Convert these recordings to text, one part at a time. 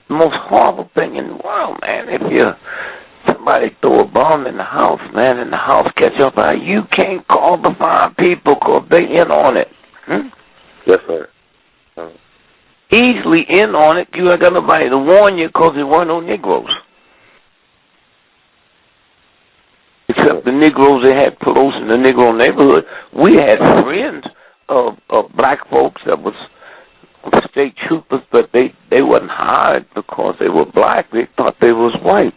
the most horrible thing in the world, man. If somebody throw a bomb in the house, man, and the house catch up, you can't call the fire people because they in on it. Yes, sir. Easily in on it. You ain't got nobody to warn you because there weren't no Negroes. Except the Negroes they had close in the Negro neighborhood. We had friends of black folks that was state troopers, but they wasn't hired because they were black. They thought they was white.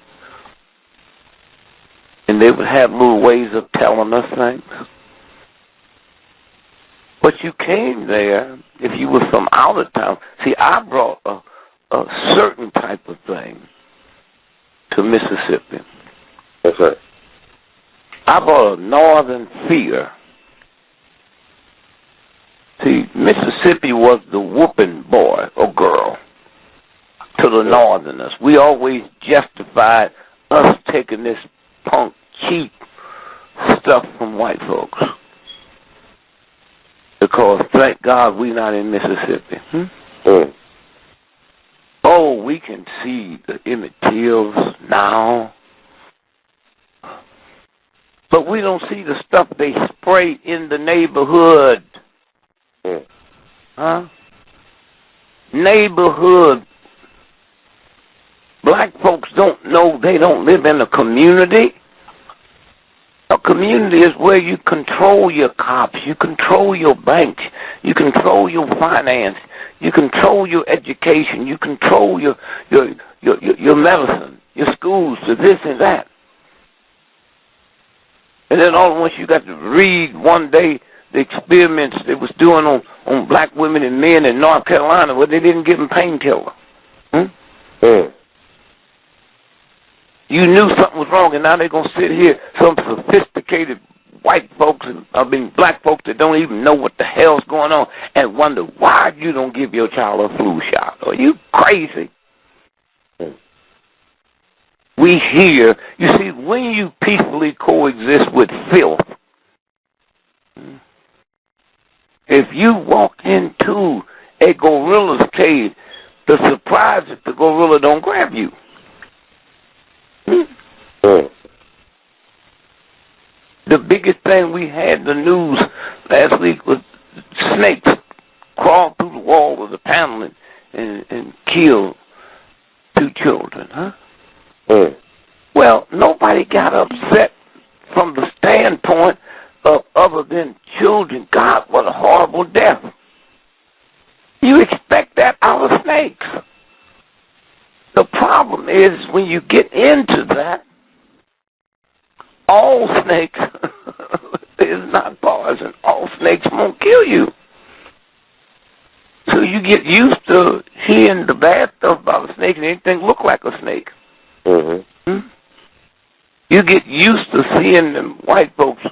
And they would have little ways of telling us things. But you came there if you were from out of town. See, I brought a certain type of thing to Mississippi. That's right. I brought a northern fear. See, Mississippi was the whooping boy or girl to the northerners. We always justified us taking this punk, cheap stuff from white folks. Because, thank God, we're not in Mississippi. Oh, we can see the Emmett Tills now. But we don't see the stuff they spray in the neighborhood. Neighborhood. Black folks don't know they don't live in a community. A community is where you control your cops, you control your banks, you control your finance, you control your education, you control your medicine, your schools, this and that. And then all at once you got to read one day the experiments they was doing on black women and men in North Carolina where they didn't give them painkiller. You knew something was wrong, and now they're going to sit here, some sophisticated white folks, black folks that don't even know what the hell's going on, and wonder why you don't give your child a flu shot. Are you crazy? We hear, you see, when you peacefully coexist with filth, if you walk into a gorilla's cave, the surprise if the gorilla don't grab you. The biggest thing we had in the news last week was snakes crawled through the wall of the panel and killed 2 children, Well, nobody got upset from the standpoint of other than children. God, what a horrible death. You expect that out of snakes. The problem is when you get into that, all snakes is not poison. All snakes won't kill you. So you get used to hearing the bad stuff about a snake and anything look like a snake. You get used to seeing them white folks,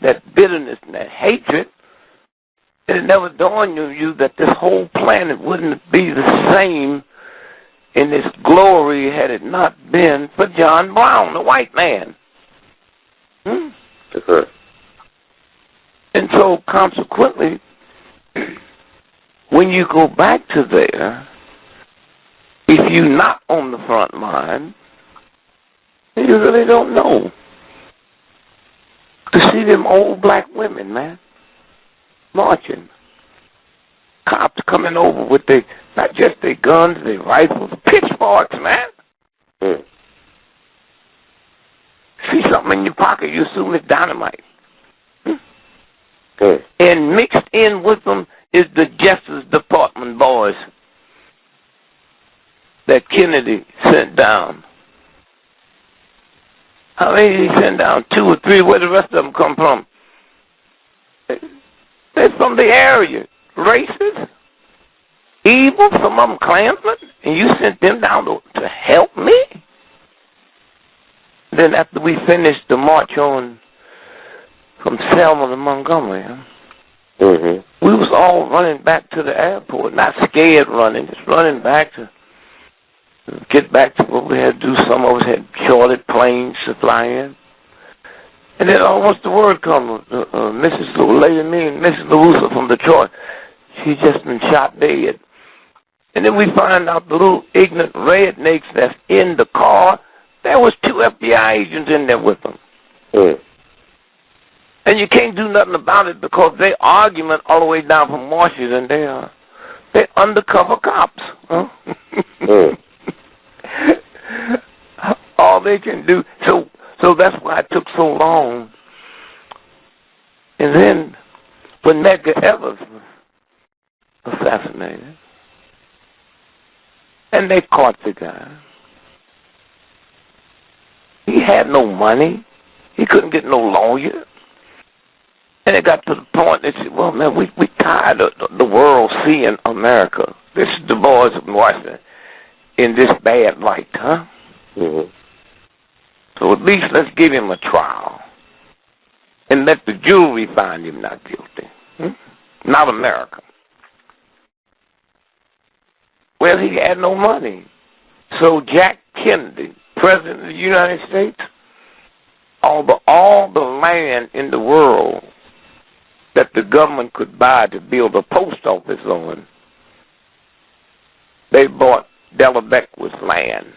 that bitterness and that hatred. It never dawned on you that this whole planet wouldn't be the same in its glory had it not been for John Brown, the white man. And so, consequently, when you go back to there, if you're not on the front line, you really don't know. To see them old black women, man, marching. Cops coming over with not just their guns, their rifles, pitchforks, man. See something in your pocket, you assume it's dynamite. And mixed in with them is the Justice Department boys that Kennedy sent down. How many did he send down? 2 or 3. Where the rest of them come from? They're from the area. Racist, evil, some of them Klansmen, and you sent them down to help me? Then after we finished the march on from Selma to Montgomery, we was all running back to the airport, not scared running, just running back to get back to what we had to do. Some of us had chartered planes to fly in. And then once the word comes, Mrs. Lady me and Mrs. LaRussa from Detroit, she just been shot dead. And then we find out the little ignorant rednecks that's in the car, there was 2 FBI agents in there with them. And you can't do nothing about it because they argument all the way down from Washington. They're undercover cops. Huh? All they can do. So that's why it took so long. And then when Medgar Evers was assassinated, and they caught the guy, he had no money. He couldn't get no lawyer. And it got to the point they said, well, man, we tired of the world seeing America. This is the boys of Washington in this bad light, huh? Mm-hmm. So at least let's give him a trial and let the jury find him not guilty. Not America. Well, he had no money. So Jack Kennedy, President of the United States, all the land in the world that the government could buy to build a post office on, they bought Della Beckwith's land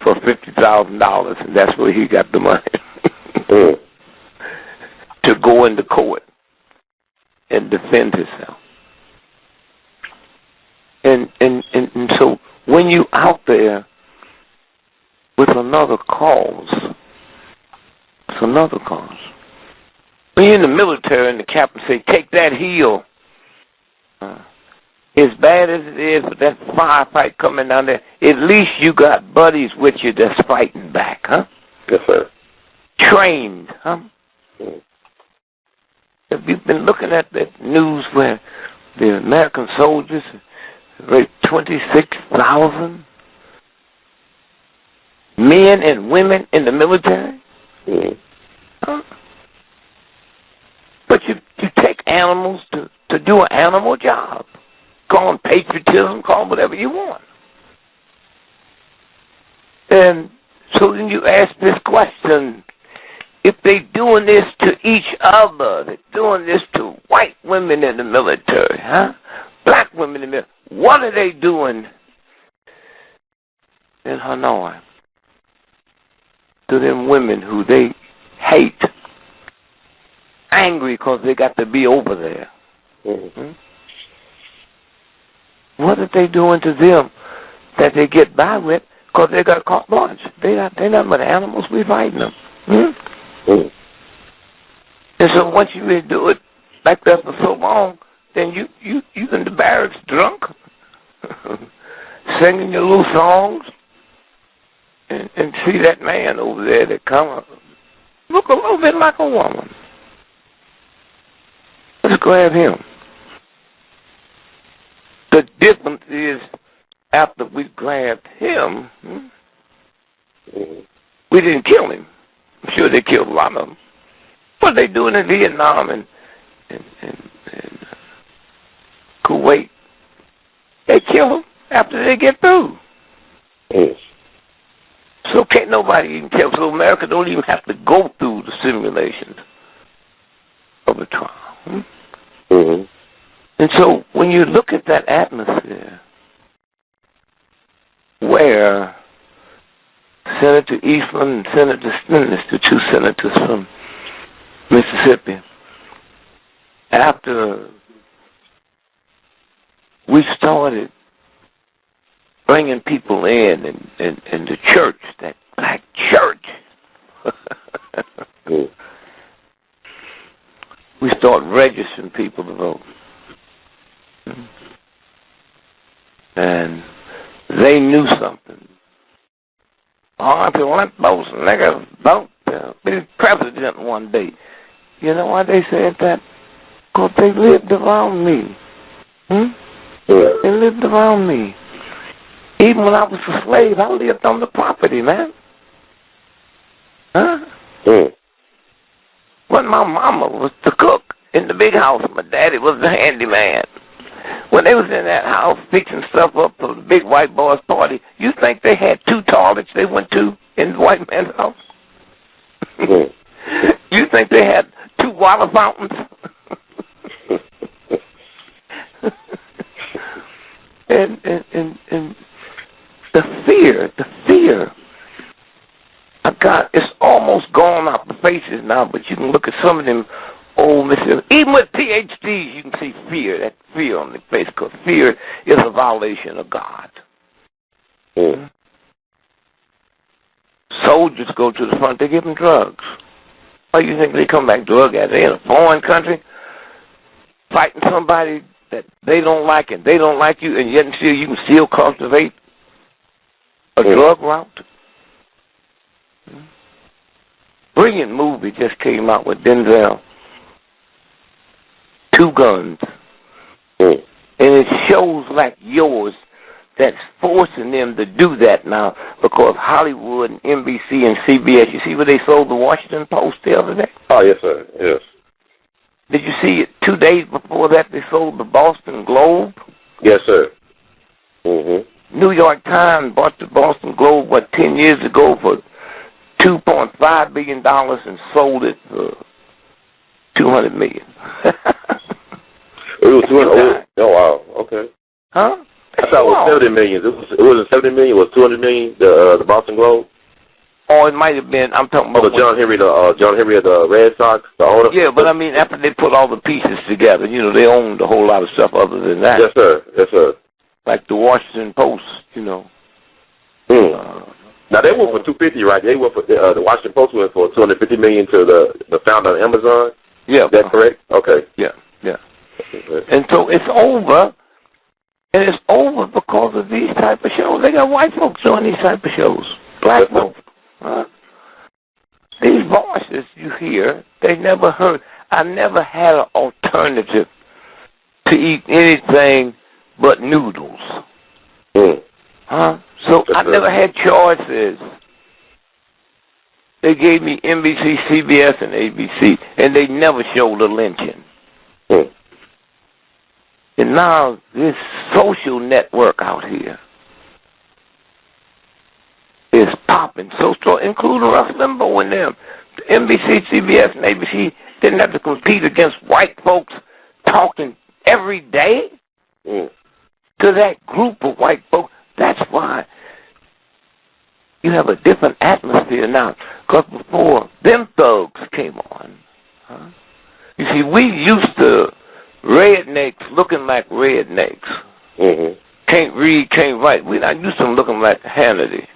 for $50,000, and that's where he got the money to go into court and defend himself. And so when you out there with another cause, it's another cause. When you're in the military and the captain say, take that hill, as bad as it is with that firefight coming down there, at least you got buddies with you that's fighting back, huh? Yes, sir. Trained, huh? Have you been looking at that news where the American soldiers raped 26,000 men and women in the military? Mm-hmm. Huh? But you take animals to do an animal job. Call them patriotism, call them whatever you want. And so then you ask this question, if they're doing this to each other, they're doing this to white women in the military, huh? Black women in the military, what are they doing in Hanoi to them women who they hate, angry because they got to be over there? Mm-hmm. What are they doing to them that they get by with because they got carte blanche? They're not but animals. We fighting them. Mm-hmm. And so once you really do it like that for so long, then you in the barracks drunk, singing your little songs, and see that man over there that come up, look a little bit like a woman. Let's grab him. The difference is after we grabbed him, we didn't kill him. I'm sure they killed a lot of them. What they doing in Vietnam and Kuwait? They kill them after they get through. Yes. So can't nobody even tell. So America don't even have to go through the simulations of a trial. Mm-hmm. And so when you look at that atmosphere where Senator Eastland and Senator Stennis, the 2 senators from Mississippi, after we started bringing people in and the church, that black church, we started registering people to vote. And they knew something. Oh, if you want those niggas vote, be president one day. You know why they said that? Because they lived around me. They lived around me. Even when I was a slave, I lived on the property, man. Huh? When my mama was the cook in the big house, my daddy was the handyman. When they was in that house fixing stuff up for the big white boys' party, you think they had 2 toilets they went to in the white man's house? You think they had 2 water fountains? And the fear I got, it's almost gone off the faces now, but you can look at some of them old Mississippi, even with PhDs, you can see that fear on their face, because fear is a violation of God. Mm. Soldiers go to the front, they give them drugs. Why do you think they come back drug addicts? They're in a foreign country fighting somebody that they don't like and they don't like you, and yet still you can still cultivate a drug route. Brilliant movie just came out with Denzel. 2 Guns. And it shows like yours that's forcing them to do that now because Hollywood and NBC and CBS, you see where they sold the Washington Post the other day? Oh, yes, sir. Yes. Did you see it 2 days before that they sold the Boston Globe? Yes, sir. Mm-hmm. New York Times bought the Boston Globe, 10 years ago for $2.5 billion and sold it for $200 million. It was 200. Oh, wow. Okay. Huh? I thought it was 70 million. It wasn't 70 million. It was 200 million. The Boston Globe. Oh, it might have been. I'm talking about John Henry of the Red Sox, the owner. Yeah, but I mean, after they put all the pieces together, they owned a whole lot of stuff other than that. Yes, sir. Yes, sir. Like the Washington Post, Now they went for 250, right? They went for the Washington Post went for 250 million to the founder of Amazon. Yeah, is that correct? Okay. Yeah. And so it's over, and it's over because of these type of shows. They got white folks doing these type of shows, black folks. These voices you hear, they never heard. I never had an alternative to eat anything but noodles. So I never had choices. They gave me NBC, CBS, and ABC, and they never showed a lynching. And now this social network out here is popping so strong, including Russ Limbaugh and them. The NBC, CBS, and ABC didn't have to compete against white folks talking every day to that group of white folks. That's why you have a different atmosphere now. Because before them thugs came on, you see, we used to rednecks looking like rednecks. Can't read, can't write. We're not used to them looking like Hannity.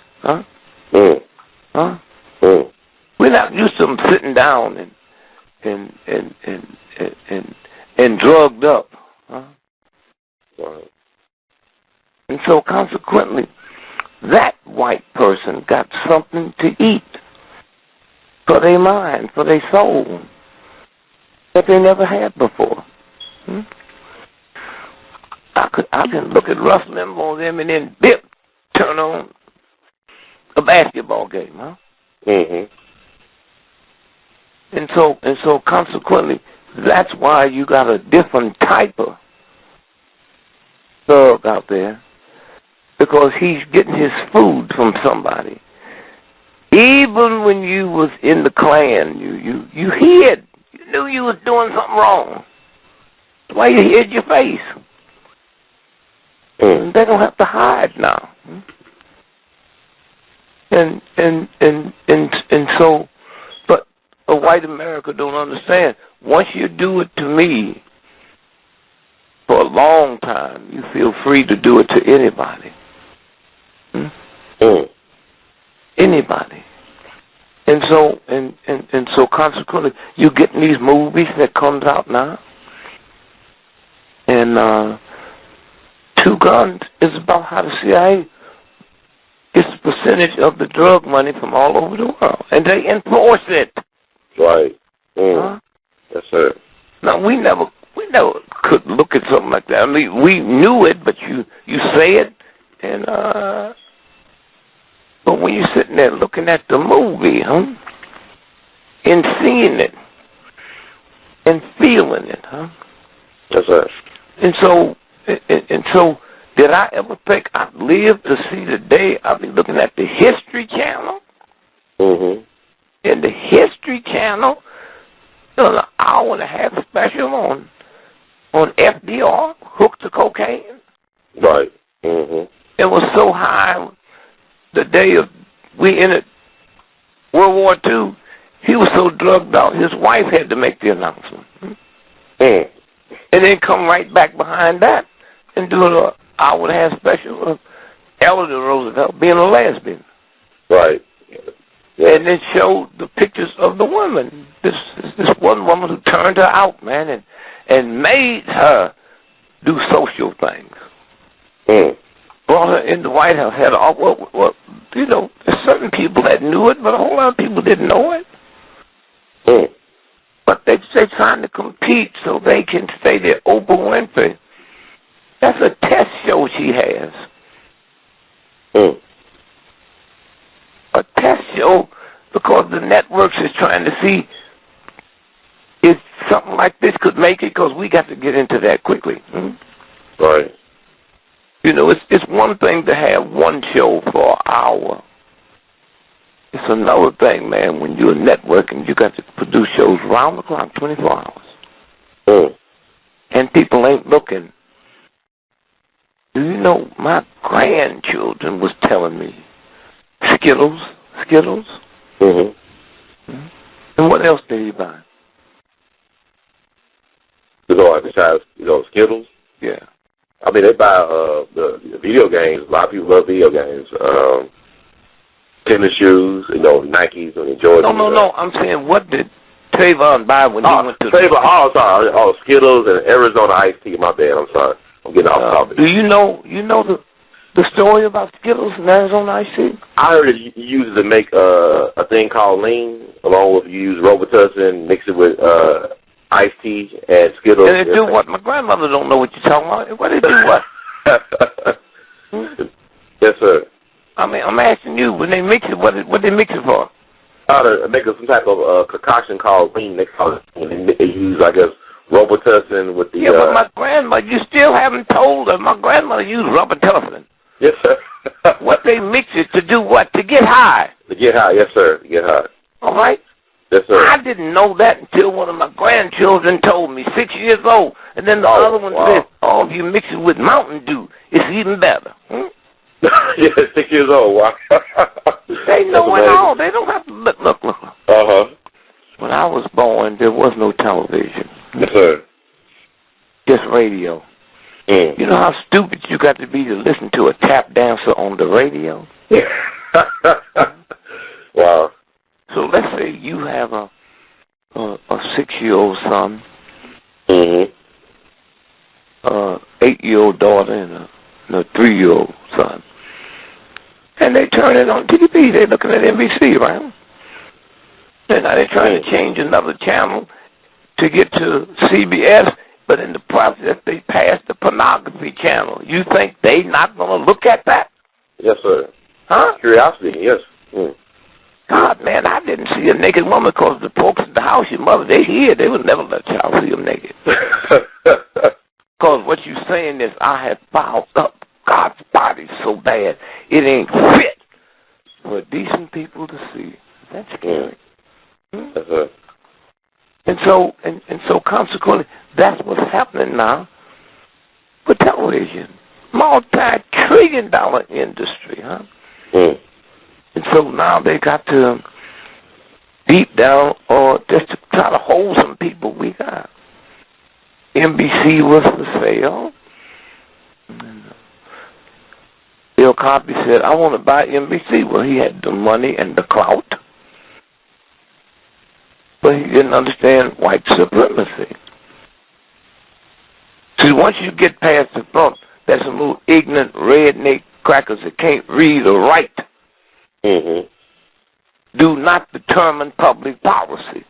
We're not used to them sitting down and drugged up. And so consequently, that white person got something to eat for their mind, for their soul, that they never had before. I can look at Russ Limbaugh and them and then turn on a basketball game, And so consequently, that's why you got a different type of thug out there, because he's getting his food from somebody. Even when you was in the Klan, you hid. You knew you was doing something wrong. That's why you hid your face. And they don't have to hide now. And so, but a white America don't understand. Once you do it to me for a long time, you feel free to do it to anybody. Anybody. And so consequently, you get these movies that comes out now. And 2 Guns is about how the CIA gets a percentage of the drug money from all over the world. And they enforce it. Right. Yes, sir. Now, we never could look at something like that. I mean, we knew it, but you say it, and but when you're sitting there looking at the movie, and seeing it, and feeling it, Yes, sir. And so, did I ever think I'd live to see the day I'll be looking at the History Channel? And the History Channel, an hour and a half special on FDR, hooked to cocaine. Right. so high the day of we entered World War II. He was so drugged out, his wife had to make the announcement. Mm. And then come right back behind that and do an hour-and-a-half special of Eleanor Roosevelt being a lesbian. Right. Yeah. And then showed the pictures of the woman. This one woman who turned her out, man, and made her do social things. Mm. Brought her in the White House, had all, well, you know, certain people that knew it, but a whole lot of people didn't know it. Mm. But they're trying to compete so they can say they're Oprah Winfrey. That's a test show she has. Mm. A test show because the networks is trying to see if something like this could make it, because we got to get into that quickly. Right. You know, it's one thing to have one show for an hour. It's another thing, man, when you're networking, you got to produce shows round the clock, 24 hours. Mm. And people ain't looking. Do you know, my grandchildren was telling me, Skittles. Mm-hmm. And what else did he buy? Besides, Skittles? Yeah. I mean, they buy the video games. A lot of people love video games. Tennis shoes, Nikes and Jordans. No. I'm saying, what did Trayvon buy when he went to Trayvon, sorry. Oh, Skittles and Arizona iced tea. My bad. I'm sorry. I'm getting off topic. Do you know the story about Skittles and Arizona iced tea? I heard you use it to make a thing called lean, along with you use Robitussin, mix it with iced tea and Skittles. And they do what? My grandmother don't know what you're talking about. What they do what? Yes, sir. I mean, I'm asking you, when they mix it, what they mix it for? To make some type of concoction called lean. They call it. And they use, I guess, Robitussin with the. Yeah, but my grandmother, you still haven't told her. My grandmother used Robitussin. Yes, sir. What they mix it to do what? To get high. To get high, yes, sir. To get high. All right. Yes, sir. I didn't know that until one of my grandchildren told me, 6 years old. And then the other one said, if you mix it with Mountain Dew, it's even better. Yeah, 6 years old. Wow. They know it all. They don't have to look. Uh-huh. When I was born, there was no television. Yes, sir. Just radio. Mm. You know how stupid you got to be to listen to a tap dancer on the radio? Wow. So let's say you have a 6-year-old son, mm-hmm. 8-year-old daughter, and a 3-year-old son. And they turn it on TV. They're looking at NBC, right? And now they're trying to change another channel to get to CBS, but in the process, they pass the pornography channel. You think they not going to look at that? Yes, sir. Huh? Curiosity, yes. Mm. God, man, I didn't see a naked woman because the folks in the house, your mother, they hear. They would never let a child see them naked. Because what you're saying is, I have fouled up God's body so bad, it ain't fit for decent people to see. That's scary. Yes, sir. And so consequently, that's what's happening now with television. Multi-trillion-dollar industry, huh? Mm. And so now they got to deep down or just to try to hold some people we got. NBC was for sale. Bill Cosby said, I want to buy NBC. Well, he had the money and the clout. But he didn't understand white supremacy. See, once you get past the front, there's some little ignorant redneck crackers that can't read or write. Mm-hmm. Do not determine public policy.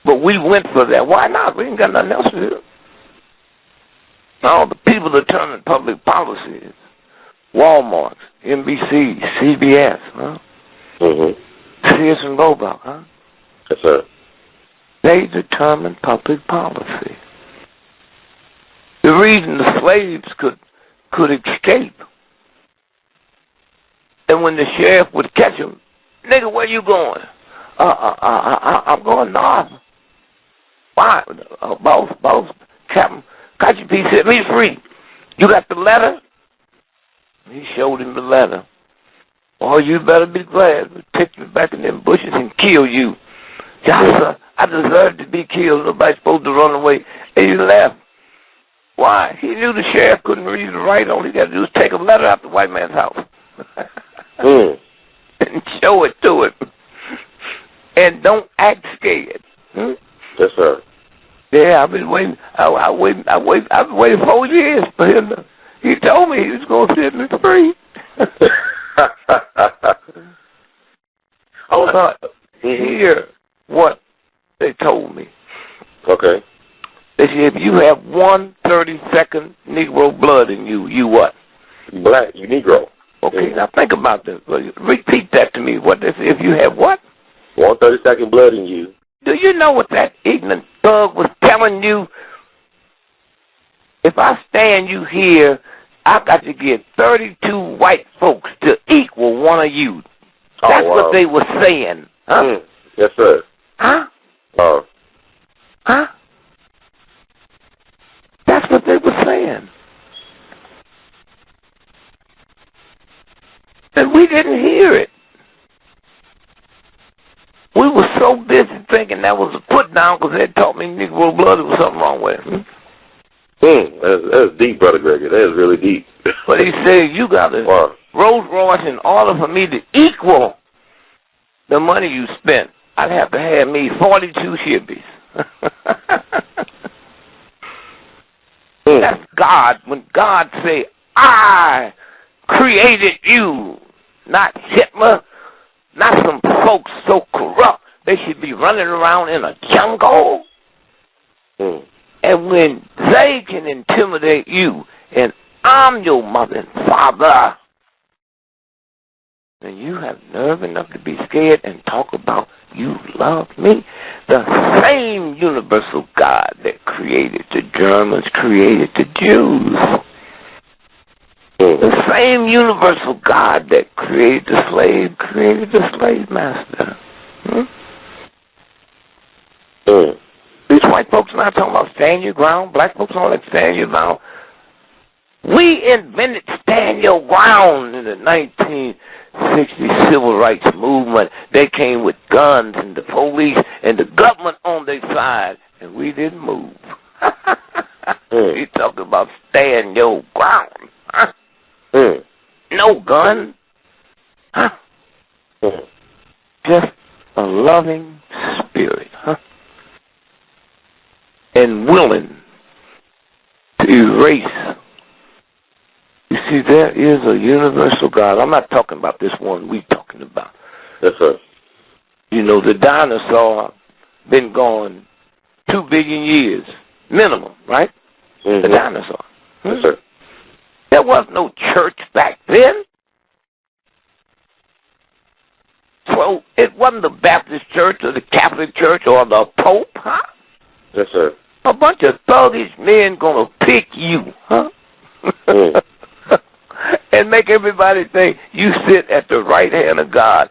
But we went for that. Why not? We ain't got nothing else to do. No, the people determine public policy. Walmart, NBC, CBS, huh? Mm-hmm. Sears and Roebuck, huh? Yes, sir. They determine public policy. The reason the slaves could escape, and when the sheriff would catch them, nigga, where you going? I'm going north. Why? Boss, Captain, got your piece, set me free. You got the letter? He showed him the letter. Oh, you better be glad. We'll take you back in them bushes and kill you. Joshua, I deserve to be killed. Nobody's supposed to run away. And he left. Why? He knew the sheriff couldn't read or write. All he got to do is take a letter out the white man's house. And show it to him. And don't act scared. Yes, sir. Yeah, I've been waiting. I've waited 4 years for him to, he told me he was going to set me free. Oh, God. Hear what they told me. Okay. They said, if you have 1/32 Negro blood in you, you what? Black, you Negro. Okay, now think about this. Repeat that to me. What they say, if you have what? 1/32 blood in you. Do you know what that ignorant thug was telling you? If I stand you here, I got to get 32 white folks to equal one of you. That's what they were saying. Huh? Yes, sir. Huh? Huh? That's what they were saying. And we didn't hear it. We were so busy thinking that was a put down because they taught me Negro blood, there was something wrong with it. That's deep, Brother Gregory. That is really deep. But he said, you got a Rolls Royce in order for me to equal the money you spent. I'd have to have me 42 Chevys. That's God. When God say, I created you, not Hitler, not some folks so corrupt, they should be running around in a jungle. And when they can intimidate you, and I'm your mother and father, then you have nerve enough to be scared and talk about you love me. The same universal God that created the Germans created the Jews. The same universal God that created the slave created the slave master. These white folks are not talking about stand your ground. Black folks don't like stand your ground. We invented stand your ground in the 1960 civil rights movement. They came with guns and the police and the government on their side, and we didn't move. You talking about stand your ground. Huh? No gun. Huh? Just a loving spirit. Huh? And willing to erase. You see, there is a universal God. I'm not talking about this one we're talking about. Yes, sir. You know, the dinosaur been gone 2 billion years, minimum, right? The dinosaur. Yes, sir. There was no church back then. So it wasn't the Baptist church or the Catholic church or the Pope, huh? Yes, sir. A bunch of thuggish men gonna pick you, huh? And make everybody think you sit at the right hand of God.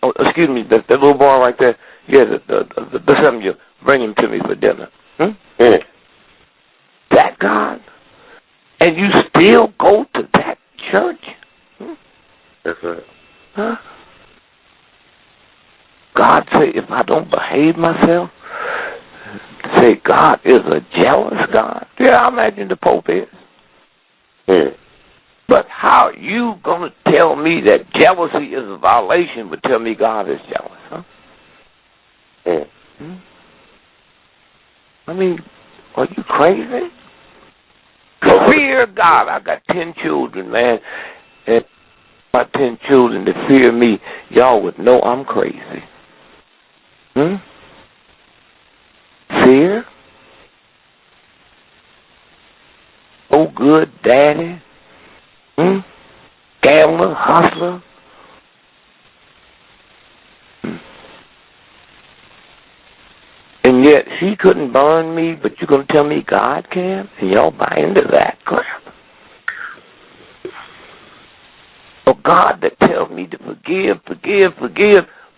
Oh, excuse me, that little boy right there. Yeah, the son you bring him to me for dinner. That God, and you still go to that church? Yes, sir. Huh? God say, if I don't behave myself, say God is a jealous God. Yeah, I imagine the Pope is. But how are you going to tell me that jealousy is a violation but tell me God is jealous, huh? I mean, are you crazy? Fear God. I got 10 children, man. And my 10 children that fear me, y'all would know I'm crazy. Fear? Oh, good daddy. Gambler, hustler. And yet he couldn't burn me, but you're going to tell me God can? And y'all buy into that crap. A God that tells me to forgive,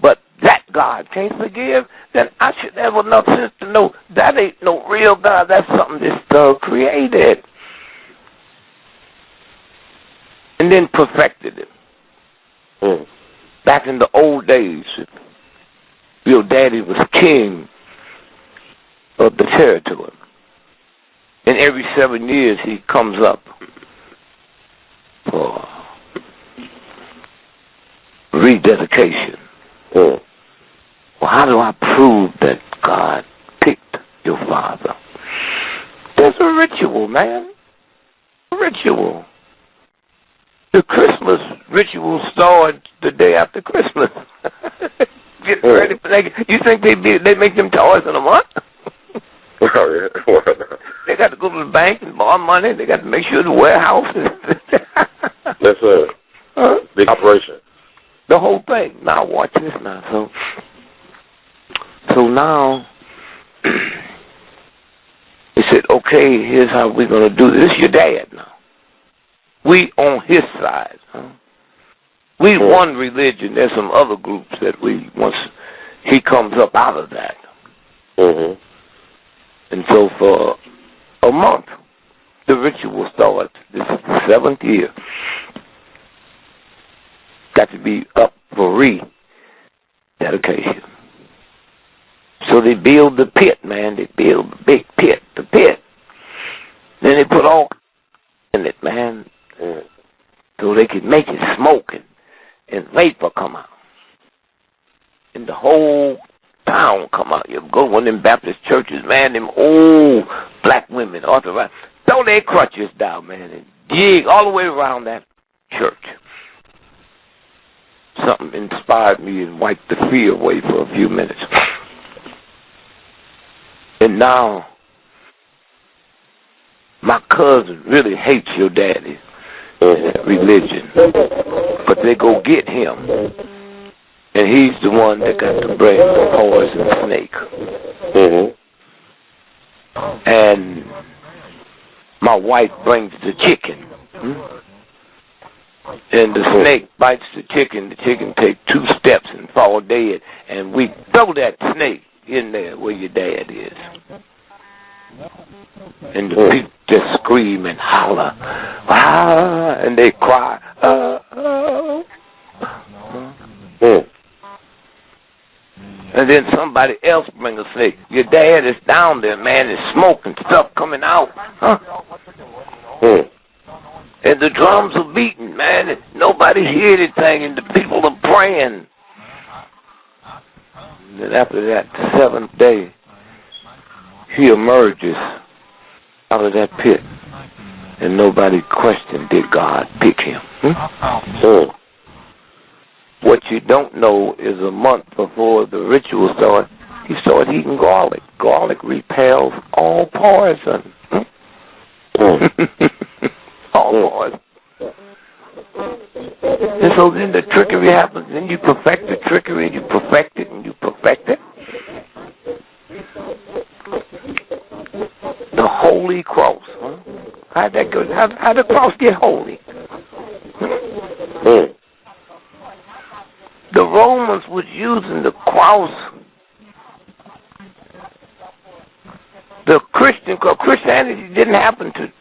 but that God can't forgive, then I should have enough sense to know that ain't no real God. That's something this thug created. and then perfected it. Back in the old days, your daddy was king of the territory. And every 7 years he comes up for rededication. Well, how do I prove that God picked your father? There's a ritual, man. A ritual. The Christmas ritual started the day after Christmas. Get ready for that. You think they make them toys in a month? Oh, yeah. They got to go to the bank and borrow money. They got to make sure the warehouse is... That's a big operation. The whole thing. Now watch this now. So now, he said, okay, here's how we're going to do this. This is your dad now. We on his side. Huh? We one religion. There's some other groups that once he comes up out of that. Mm-hmm. And so for a month, the ritual starts. This is the 7th year. Got to be up for rededication. So they build the pit, man. They build the big pit, the pit. Then they put all in it, man, so they could make it smoke and vapor come out. And the whole town come out. You go to one of them Baptist churches, man, them old black women, authorized, throw their crutches down, man, and dig all the way around that church. Something inspired me and wiped the fear away for a few minutes. And now, my cousin really hates your daddy religion. But they go get him. And he's the one that got to bring the poison snake. Mm-hmm. And my wife brings the chicken. And the snake bites the chicken takes 2 steps and fall dead. And we throw that snake in there where your dad is. And the people just scream and holler. And they cry. And then somebody else bring a snake. Your dad is down there, man. There's smoke and stuff coming out. And the drums are beating, man. And nobody hear anything, and the people are praying. And then after that, the 7th day, he emerges out of that pit. And nobody questioned, did God pick him? What you don't know is a month before the ritual started, he started eating garlic. Garlic repels all poison. All poison. And so then the trickery happens. Then you perfect the trickery, and you perfect it, and you perfect it. The holy cross. Huh? How'd that go? How'd the cross get holy? The Romans was using the cross. The Christianity didn't happen to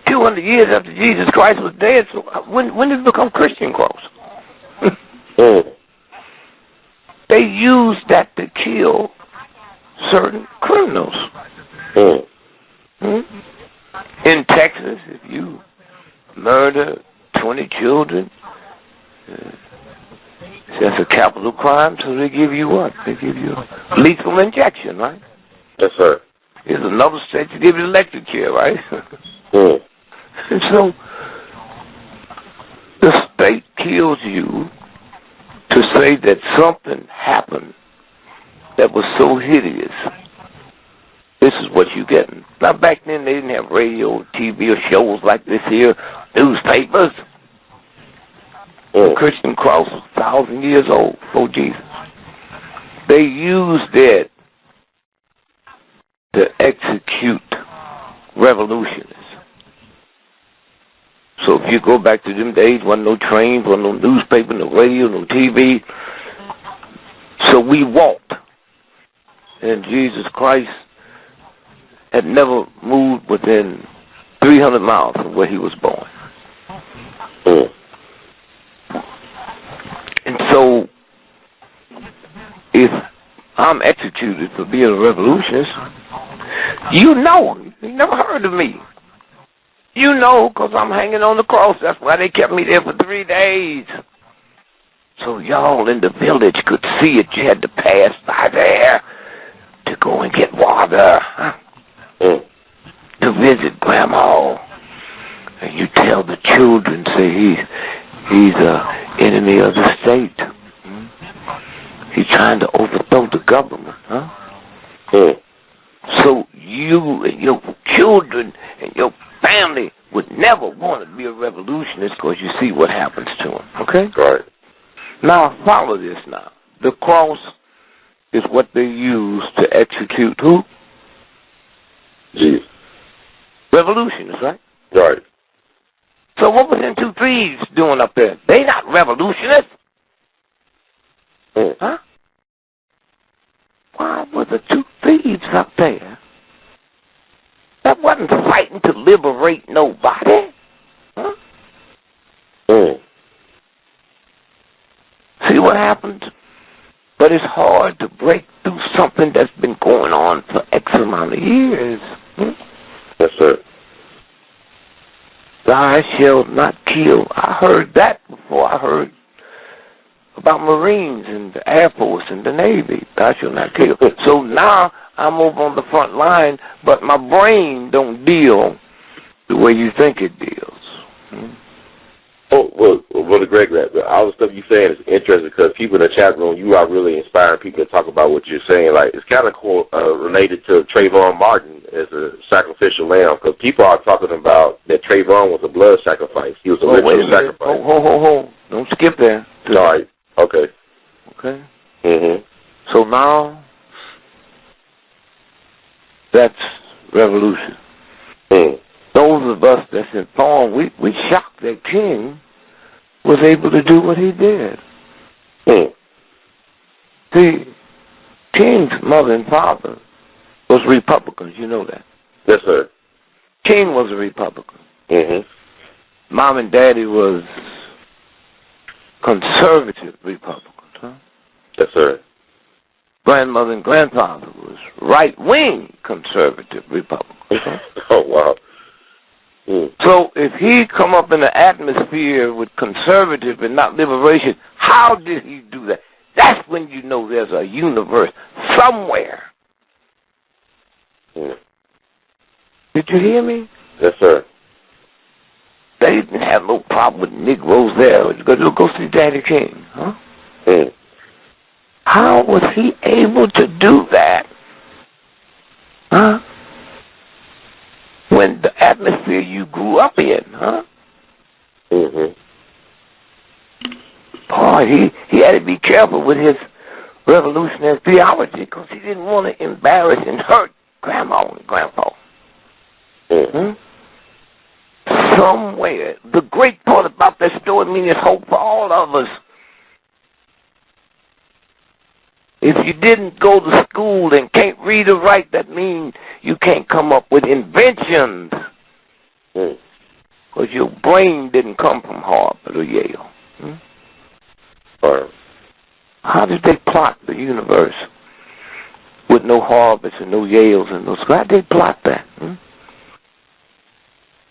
200 years after Jesus Christ was dead. So when did it become Christian cross? They used that to kill certain criminals. In Texas, if you murder 20 children, that's a capital crime, so they give you what? They give you a lethal injection, right? Yes, sir. Here's another state to give you electric chair, right? And so the state kills you to say that something happened that was so hideous. This is what you're getting. Now, back then, they didn't have radio, TV, or shows like this here, newspapers. The Christian cross was 1,000 years old before Jesus. They used it to execute revolutions. So if you go back to them days, wasn't no trains, wasn't no newspaper, no radio, no TV. So we walked. And Jesus Christ had never moved within 300 miles from where he was born. Mm. And so, if I'm executed for being a revolutionist, you never heard of me. You know, because I'm hanging on the cross. That's why they kept me there for 3 days. So y'all in the village could see it. You had to pass by there to go and get water, to visit Grandma. And you tell the children, say he's an enemy of the state. He's trying to overthrow the government. So you and your children and your family would never want to be a revolutionist because you see what happens to them. Okay? Right. Now, follow this now. The cross is what they use to execute who? Jesus. Revolutionists, right? Right. So what was them two thieves doing up there? They not revolutionists. Huh? Why were the two thieves up there? That wasn't fighting to liberate nobody. Huh? See what happens? But it's hard to break through something that's been going on for X amount of years. Yes, sir. Thou shalt not kill. I heard that before. I heard about Marines and the Air Force and the Navy. Thou shalt not kill. So now I'm over on the front line, but my brain don't deal the way you think it deals. Oh, well, Brother Gregory, all the stuff you're saying is interesting because people in the chat room, you are really inspiring people to talk about what you're saying. Like, it's kind of related to Trayvon Martin as a sacrificial lamb because people are talking about that Trayvon was a blood sacrifice. He was a ritual sacrifice. Hold. Don't skip there. All right. Okay. Okay. Mm-hmm. So now, that's revolution. Those of us that's informed, we shocked that King was able to do what he did. See, King's mother and father was Republicans, you know that. Yes, sir. King was a Republican. Mm-hmm. Mom and Daddy was conservative Republicans, huh? Yes, sir. Grandmother and grandfather was right-wing conservative Republicans. Huh? Oh, wow. So if he come up in the atmosphere with conservative and not liberation, how did he do that? That's when you know there's a universe somewhere. Did you hear me? Yes, sir. They didn't have no problem with Negroes there. Go see Daddy King, huh? How was he able to do that? Huh? When the atmosphere you grew up in, huh? Boy, he had to be careful with his revolutionary theology because he didn't want to embarrass and hurt Grandma and Grandpa. Somewhere, the great part about that story, I mean, it's hope for all of us. If you didn't go to school and can't read or write, that means you can't come up with inventions. Because your brain didn't come from Harvard or Yale. How did they plot the universe with no Harvards and no Yales and no schools? How did they plot that?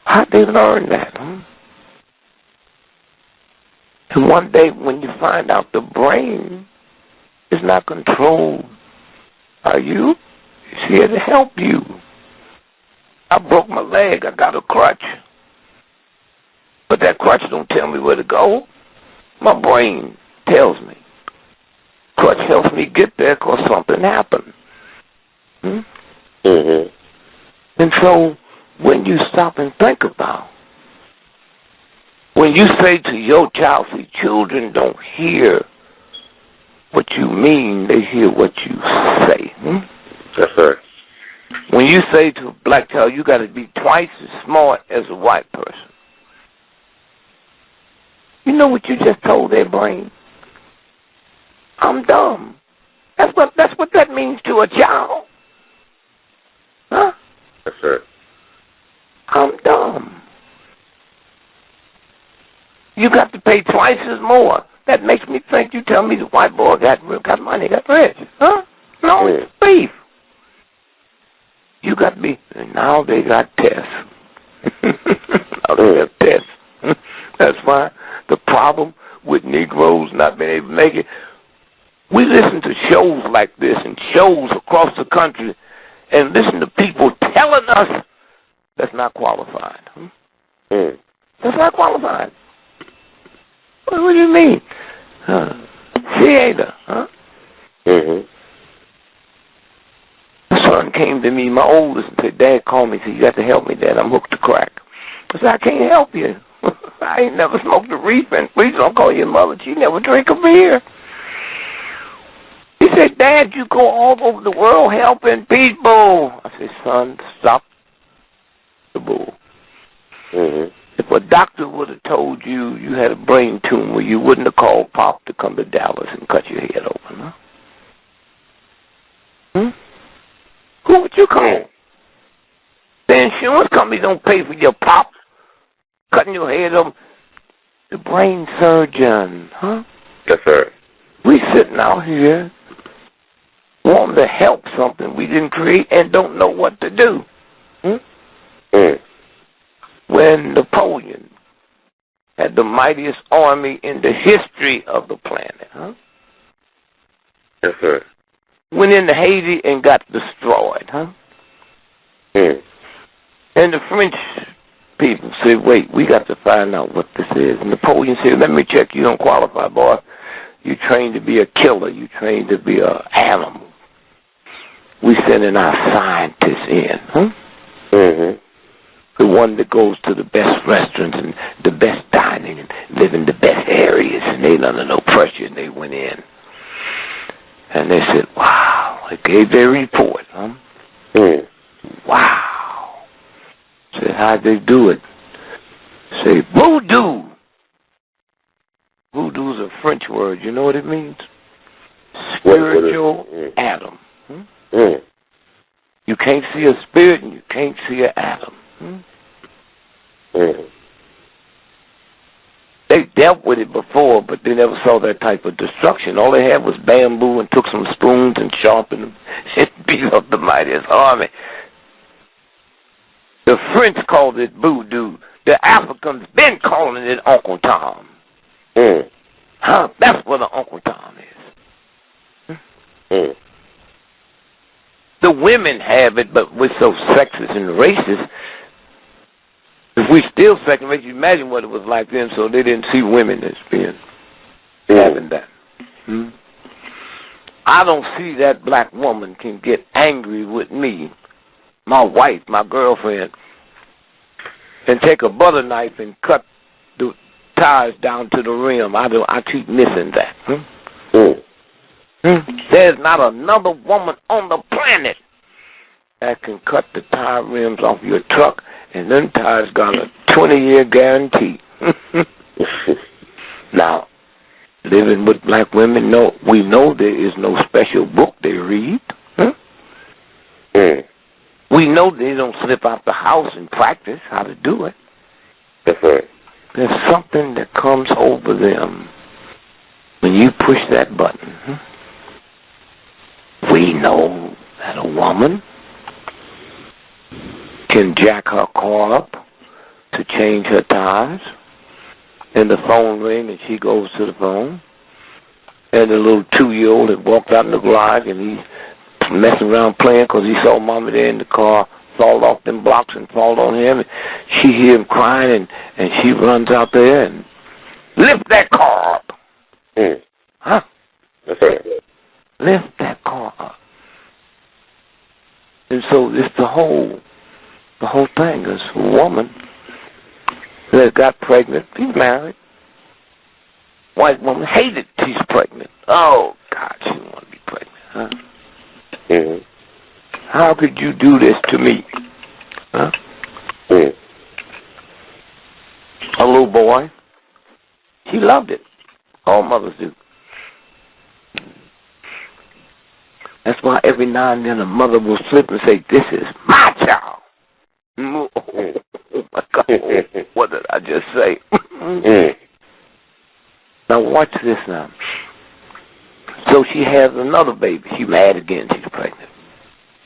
How did they learn that? And one day when you find out the brain is not controlled by you, it's here to help you. I broke my leg. I got a crutch. But that crutch don't tell me where to go. My brain tells me. Crutch helps me get there because something happened. And so when you stop and think about, when you say to your child, see, children don't hear what you mean, they hear what you say. Yes, sir. When you say to a black child, you got to be twice as smart as a white person. You know what you just told their brain? I'm dumb. That's what that means to a child. Huh? Yes, sir. I'm dumb. You got to pay twice as more. That makes me think you tell me the white boy got money, got rich. Huh? No, it's beef. You got to be, and now they got tests. Now they have tests. That's why the problem with Negroes not being able to make it, we listen to shows like this and shows across the country and listen to people telling us that's not qualified. That's not qualified. What do you mean? Theater, huh? My son came to me, my oldest, and said, Dad called me and said, you got to help me, Dad. I'm hooked to crack. I said, I can't help you. I ain't never smoked a reef, and please don't call your mother. She never drank a beer. He said, Dad, you go all over the world helping people. I said, son, stop the bull. If a doctor would have told you you had a brain tumor, you wouldn't have called Pop to come to Dallas and cut your head open, huh? Who would you call? The insurance company don't pay for your Pop cutting your head open. The brain surgeon, huh? Yes, sir. We sitting out here wanting to help something we didn't create and don't know what to do. When Napoleon had the mightiest army in the history of the planet, huh? Yes, sir. Went into Haiti and got destroyed, huh? And the French people said, wait, we got to find out what this is. And Napoleon said, let me check. You don't qualify, boy. You trained to be a killer. You trained to be an animal. We sending our scientists in, huh? The one that goes to the best restaurants and the best dining and live in the best areas, and they under no pressure, and they went in. And they said, wow. They gave their report, huh? Wow. Said, how'd they do it? Say, voodoo. Voodoo is a French word. You know what it means? Spiritual atom. You can't see a spirit and you can't see an atom. They dealt with it before, but they never saw that type of destruction. All they had was bamboo and took some spoons and sharpened them and beat up the mightiest army. The French called it voodoo. The Africans been calling it Uncle Tom. Huh? That's what an Uncle Tom is. The women have it, but we're so sexist and racist. If we still second rate, you imagine what it was like then, so they didn't see women as being having that. I don't see that black woman can get angry with me, my wife, my girlfriend, and take a butter knife and cut the tires down to the rim. I keep missing that. There's not another woman on the planet that can cut the tire rims off your truck, and them tires got a 20-year guarantee. Now, living with black women, we know there is no special book they read. We know they don't slip out the house and practice how to do it. That's right. There's something that comes over them when you push that button. We know that a woman can jack her car up to change her tires, and the phone rings and she goes to the phone, and the little 2-year-old had walked out in the garage and he's messing around playing because he saw Mama there in the car fall off them blocks and fall on him, and she hear him crying, and she runs out there and lift that car up. Huh? That's right. Lift that car up. And so it's the whole thing. This woman that got pregnant, she's married. White woman hated she's pregnant. Oh, God, she didn't want to be pregnant, huh? How could you do this to me? Huh? A little boy, she loved it. All mothers do. That's why every now and then a mother will slip and say, this is my child. Oh, my God. What did I just say? this now. So she has another baby. She mad again. She's pregnant.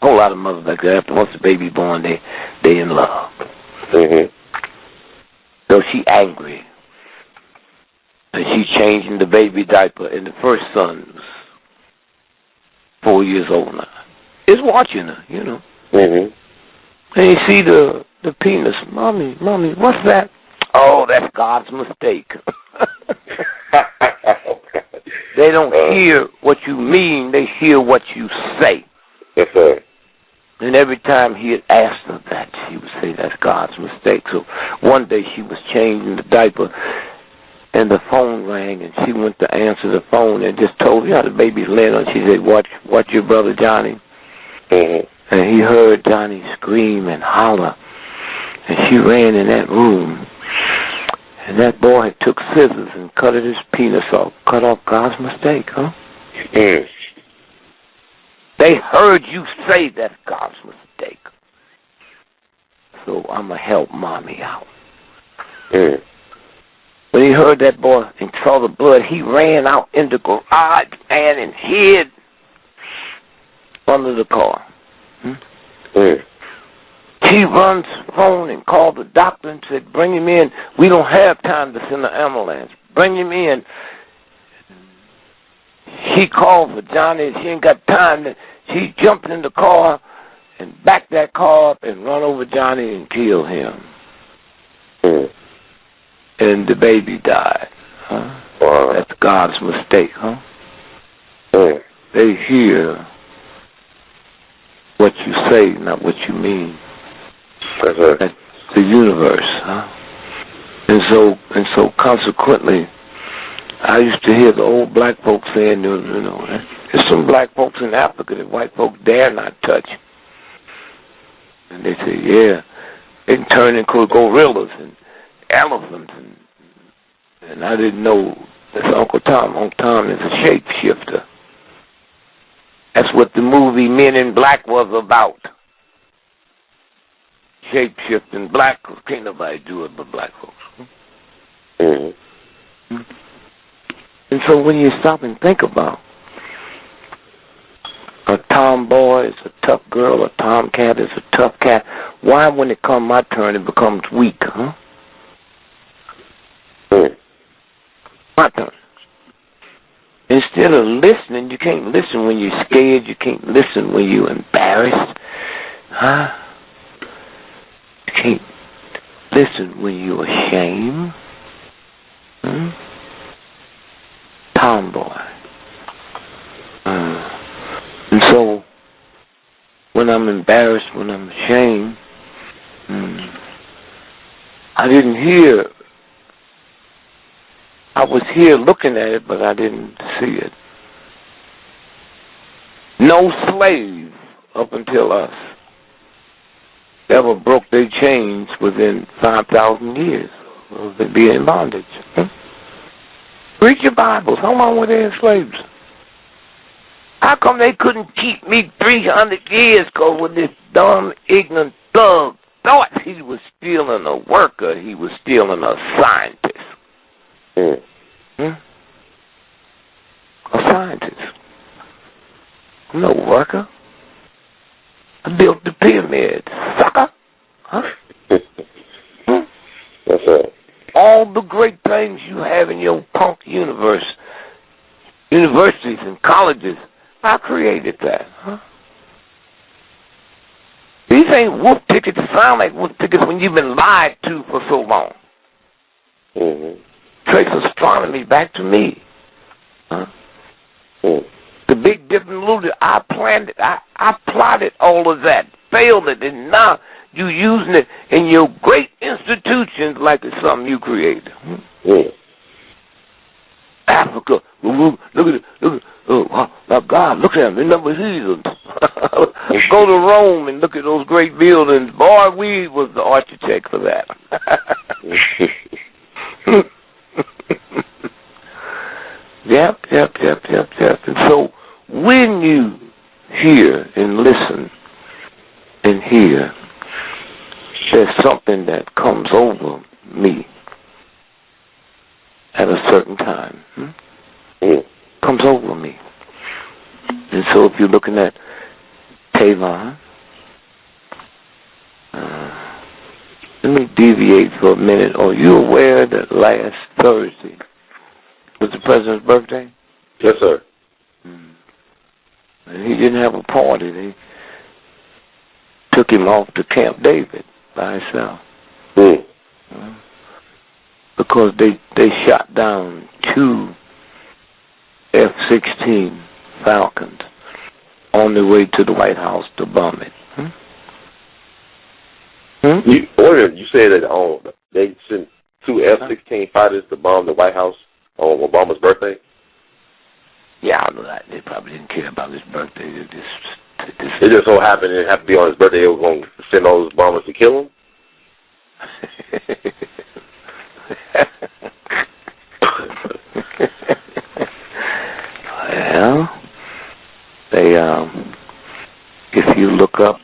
A whole lot of mothers like that. After once the baby born, they in love. Mm-hmm. So she angry. And she's changing the baby diaper. And the first son was 4 years old now. Is watching her, you know. Mm-hmm. And you see the penis. Mommy, what's that? Oh, that's God's mistake. They don't hear what you mean. They hear what you say. Yes, sir. And every time he had asked her that, she would say, that's God's mistake. So one day she was changing the diaper, and the phone rang, and she went to answer the phone and just told her how the baby's laying on. She said, watch your brother Johnny. Mm-hmm. And he heard Johnny scream and holler. And she ran in that room. And that boy had took scissors and cut his penis off. Cut off God's mistake, huh? Mm. They heard you say that's God's mistake. So I'm going to help Mommy out. Mm. When he heard that boy and saw the blood, he ran out in the garage, man, and hid under the car. Mm. He runs phone and called the doctor and said, bring him in. We don't have time to send an ambulance. Bring him in. She called for Johnny. She ain't got time. She jumped in the car and backed that car up and run over Johnny and killed him. Mm. And the baby died. Huh? Wow. That's God's mistake, huh? Mm. They hear what you say, not what you mean. That's the universe, huh? And so consequently, I used to hear the old black folks saying, you know, there's some black folks in Africa that white folks dare not touch. And they say, yeah, they can turn into gorillas and elephants. And I didn't know that's Uncle Tom. Uncle Tom is a shapeshifter. That's what the movie Men in Black was about. Shape-shifting black, can't nobody do it but black folks. Mm-hmm. And so when you stop and think about a tomboy is a tough girl, a tomcat is a tough cat, why when it comes my turn it becomes weak, huh? Mm. My turn. Instead of listening, you can't listen when you're scared, you can't listen when you're embarrassed, huh? You can't listen when you're ashamed. Tomboy. And so, when I'm embarrassed, when I'm ashamed, I didn't hear. I was here looking at it, but I didn't see it. No slave up until us ever broke their chains within 5,000 years of being in bondage. Read your Bibles. How long were they enslaved? How come they couldn't keep me 300 years? Because with this dumb, ignorant thug thought he was stealing a worker, he was stealing a scientist. A scientist. No worker. I built the pyramid, sucker. Huh? That's right. All the great things you have in your punk universe, universities and colleges, I created that. Huh? These ain't wolf tickets that sound like wolf tickets when you've been lied to for so long. Trace astronomy back to me. Huh? The Big Dip and Little Dip, I planned it. I plotted all of that, failed it, and now you using it in your great institutions like it's something you created. Africa, look at it, oh my God, look at them, the number of heathens. Go to Rome and look at those great buildings. Boy, we was the architect for that. Yep. And so when you hear and listen and hear, there's something that comes over me at a certain time. comes over me. And so if you're looking at Tavon, let me deviate for a minute. Are you aware that last Thursday was the president's birthday? Yes, sir. And he didn't have a party. They took him off to Camp David by himself. Because they shot down 2 F-16 Falcons on their way to the White House to bomb it. You said that they sent 2 F-16 fighters to bomb the White House on Obama's birthday? Yeah, I know that. They probably didn't care about his birthday. It just so happened it happened to be on his birthday. They were going to send all those bombers to kill him? Well, they, if you look up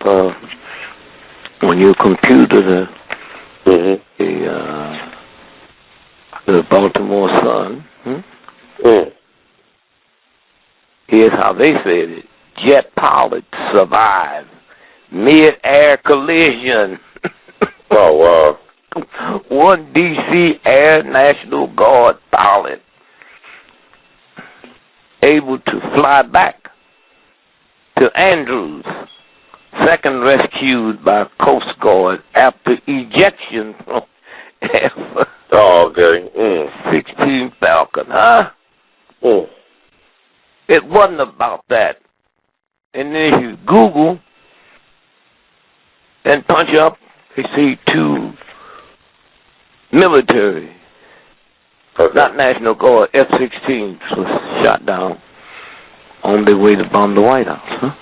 on your computer the Baltimore Sun, here's how they said it. Jet pilot survived mid-air collision. Oh, wow. One D.C. Air National Guard pilot able to fly back to Andrews, second rescued by Coast Guard after ejection from F-16 Falcon, It wasn't about that. And then if you Google and punch up, you see 2 military, not National Guard, F-16s was shot down on their way to bomb the White House.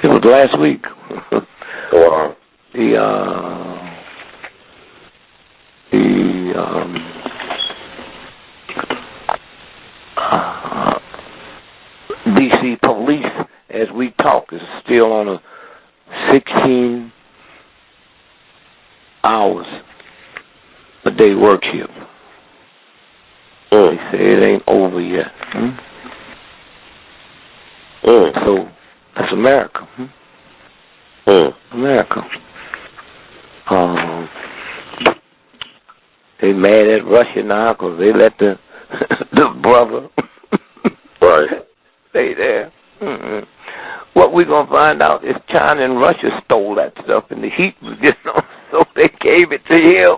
It was last week. Wow. D.C. police, as we talk, is still on a 16 hours a day work shift. They say it ain't over yet. So that's America. America. They mad at Russia now because they let the brother stay there. What we're going to find out is China and Russia stole that stuff and the heat was just on, so they gave it to him.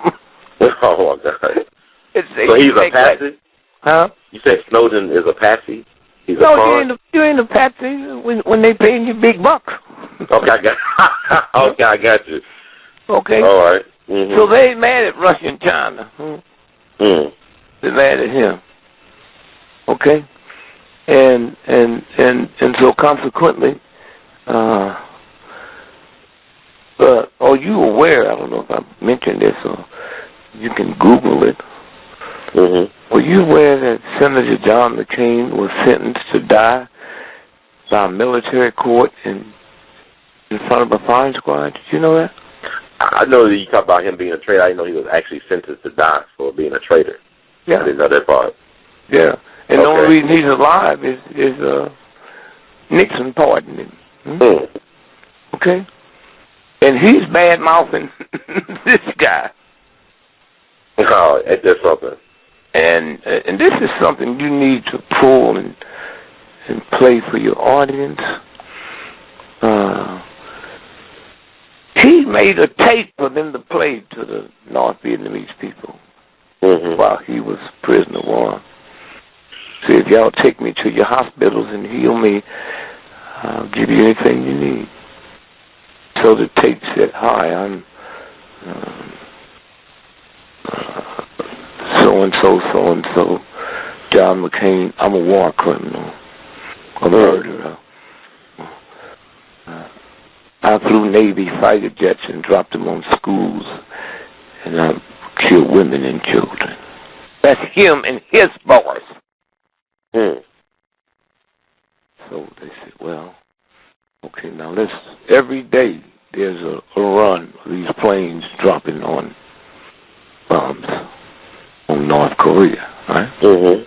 Oh, my God. So he's a patsy? Huh? You said Snowden is a patsy? He's a pawn? You ain't a patsy when they paying you big bucks. Okay, I got you. Okay. All right. So they ain't mad at Russia and China. They're mad at him. Okay? And so consequently, are you aware, I don't know if I mentioned this or you can Google it, were you aware that Senator John McCain was sentenced to die by a military court in front of a firing squad? Did you know that? I know that you talk about him being a traitor. I didn't know he was actually sentenced to die for being a traitor. Yeah. I didn't know that part. Yeah. And the only reason he's alive is Nixon pardoned him. Okay? And he's bad-mouthing this guy. Oh, ain't that something? And this is something you need to pull and play for your audience. He made a tape for them to play to the North Vietnamese people while he was prisoner of war. So if y'all take me to your hospitals and heal me, I'll give you anything you need. So the tape said, "Hi, I'm so-and-so, John McCain. I'm a war criminal, a murderer. I flew Navy fighter jets and dropped them on schools, and I killed women and children." That's him and his boys. So they said, well, okay, now every day there's a run of these planes dropping on bombs on North Korea. right? Mm-hmm.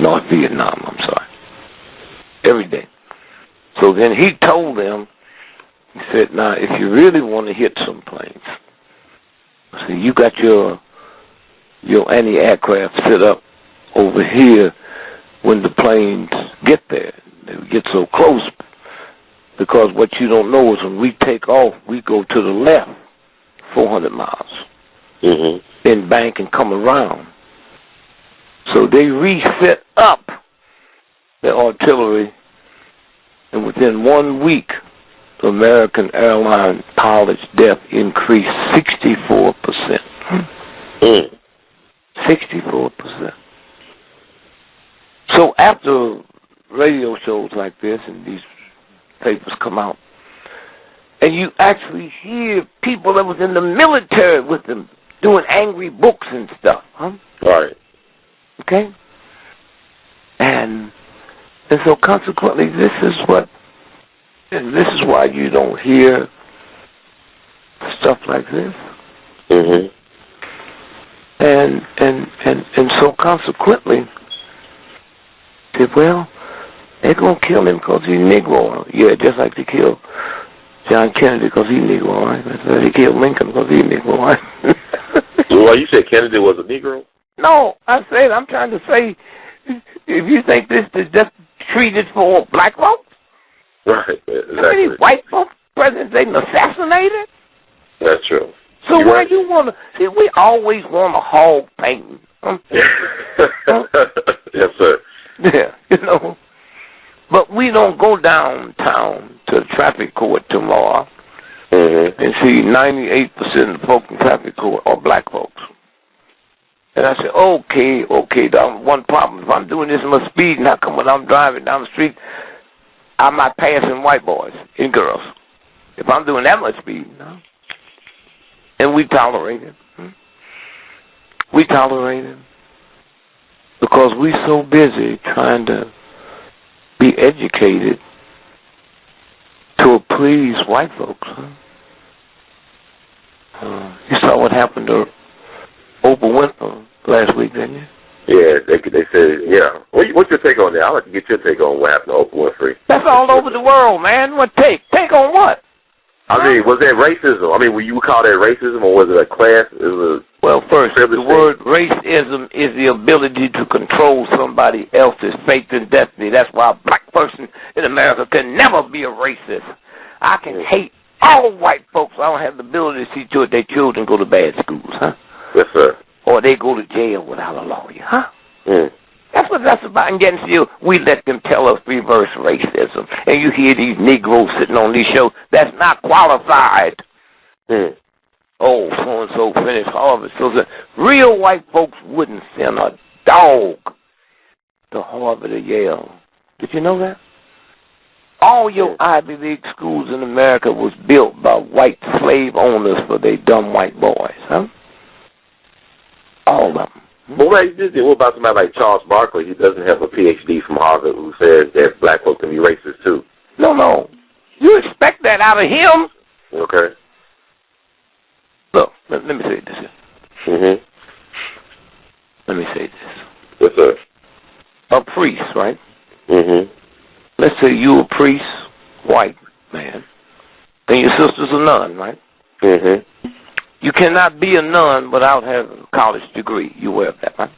North Vietnam, I'm sorry. Every day. So then he told them, he said, now, if you really want to hit some planes, see, you got your anti-aircraft set up over here when the planes get there. They get so close, because what you don't know is when we take off, we go to the left 400 miles, then bank and come around. So they reset up the artillery, and within 1 week, the American airline pilot's death increased 64%. 64%. So after radio shows like this and these papers come out, and you actually hear people that was in the military with them doing angry books and stuff, Right. Okay? And so consequently, this is why you don't hear stuff like this. Mm-hmm. And so consequently, said, well, they're going to kill him because he's Negro. Yeah, just like they killed John Kennedy because he's Negro, right? They killed Lincoln because he's Negro, right? Well, you said Kennedy was a Negro? No, I'm trying to say, if you think this is just treated for black folks, right, exactly. How many white folks presidents they assassinated? That's true. So You're why right. you want to, see, we always want a hog painting. Yes, sir. Yeah, But we don't go downtown to the traffic court tomorrow and see 98% of the folks in traffic court are black folks. And I said, okay, one problem. If I'm doing this, I'm speeding. How come when I'm driving down the street, I'm not passing white boys and girls? If I'm doing that much speeding, no. And we tolerate it. We tolerate it because we're so busy trying to be educated to please white folks. You saw what happened to Oprah Winfrey last week, didn't you? Yeah, they said, yeah. What's your take on that? I'd like to get your take on what happened to Oprah Winfrey. That's all over the world, man. What take? Take on what? I mean, was that racism? I mean, would you call that racism, or was it a class? Well, first, the word racism is the ability to control somebody else's fate and destiny. That's why a black person in America can never be a racist. I can hate all white folks. I don't have the ability to see to it their children go to bad schools, huh? Yes, sir. Or they go to jail without a lawyer, huh? That's what that's about. And getting you, we let them tell us reverse racism. And you hear these Negroes sitting on these shows that's not qualified. Oh, so-and-so finished Harvard. So real white folks wouldn't send a dog to Harvard or Yale. Did you know that? All your Ivy League schools in America was built by white slave owners for their dumb white boys, huh? All of them. Well, what about somebody like Charles Barkley? He doesn't have a Ph.D. from Harvard who says that black folk can be racist, too. No. You expect that out of him? Okay. Look, let me say this here. Let me say this. Yes, sir. A priest, right? Let's say you a priest, white man, and your sister's a nun, right? You cannot be a nun without having a college degree. You aware of that, right?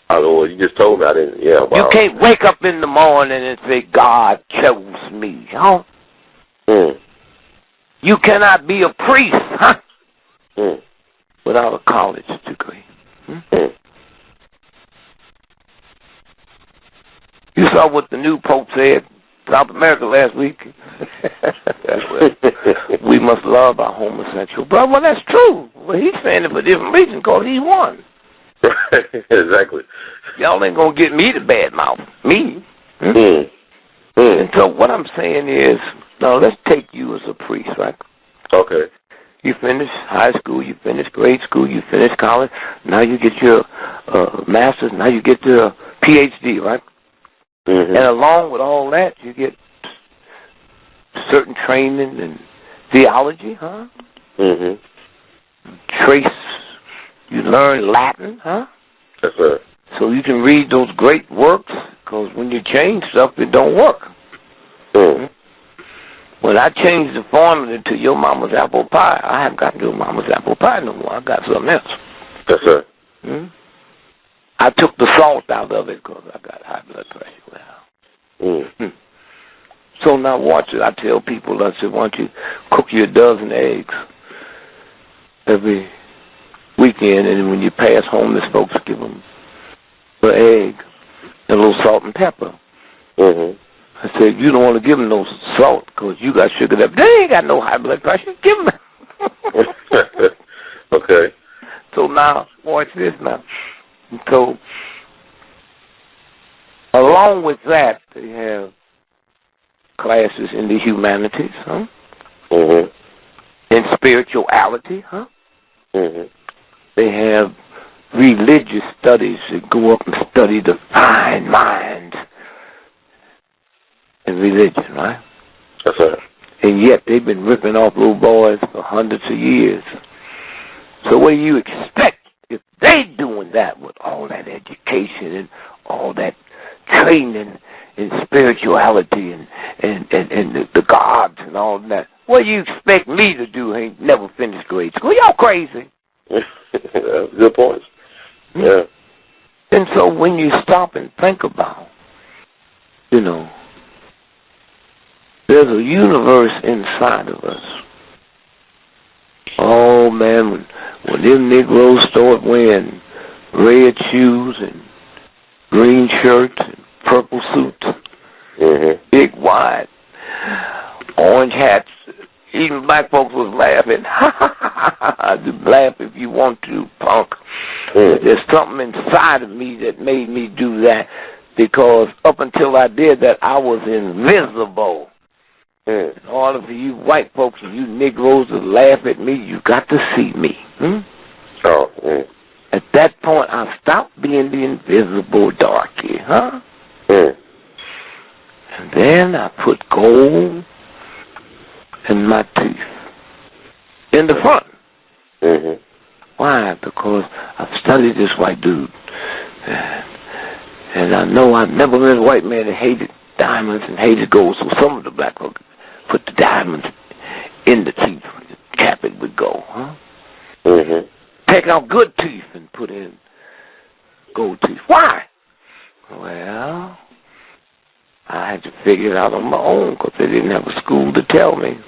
Oh, well, you just told me. I didn't. Yeah. Wow. You can't wake up in the morning and say, God chose me, huh? You cannot be a priest, huh? Without a college degree. You saw what the new Pope said South America last week. We must love our homosexual brother. Well, that's true. Well, he's saying it for a different reason because he won. Exactly. Y'all ain't going to get me to badmouth me. And so what I'm saying is, now let's take you as a priest, right? Okay. You finish high school, you finish grade school, you finish college. Now you get your master's. Now you get your Ph.D., right? And along with all that, you get certain training in theology, huh? You learn Latin, huh? Yes, sir. So you can read those great works, because when you change stuff, it don't work. Mm. When I changed the formula to your mama's apple pie, I haven't got your mama's apple pie no more. I got something else. Yes, sir. I took the salt out of it because I got high blood pressure. Mm. So now watch it. I tell people, I said, why don't you cook you a dozen eggs every weekend, and when you pass homeless folks, give them an egg and a little salt and pepper. Mm-hmm. I said, you don't want to give them no salt because you got sugar up. They ain't got no high blood pressure. Give them. Okay. So now, watch this now. So, along with that, they have classes in the humanities, Mm-hmm. in spirituality, Mm-hmm. They have religious studies that go up and study the fine mind and religion, right? Yes, sir. And yet they've been ripping off little boys for hundreds of years. So what do you expect if they doing that with all that education and all that training in spirituality and the gods and all that? What do you expect me to do? Ain't never finished grade school. Y'all crazy. Good points. Yeah. And so when you stop and think about, there's a universe inside of us. Oh, man, when them Negroes start wearing red shoes and green shirts and purple suits, big wide, orange hats, even black folks was laughing. Laugh if you want to, punk. There's something inside of me that made me do that, because up until I did that, I was invisible. All of you white folks and you Negroes that laugh at me, you got to see me. At that point, I stopped being the invisible darky, And then I put gold in my teeth, in the front. Why? Because I've studied this white dude. And I know I've never met a white man that hated diamonds and hated gold, so some of the black folks put the diamonds in the teeth, cap it with gold, Take out good teeth and put in gold teeth. Why? Well, I had to figure it out on my own because they didn't have a school to tell me.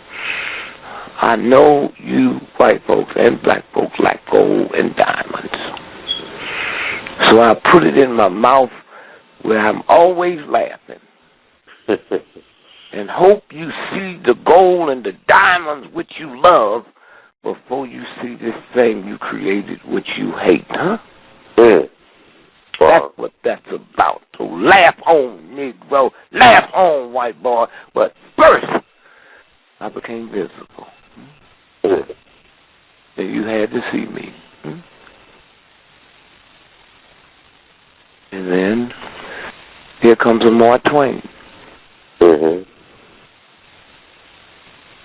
I know you white folks and black folks like gold and diamonds. So I put it in my mouth where I'm always laughing. And hope you see the gold and the diamonds which you love before you see this thing you created which you hate, That's what that's about. So laugh on, Negro. Laugh on, white boy. But first, I became visible. And you had to see me. And then, here comes a Mark Twain.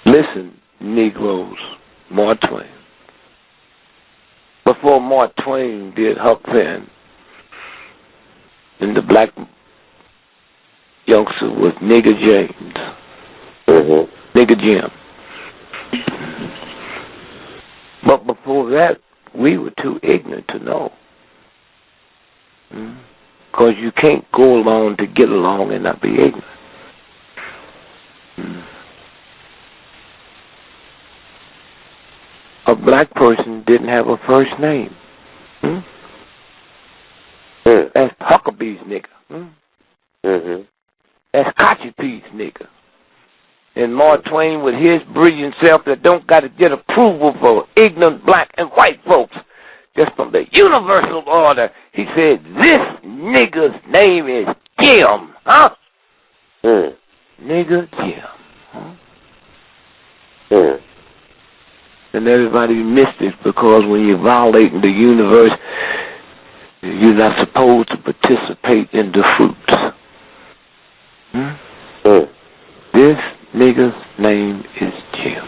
Listen, Negroes, Mark Twain. Before Mark Twain did Huck Finn, and the black youngster was Nigger James. Nigger Jim. But before that, we were too ignorant to know. Because you can't go along to get along and not be ignorant. A black person didn't have a first name. That's Huckabee's nigger. That's Kachipee's nigger. And Mark Twain, with his brilliant self that don't got to get approval for ignorant black and white folks, just from the universal order, he said, this nigger's name is Jim, Nigger Jim. And everybody missed it because when you're violating the universe, you're not supposed to participate in the fruits. This nigger's name is Jim.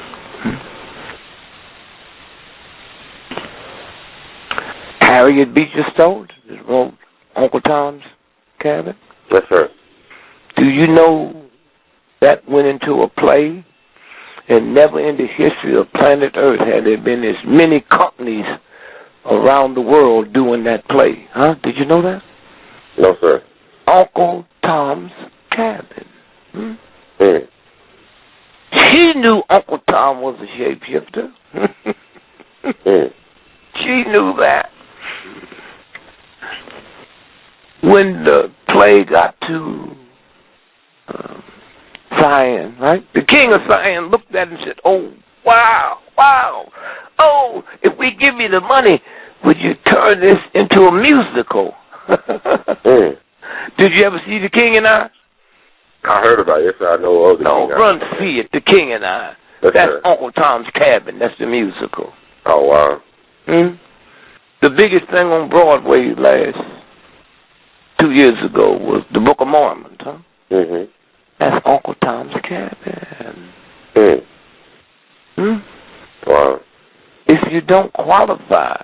Harriet Beecher Stowe wrote Uncle Tom's Cabin? Yes, sir. Do you know that went into a play? And never in the history of planet Earth had there been as many companies around the world doing that play. Huh? Did you know that? No, sir. Uncle Tom's Cabin. Hmm? Mm. She knew Uncle Tom was a shapeshifter. Mm. She knew that. When the play got to Zion, right? The king of Zion looked at it and said, oh, wow, wow. Oh, if we give you the money, would you turn this into a musical? Mm. Did you ever see The King and I? I heard about it. Yes, I know of The King. No, run see it, The King and I. Yes, That's sir. Uncle Tom's Cabin. That's the musical. Oh, wow. Hmm? The biggest thing on Broadway last 2 years ago was the Book of Mormon, huh? Mm-hmm. That's Uncle Tom's Cabin. Mm. Hmm? Wow. If you don't qualify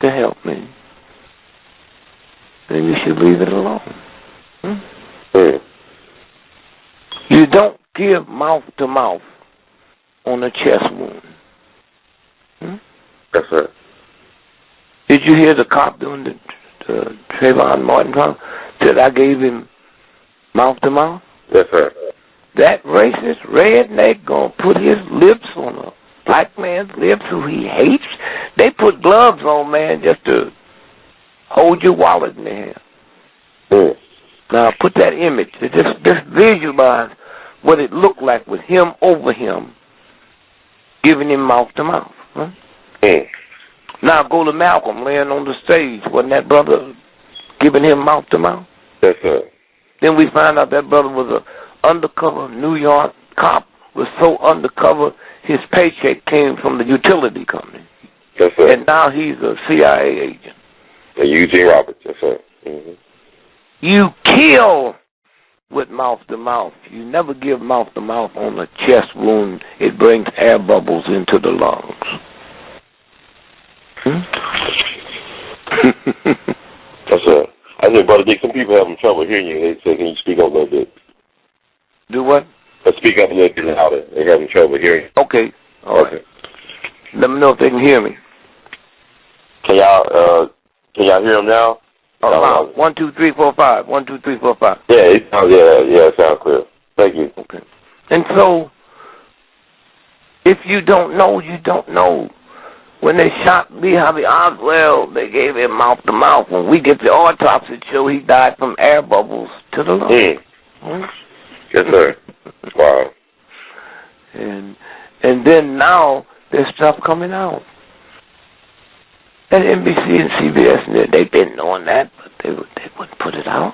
to help me, then you should leave it alone. Hmm? Mm. You don't give mouth to mouth on a chest wound. Hmm? Yes, sir. Did you hear the cop doing the Trayvon Martin trial? Said I gave him mouth to mouth? Yes, sir. That racist redneck gonna put his lips on a black man's lips who he hates? They put gloves on, man, just to hold your wallet in their hand. Mm. Now put that image, just visualize what it looked like with him over him, giving him mouth to mouth. Huh? Mm. Now go to Malcolm laying on the stage. Wasn't that brother giving him mouth to mouth? Yes, sir. Then we found out that brother was a undercover New York cop. Was so undercover his paycheck came from the utility company. Yes, sir. And now he's a CIA agent. And Eugene Roberts. Yes, sir. Mm-hmm. You kill with mouth to mouth. You never give mouth to mouth on a chest wound. It brings air bubbles into the lungs. Yes, sir. I said, Brother Dick, some people having trouble hearing you. They say, can you speak up a little bit? Do what? Speak up a little bit louder. They're having trouble hearing you. Okay. All right. Okay. Let me know if they can hear me. Can y'all hear them now? Oh, 1, 2, 3, 4, 5. 1, 2, 3, 4, 5. Yeah, it sounds clear. Thank you. Okay. And so, if you don't know, you don't know. When they shot Lee Harvey Oswald, they gave him mouth to mouth. When we get the autopsy show, he died from air bubbles to the lungs. Mm. Hmm? Yes, sir. Wow. And then now there's stuff coming out. And NBC and CBS, they've been knowing that, but they wouldn't put it out.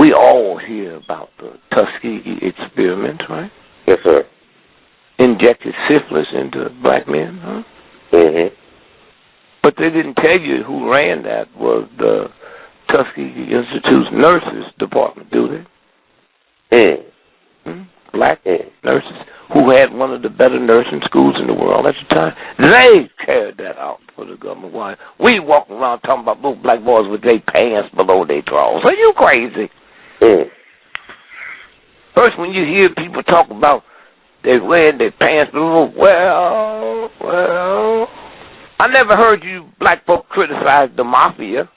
We all hear about the Tuskegee experiment, right? Yes, sir. Injected syphilis into black men, huh? Mm-hmm. But they didn't tell you who ran that was the Tuskegee Institute's nurses department, do they? Black nurses who had one of the better nursing schools in the world at the time. They carried that out for the government. Why? We walking around talking about little black boys with their pants below their drawers. Are you crazy? First, when you hear people talk about they wearing their pants below, well, I never heard you black folk criticize the mafia.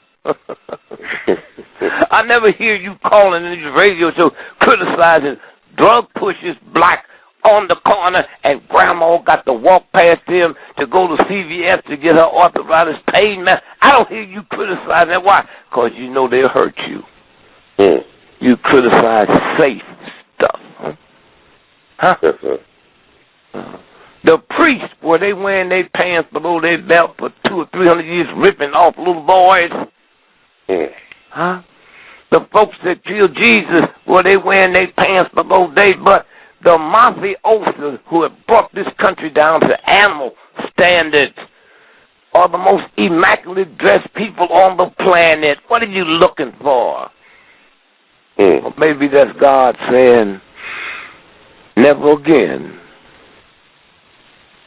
I never hear you calling in this radio show criticizing drug pushers black on the corner and grandma got to walk past them to go to CVS to get her arthritis pain medicine. I don't hear you criticizing that. Why? Because you know they'll hurt you. You criticize safe stuff. Huh? Yes, sir. The priests, were they wearing their pants below their belt for 200 or 300 years, ripping off little boys? Huh? The folks that killed Jesus, were they wearing their pants below their butt? The mafiosos who have brought this country down to animal standards are the most immaculate dressed people on the planet. What are you looking for? Well, maybe that's God saying, never again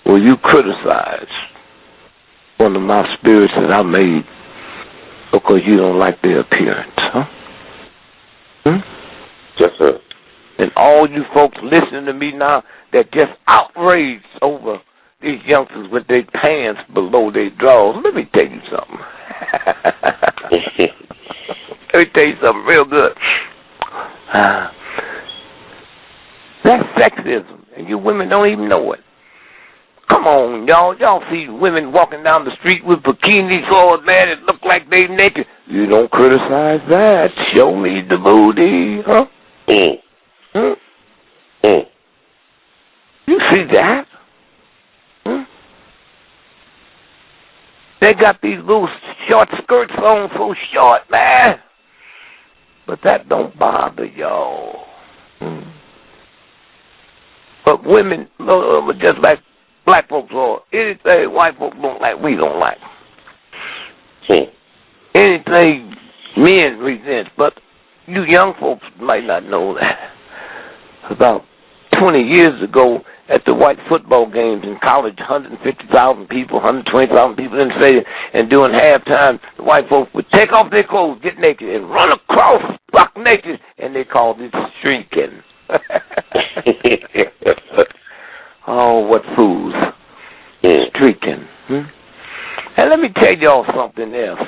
will you criticize one of my spirits that I made Because you don't like their appearance, huh? Yes, sir. And all you folks listening to me now that just outraged over these youngsters with their pants below their drawers, let me tell you something. Let me tell you something real good. That's sexism, and you women don't even know it. Come on, y'all. Y'all see women walking down the street with bikinis on, man, it look like they naked. You don't criticize that. Show me the booty, huh? You see that? They got these little short skirts on so short, man. But that don't bother y'all. But women, just like black folks or anything white folks don't like, we don't like. Anything men resent, but you young folks might not know that. About 20 years ago, at the white football games in college, 150,000 people, 120,000 people in the stadium, and during halftime, the white folks would take off their clothes, get naked, and run across buck naked, and they called it streaking. Oh, what fools. Streaking. And let me tell y'all something else.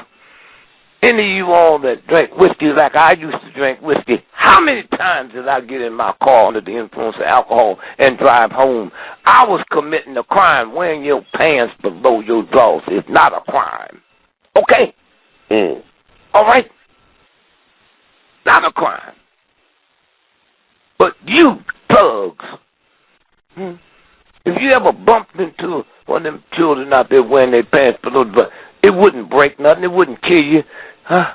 Any of you all that drink whiskey like I used to drink whiskey, how many times did I get in my car under the influence of alcohol and drive home? I was committing a crime. Wearing your pants below your drawers is not a crime. Okay? All right? Not a crime. But you thugs, if you ever bumped into one of them children out there wearing their pants below the drawers, it wouldn't break nothing. It wouldn't kill you. Huh?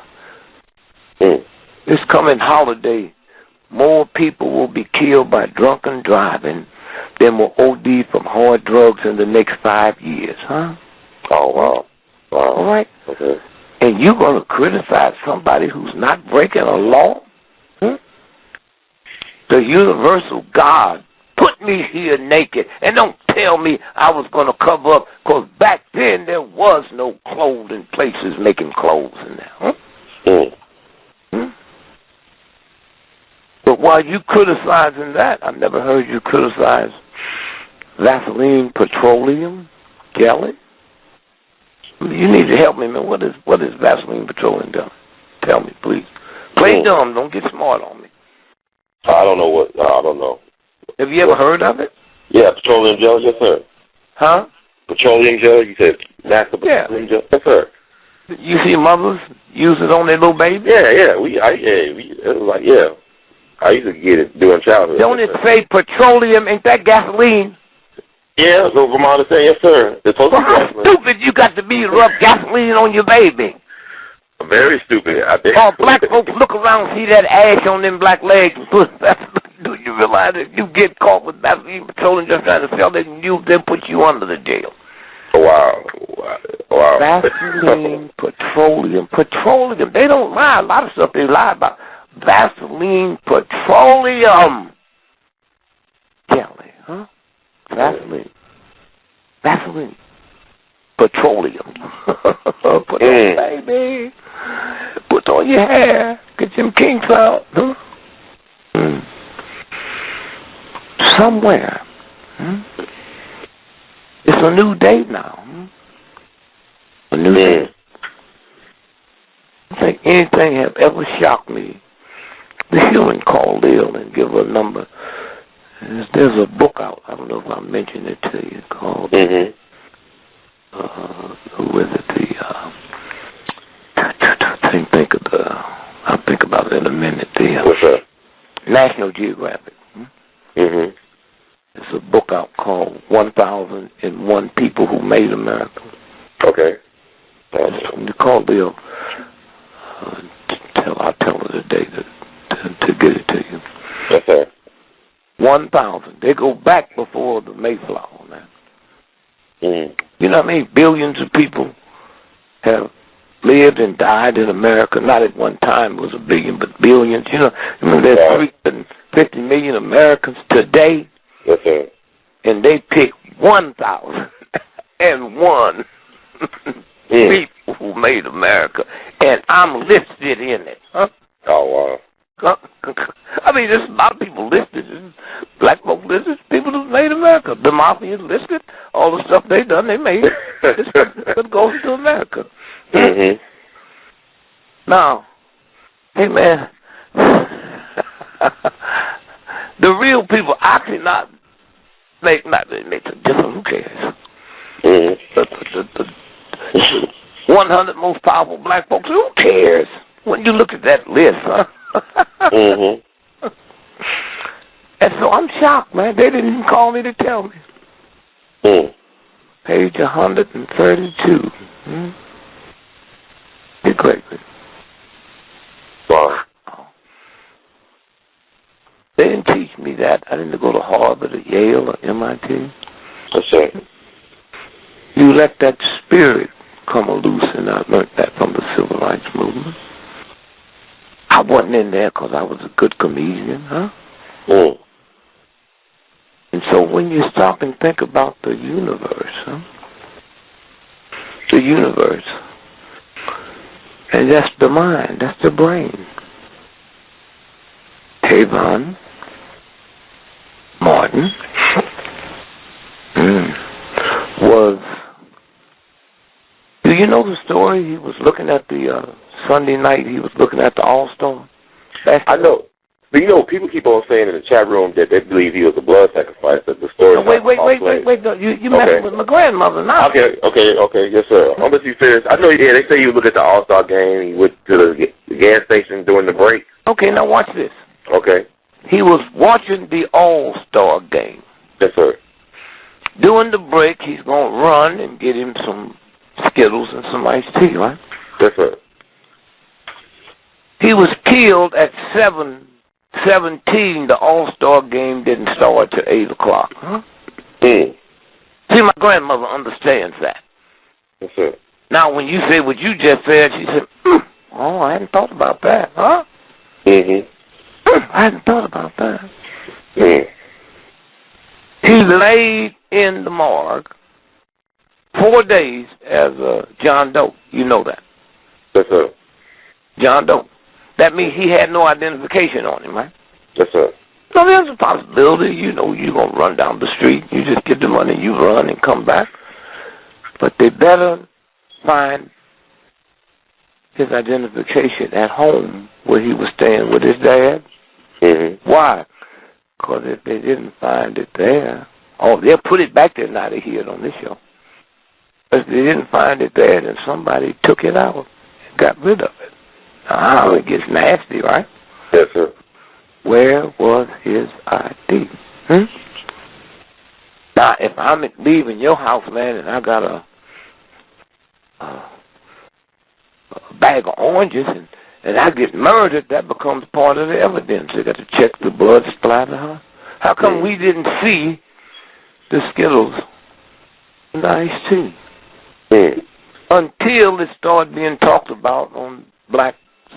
This coming holiday, more people will be killed by drunken driving than will OD from hard drugs in the next 5 years. Huh? Oh, wow. All right? Okay. And you're going to criticize somebody who's not breaking a law? The universal God put me here naked. And don't tell me I was going to cover up, because back then there was no clothing places making clothes in there. But while you criticizing that, I never heard you criticize Vaseline petroleum jelly. You need to help me, man. What is Vaseline petroleum jelly? Tell me, please. Play dumb. Don't get smart on me. I don't know I don't know. Have you ever heard of it? Yeah, petroleum gel, yes, sir. Huh? Petroleum gel, you said NASA petroleum gel? Yes, sir. You see mothers use it on their little baby? Yeah. It was like, yeah. I used to get it during childhood. Don't it say petroleum? Ain't that gasoline? Yeah, so from all the saying, yes, sir. It's supposed to be how gasoline. Stupid you got to be to rub gasoline on your baby. Very stupid. I think. Oh, black folks look around and see that ash on them black legs. Do you realize that you get caught with Vaseline petroleum just trying to sell it, and they'll put you under the jail? Wow. Vaseline petroleum. They don't lie. A lot of stuff they lie about. Vaseline petroleum jelly, huh? Vaseline petroleum. Put on, baby. Put on your hair. Get them kinks out. Huh? Somewhere. It's a new day now. A new day. I think anything have ever shocked me. The human called ill and give her a number. There's a book out. I don't know if I mentioned it to you. Called. Who is it? I'll think about it in a minute. What's that? National Geographic. It's a book out called 1001 People Who Made America. Okay. They called ill. I'll tell her today to get it to you. Yes, sir. 1,000. They go back before the Mayflower, man. You know how many billions of people have lived and died in America? Not at one time it was a billion, but billions. You know, there's 350 million Americans today. Yes, sir. And they picked 1,001 people who made America, and I'm listed in it. Huh? Oh, wow. I mean, there's a lot of people listed. Black folk listed, people who made America. The mafia listed, all the stuff they done, they made. This what goes to America. Mm-hmm. Now, hey man, the real people actually not make a difference. Who cares? Mm-hmm. The 100 most powerful black folks. Who cares? When you look at that list, huh? Mm-hmm. And so I'm shocked, man. They didn't even call me to tell me. Mm. Page 132. Hey, Gregory. Wow. They didn't teach me that. I didn't go to Harvard or Yale or MIT. That's it. You let that spirit come loose, and I learned that from the Civil Rights Movement. I wasn't in there because I was a good comedian, huh? Mm. And so when you stop and think about the universe, huh? The universe, and that's the mind, that's the brain. Trayvon Martin was, do you know the story? He was looking at the Sunday night, he was looking at the All-Star. I know. But, you know, people keep on saying in the chat room that they believe he was a blood sacrifice. That the story. No, wait. You messing with my grandmother now. Okay. Yes, sir. I'm going to be serious. I know, yeah, they say you look at the All-Star game. He went to the gas station during the break. Okay, now watch this. Okay. He was watching the All-Star game. Yes, sir. During the break, he's going to run and get him some Skittles and some iced tea, right? Yes, sir. He was killed at 7:17. The All-Star game didn't start till 8 o'clock. Huh? Mm. See, my grandmother understands that. Yes, sir. Now, when you say what you just said, she said, oh, I hadn't thought about that, huh? Mm-hmm. I hadn't thought about that. Mm. He laid in the morgue 4 days as John Doe. You know that. Yes, sir. John Doe. That means he had no identification on him, right? Yes, sir. No, there's a possibility, you know, you're going to run down the street, you just get the money, you run and come back. But they better find his identification at home where he was staying with his dad. Mm-hmm. Why? Because if they didn't find it there, they'll put it back there now. They hear it on this show. If they didn't find it there, then somebody took it out and got rid of it. Now, it gets nasty, right? Yes, sir. Where was his ID? Now, if I'm leaving your house, man, and I got a bag of oranges and I get murdered, that becomes part of the evidence. They got to check the blood splatter, huh? How come we didn't see the Skittles and the iced tea until it started being talked about on black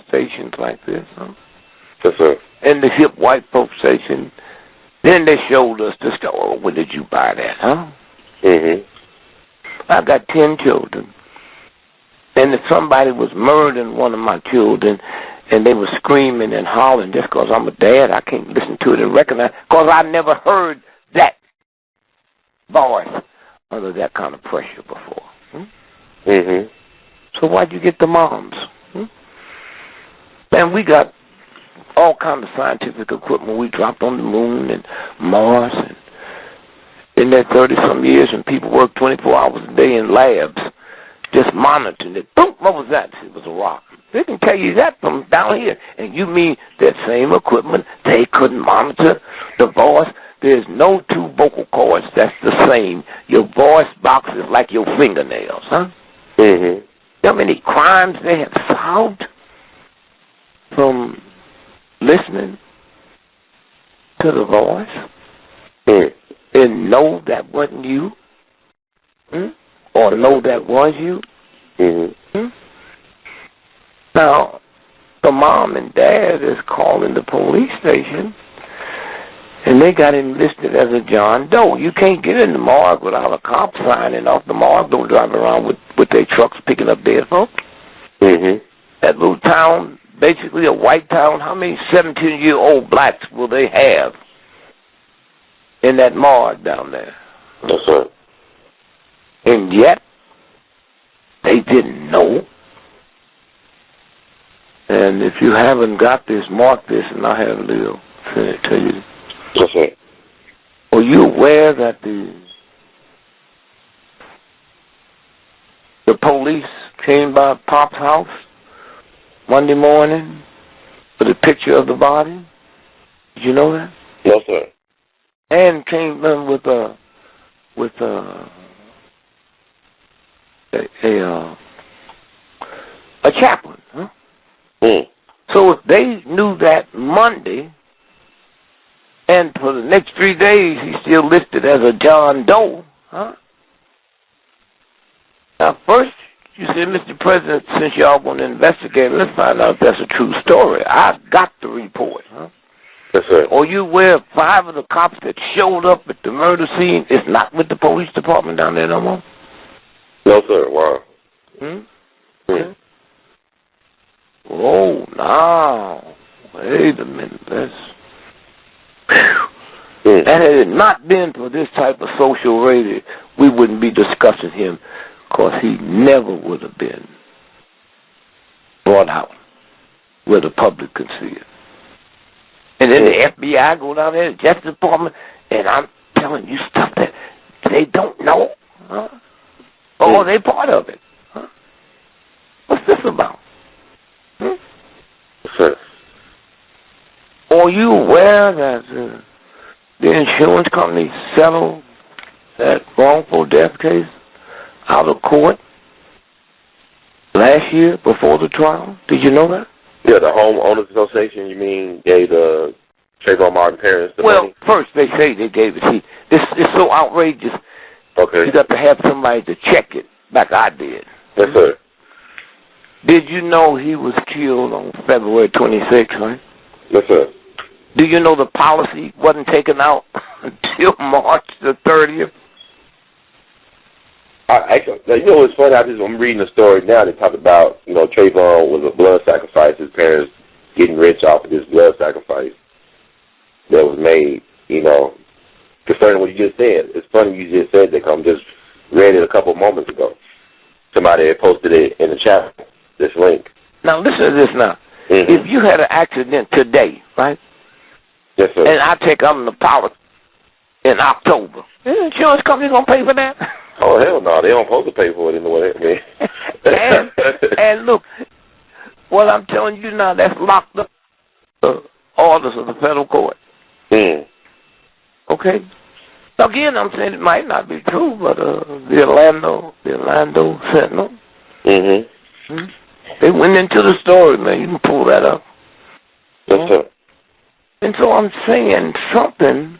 stations like this, huh? Yes, sir. And the hip white folk station, then they showed us the story. Oh, where did you buy that, huh? Mm-hmm. I got 10 children. And if somebody was murdering one of my children and they were screaming and hollering just because I'm a dad, I can't listen to it and recognize, because I never heard that voice under that kind of pressure before. Mm-hmm. So why'd you get the moms? Man, we got all kinds of scientific equipment. We dropped on the moon and Mars. And in that 30-some years, and people worked 24 hours a day in labs just monitoring it. Boom, what was that? It was a rock. They can tell you that from down here. And you mean that same equipment, they couldn't monitor the voice? There's no two vocal cords that's the same. Your voice box is like your fingernails, huh? Mm-hmm. You know how many crimes they have solved from listening to the voice and know that wasn't you, or know that was you? Now, the mom and dad is calling the police station And they got him listed as a John Doe. You can't get in the morgue without a cop signing off. The morgue don't drive around with their trucks picking up dead folks. Mm-hmm. That little town, basically a white town, how many 17-year-old blacks will they have in that morgue down there? That's right. And yet, they didn't know. And if you haven't got this, mark this, and I have a little thing to tell you. That's right. Are you aware that the police came by Pop's house Monday morning with a picture of the body? Did you know that? Yes, sir. And came in with a chaplain, huh? Mm. So if they knew that Monday, and for the next 3 days he's still listed as a John Doe, huh? Now first, you said, Mr. President, since y'all want to investigate, let's find out if that's a true story. I got the report, huh? Yes, sir. Or you aware 5 of the cops that showed up at the murder scene is not with the police department down there no more? No, sir. Wow. Hmm? Oh, now, wait a minute. And had it not been for this type of social radio, we wouldn't be discussing him, because he never would have been brought out where the public could see it. And then the FBI go down there, the Justice Department, and I'm telling you stuff that they don't know, huh? Or they part of it, huh? What's this about? Sir. Are you aware that the insurance company settled that wrongful death case out of court last year before the trial? Did you know that? Yeah, the Homeowners Association, you mean, gave the Trayvon Martin parents the money? Well, first they say they gave it. See, this is so outrageous. Okay. You got to have somebody to check it, like I did. Yes, sir. Did you know he was killed on February 26th, right? Yes, sir. Do you know the policy wasn't taken out until March the 30th? Actually, you know what's funny? I'm reading the story now. They talk about, Trayvon was a blood sacrifice. His parents getting rich off of this blood sacrifice that was made, concerning what you just said. It's funny you just said that, 'cause I just read it a couple moments ago. Somebody had posted it in the chat, this link. Now, listen to this now. Mm-hmm. If you had an accident today, right? Yes, sir. And I take on the policy in October, the insurance company going to pay for that? Oh, hell no. They don't supposed to pay for it in the way. and look, what I'm telling you now, that's locked up the orders of the federal court. Mm. Okay? Now, again, I'm saying it might not be true, but the Orlando Sentinel, Mm-hmm. They went into the story, man. You can pull that up. Yes, sir. And so I'm saying something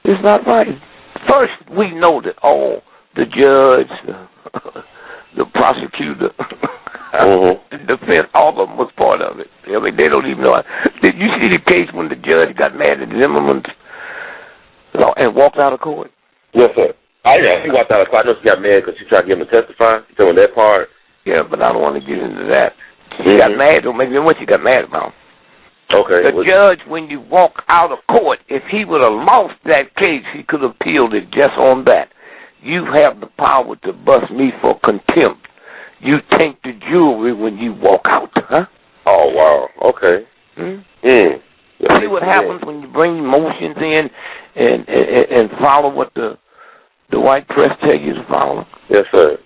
is not right. First, we know that, the judge, the prosecutor, the defense, all of them was part of it. I mean, they don't even know. Did you see the case when the judge got mad at Zimmerman and walked out of court? Yes, sir. He walked out of court. I know she got mad because she tried to get him to testify. She told me that part. Yeah, but I don't want to get into that. She got mad, or maybe what she got mad about. Okay. The judge, when you walk out of court, if he would have lost that case, he could have appealed it just on that. You have the power to bust me for contempt. You take the jewelry when you walk out, huh? Oh, wow. Okay. See what happens when you bring emotions in and follow what the white press tell you to follow? Yes, sir.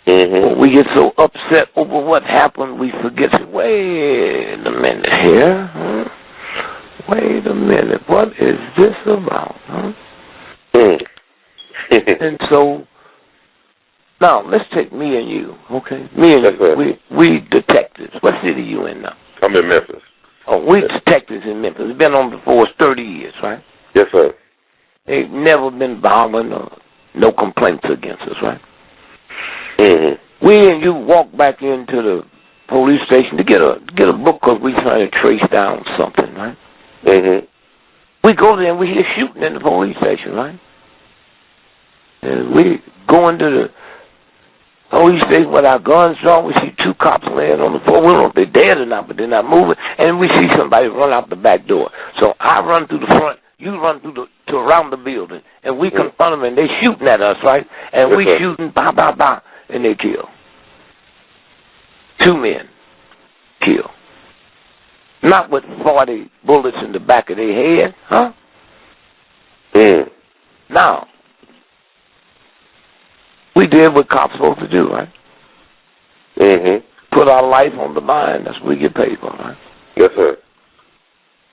When we get so upset over what happened, we forget, wait a minute here. Huh? Wait a minute. What is this about? Huh? And so, now, let's take me and you, okay? Me and you, we detectives. What city you in now? I'm in Memphis. Oh, we detectives in Memphis. We've been on the force 30 years, right? Yes, sir. They've never been violent or no complaints against us, right? We and you walk back into the police station to get a book because we're trying to trace down something, right? We go there and we hear shooting in the police station, right? And we go into the police station with our guns drawn. We see two cops laying on the floor. We don't know if they're dead or not, but they're not moving. And we see somebody run out the back door. So I run through the front. You run to around the building. And we confront them, and they shooting at us, right? And we shooting, bah, bah, bah, and they kill. 2 men kill. Not with 40 bullets in the back of their head, huh? Now, we did what cops supposed to do, right? Put our life on the line. That's what we get paid for, right? Yes, sir.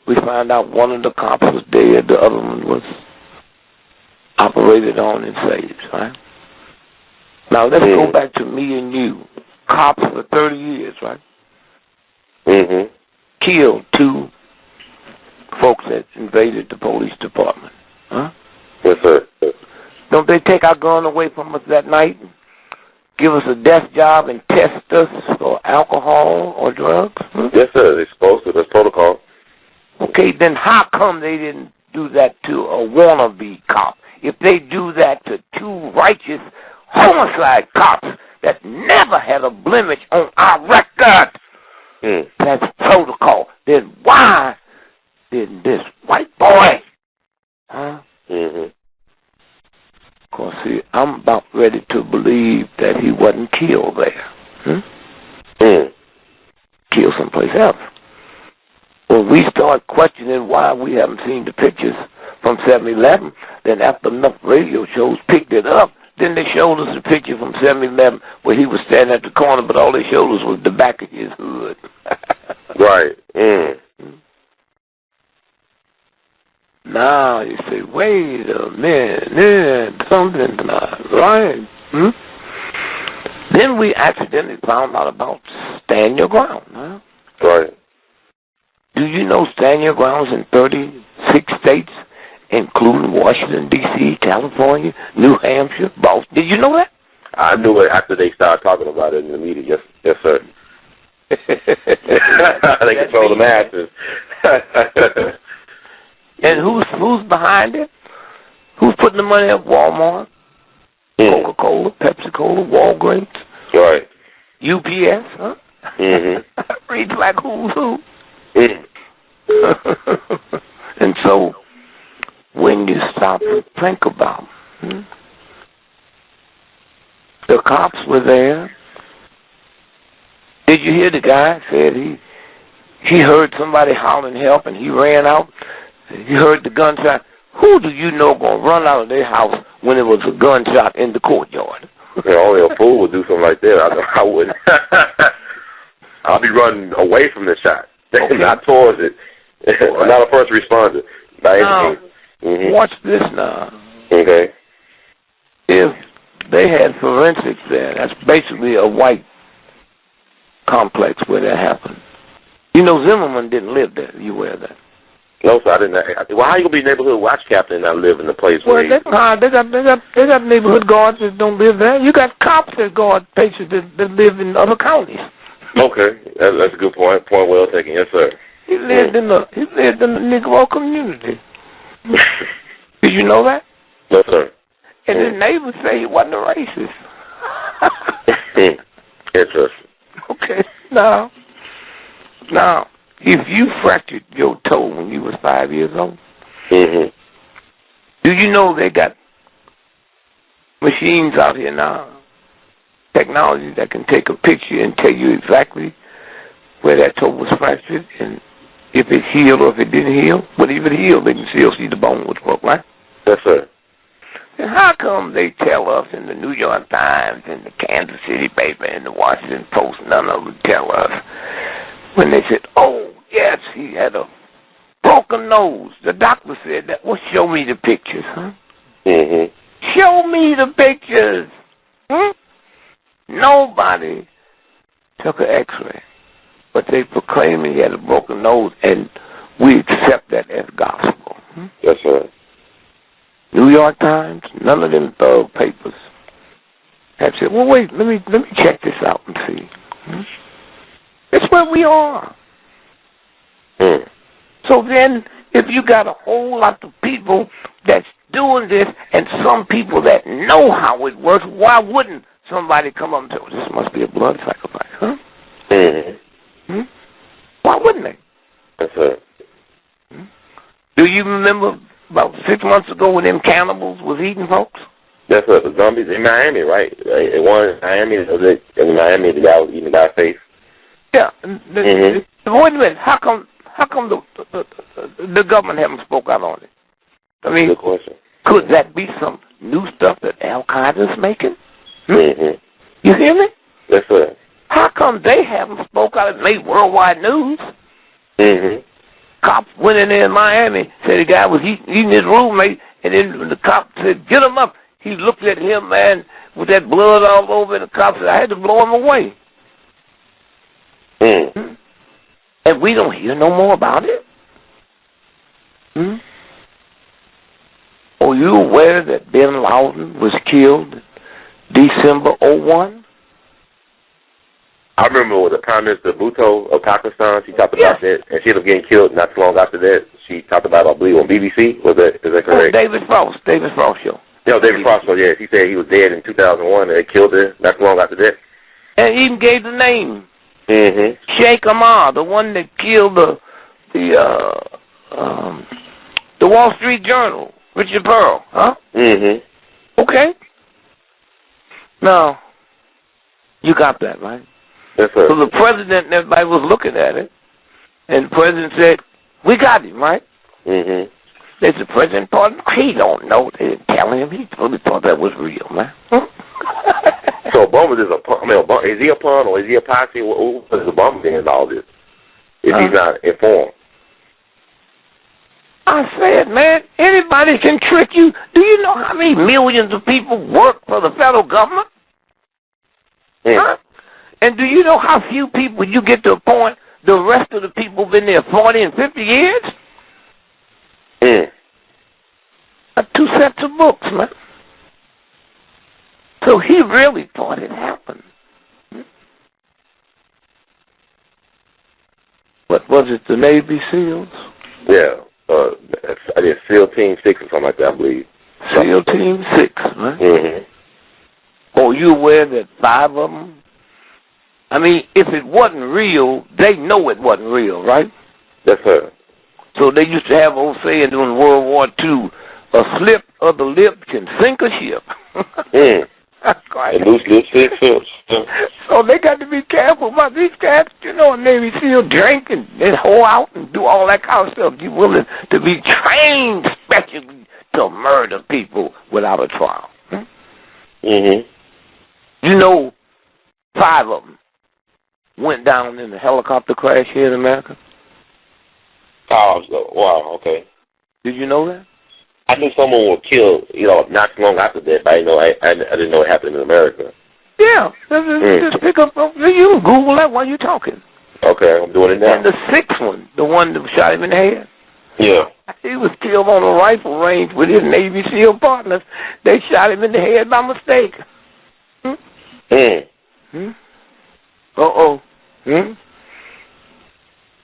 We find out one of the cops was dead. The other one was operated on and saved, right? Now, let's go back to me and you. Cops for 30 years, right? Killed 2 folks that invaded the police department, huh? Yes, sir. Don't they take our gun away from us that night, give us a desk job, and test us for alcohol or drugs? Yes, sir. They're supposed to. That's protocol. Okay, then how come they didn't do that to a wannabe cop? If they do that to 2 righteous homicide cops that never had a blemish on our record, that's protocol. Then why didn't this white boy, huh? Of course, see, I'm about ready to believe that he wasn't killed there. Killed someplace else. When we start questioning why we haven't seen the pictures from 7-Eleven, then after enough radio shows picked it up, then they showed us the picture from 7-Eleven where he was standing at the corner, but all they showed us was the back of his hood. Right. Now you say, wait a minute, something's not right. Then we accidentally found out about Stand Your Ground. Huh? Right. Do you know Stand Your Ground's in 36 states, including Washington, D.C., California, New Hampshire, Boston? Did you know that? I knew it after they started talking about it in the media. Yes, sir. They control the masses. And who's behind it? Who's putting the money up? Walmart, Coca-Cola, Pepsi-Cola, Walgreens, right? UPS, huh? Reads like who's who. And so, when you stop and think about it, the cops were there. Did you hear the guy said he heard somebody hollering help and he ran out? He heard the gunshot. Who do you know going to run out of their house when it was a gunshot in the courtyard? Yeah, only a fool would do something like that. I wouldn't. I'll be running away from the shot, not towards it. I'm not a first responder. Now, watch this now. Okay. If they had forensics there, that's basically a white complex where that happened. You know Zimmerman didn't live there. You aware of that? No, sir, I didn't. Well, how you gonna be neighborhood watch captain and not live in the place where? Well, they got neighborhood guards that don't live there. You got cops that guard places that live in other counties. Okay, that's a good point. Point well taken. Yes, sir. He lived in the Negro community. Did you know that? No, sir. And his neighbors say he wasn't a racist. Interesting. Okay, now, if you fractured your toe when you was 5 years old, do you know they got machines out here now, technology that can take a picture and tell you exactly where that toe was fractured and if it healed or if it didn't heal? But if it healed, they can still see the bone was broke, right? Yes, sir. And how come they tell us in the New York Times, in the Kansas City paper, in the Washington Post, none of them tell us when they said, oh, yes, he had a broken nose. The doctor said that. Well, show me the pictures, huh? Show me the pictures. Nobody took an x-ray, but they proclaimed he had a broken nose, and we accept that as gospel. Yes, sir. New York Times, none of them thorough papers have said, well, wait, let me check this out and see. That's where we are. So then if you got a whole lot of people that's doing this and some people that know how it works, why wouldn't somebody come up and say, well, this must be a blood sacrifice, huh? Mm-hmm. Why wouldn't they? That's right. Do you remember about 6 months ago when them cannibals was eating folks? That's right. The zombies in Miami, right? One in Miami, the guy was eating the guy's face. Yeah. Wait a minute. How come the government haven't spoke out on it? I mean, good question. Could that be some new stuff that Al Qaeda's making? Mm-hmm. You hear me? That's right. How come they haven't spoke out and made worldwide news? Mm-hmm. Cops went in there in Miami, said the guy was eating his roommate, and then the cop said, get him up. He looked at him, man, with that blood all over, and the cop said, I had to blow him away. Mm. And we don't hear no more about it. Are you aware that bin Laden was killed December 01? I remember with the Prime Minister Bhutto of Pakistan, she talked about that, and she ended up getting killed not too long after that. She talked about, I believe, on BBC. Is that correct? David Frost show. No, David Frost show, yeah. She said he was dead in 2001, and they killed her not too long after that. And even gave the name. Mm-hmm. Sheikh Ahmad, the one that killed the Wall Street Journal, Richard Pearl, huh? Mm-hmm. Okay. Now, you got that, right? Yes, sir. So the president and everybody was looking at it, and the president said, we got him, right? Mm-hmm. They said, President Pardon? He don't know. They didn't tell him. He totally thought that was real, man. So Obama is is he a pawn or is he a posse? What is Obama in all this if he's not informed? I said, man, anybody can trick you. Do you know how many millions of people work for the federal government? Huh? And do you know how few people you get to a point, the rest of the people been there 40 and 50 years? Two sets of books, man. So he really thought it happened. What was it, the Navy SEALs? Yeah. I did SEAL Team 6 or something like that, I believe. SEAL Team 6, man. Mm-hmm. Oh, you aware that 5 of them? I mean, if it wasn't real, they know it wasn't real, right? Yes, sir. So they used to have old saying during World War II, a slip of the lip can sink a ship. And loose lips, So they got to be careful about these cats, you know, and Navy SEAL drink and hoe out and do all that kind of stuff. You're willing to be trained specially to murder people without a trial. Mm-hmm. You know, 5 of them went down in a helicopter crash here in America. Oh, wow, okay. Did you know that? I knew someone was killed, not too long after that, but I didn't know it happened in America. Yeah. Just pick up, you can Google that while you're talking. Okay, I'm doing it now. And the 6th one, the one that shot him in the head. Yeah. He was killed on a rifle range with his Navy SEAL partners. They shot him in the head by mistake. I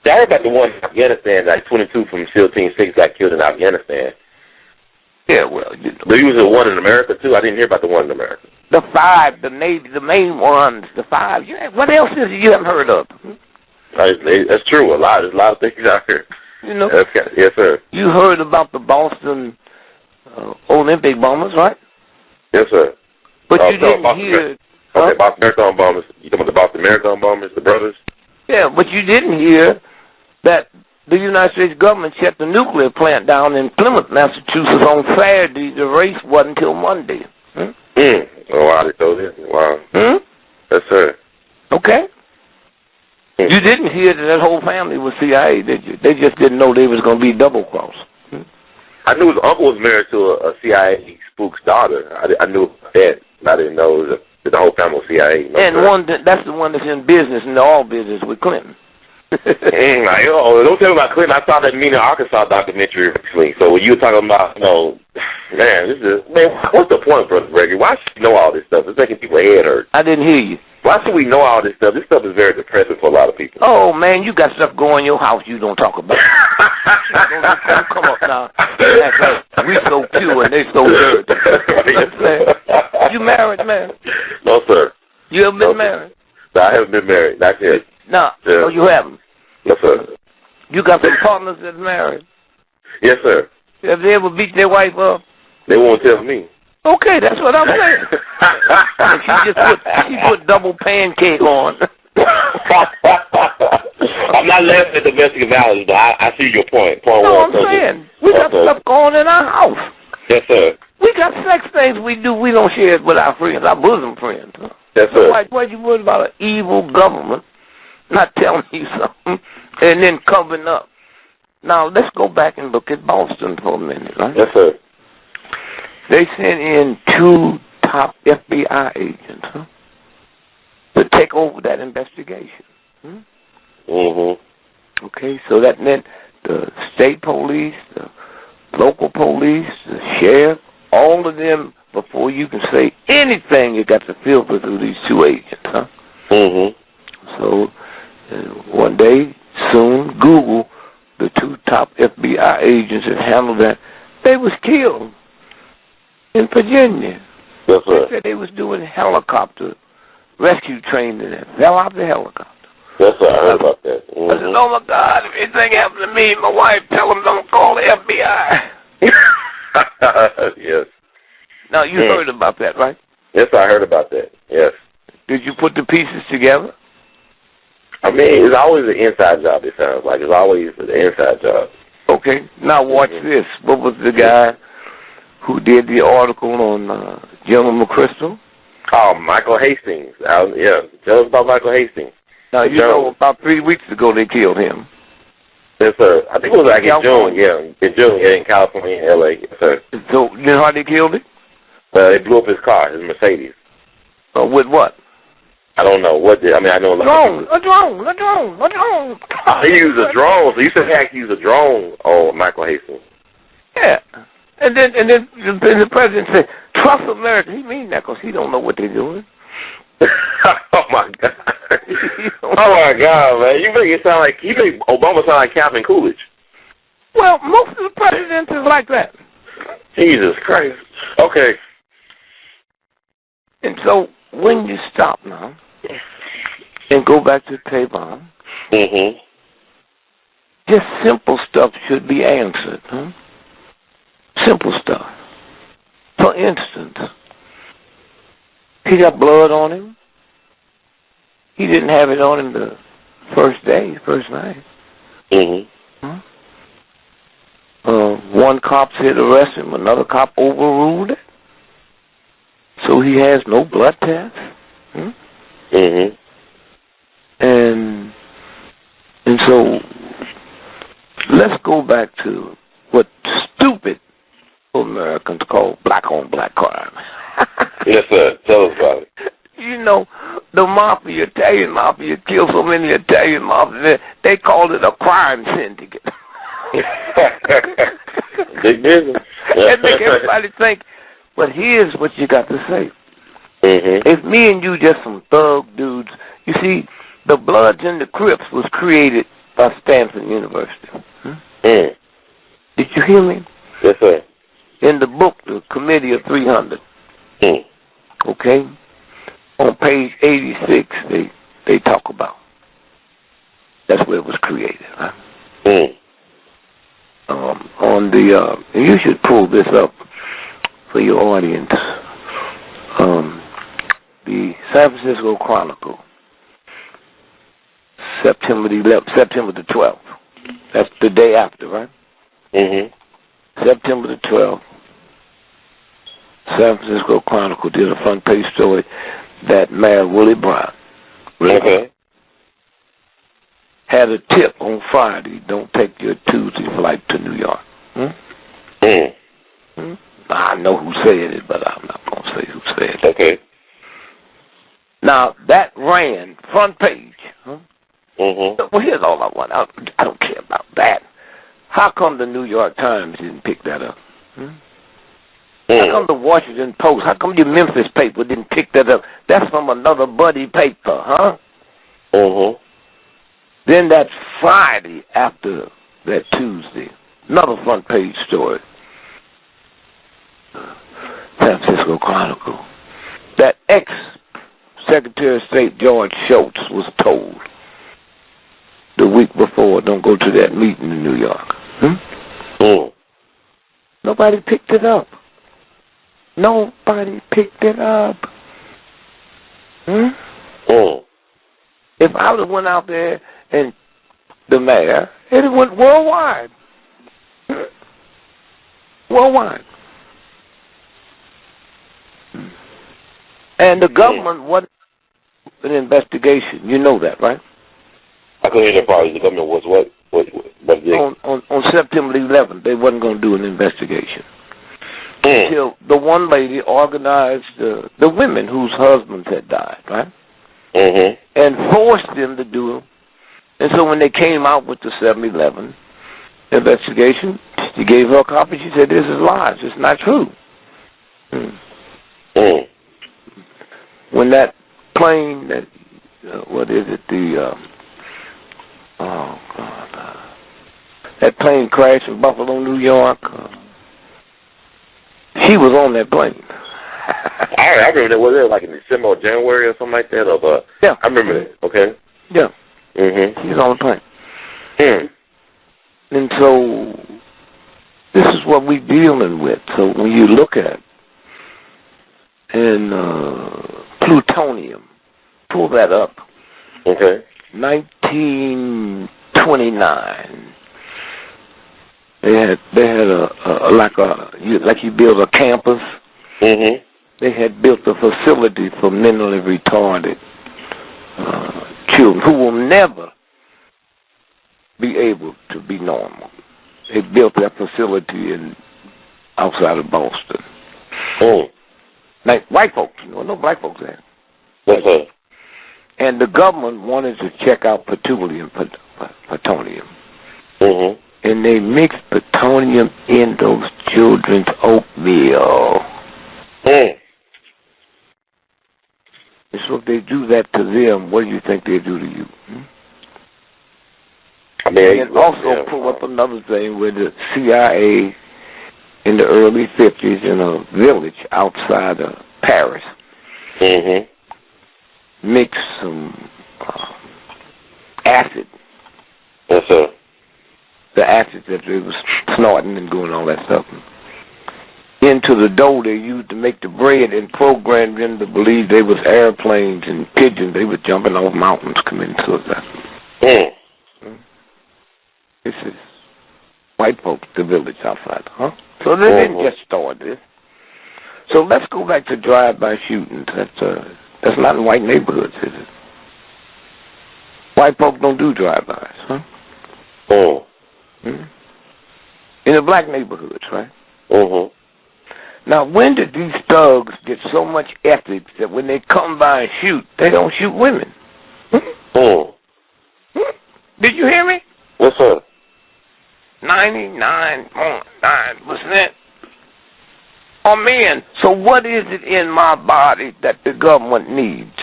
heard about the one in Afghanistan, like 22 from SEAL Team 6 got killed in Afghanistan. Yeah, well, you know. There was one in America, too? I didn't hear about the one in America. The 5, the Navy, the main ones, the 5. What else is it you haven't heard of? That's true. There's a lot of things out here. You know? Yes, sir. You heard about the Boston Olympic bombers, right? Yes, sir. But you didn't hear... Okay, Boston Marathon bombers. You talking about the Boston Marathon bombers, the brothers? Yeah, but you didn't hear that the United States government shut the nuclear plant down in Plymouth, Massachusetts on Saturday. The race wasn't until Monday. Oh, wow, they told you? Wow. Yes, sir. Okay. You didn't hear that whole family was CIA, did you? They just didn't know they was going to be double-crossed. I knew his uncle was married to a CIA spook's daughter. I knew that. I didn't know that the whole family was CIA. No, and that's the one that's in business, in all business, with Clinton. Don't tell me about Clinton. I saw that Mina, Arkansas documentary recently. So when you were talking about, man, what's the point, Brother Gregory? Why should you know all this stuff? It's making people's head hurt. I didn't hear you. Why should we know all this stuff? This stuff is very depressing for a lot of people. Oh, man, you got stuff going in your house you don't talk about. Don't come up now. Act like we so pure and they so dirty. You know what I'm saying? You married, man? No, sir. You ever been married? No, I haven't been married. Not yet. No. Yeah. Oh, you haven't? No, sir. You got some partners that's married? Yes, sir. Have they ever beat their wife up? They won't tell me. Okay, that's what I'm saying. she put double pancake on. I'm not laughing at domestic violence, but I see your point. No, I'm saying we got stuff going in our house. Yes, sir. We got sex things we do. We don't share it with our friends, our bosom friends. Yes, sir. Why you worried about an evil government not telling you something and then covering up? Now let's go back and look at Boston for a minute, right? Yes, sir. They sent in 2 top FBI agents to take over that investigation. Mm-hmm. Okay, so that meant the state police, the local police, the sheriff, all of them, before you can say anything, you got to filter through these 2 agents, Mm-hmm. So one day, soon, Google, the 2 top FBI agents that handled that, they was killed in Virginia. Yes, sir. They said they was doing helicopter rescue training and fell out the helicopter. Yes, sir. I heard about that. Mm-hmm. I said, oh, my God, if anything happened to me, my wife, tell them don't call the FBI. Yes. Now, you heard about that, right? Yes, I heard about that. Yes. Did you put the pieces together? I mean, it's always an inside job, it sounds like. It's always an inside job. Okay. Now, watch this. What was the guy who did the article on General McChrystal? Oh, Michael Hastings. Yeah. Tell us about Michael Hastings. Now, you know, about 3 weeks ago they killed him. Yes, sir. I think it was like in June, yeah. In June, yeah, in California, in L.A., yes, sir. So, you know how they killed him? They blew up his car, his Mercedes. With what? I don't know. I know a drone. He used a drone. So you said he actually used a drone on Michael Hastings. Yeah. And then the president said, trust America. He mean that because he don't know what they're doing. Oh, my God. Oh, my God, man. You make Obama sound like Calvin Coolidge. Well, most of the presidents is like that. Jesus Christ. Okay. And so when you stop now and go back to Tavon, just simple stuff should be answered. Simple stuff. For instance, he got blood on him. He didn't have it on him the first night. One cop said arrest him. Another cop overruled it. So he has no blood test. And so let's go back to what stupid Americans call black-on-black crime. Yes, sir. Tell us about it. You know, the mafia, Italian mafia, killed so many Italian mafia, they called it a crime syndicate. Big business. That make everybody think, but here's what you got to say. If me and you just some thug dudes, you see, the Bloods and the Crips was created by Stanford University. Did you hear me? Yes, sir. In the book, The Committee of 300. Okay? On page 86, they talk about. That's where it was created. On the, and you should pull this up for your audience. The San Francisco Chronicle, September the 12th. That's the day after, right? September the 12th. San Francisco Chronicle did a front page story that Mayor Willie Brown had a tip on Friday: don't take your Tuesday flight to New York. I know who said it, but I'm not going to say who said it. Okay. Now, that ran front page. Well, here's all I want. I don't care about that. How come the New York Times didn't pick that up? How come the Washington Post, how come your Memphis paper didn't pick that up? That's from another buddy paper, huh? Then that Friday after that Tuesday, another front page story. San Francisco Chronicle. That ex-Secretary of State George Shultz was told the week before, don't go to that meeting in New York. Nobody picked it up. Nobody picked it up. If I would have went out there and the mayor, it went worldwide. Worldwide. And the government wanted an investigation. You know that, right? I couldn't hear that part. The government was what? On September 11th, they wasn't going to do an investigation. Until the one lady organized the women whose husbands had died, right? And forced them to do it. And so when they came out with the 7/11 investigation, she gave her a copy. She said, "This is lies. It's not true." When that plane, what is it? That plane crashed in Buffalo, New York. She was on that plane. I remember that. Was it like in December or January or something like that? Yeah. I remember that. Okay. Yeah. She was on the plane. And so this is what we're dealing with. So when you look at plutonium, pull that up. Okay. 1929. They had like you build a campus. They had built a facility for mentally retarded children who will never be able to be normal. They built that facility outside of Boston. Like white folks, no black folks there. And the government wanted to check out plutonium. And they mixed plutonium in those children's oatmeal. And so if they do that to them, what do you think they do to you? And also pull up another thing where the CIA in the early 50s in a village outside of Paris mixed some acid. Yes, sir. The acid that they was snorting and doing all that stuff into the dough they used to make the bread, and programmed them to believe they was airplanes and pigeons. They was jumping off mountains committing suicide. This is white folks, the village outside, huh? So they didn't just start this. So let's go back to drive-by shootings. That's not in white neighborhoods, is it? White folks don't do drive-bys, huh? In the black neighborhoods, right? Now, when did these thugs get so much ethics that when they come by and shoot, they don't shoot women? Did you hear me? Yes, sir. 99.9% are men. So what is it in my body that the government needs?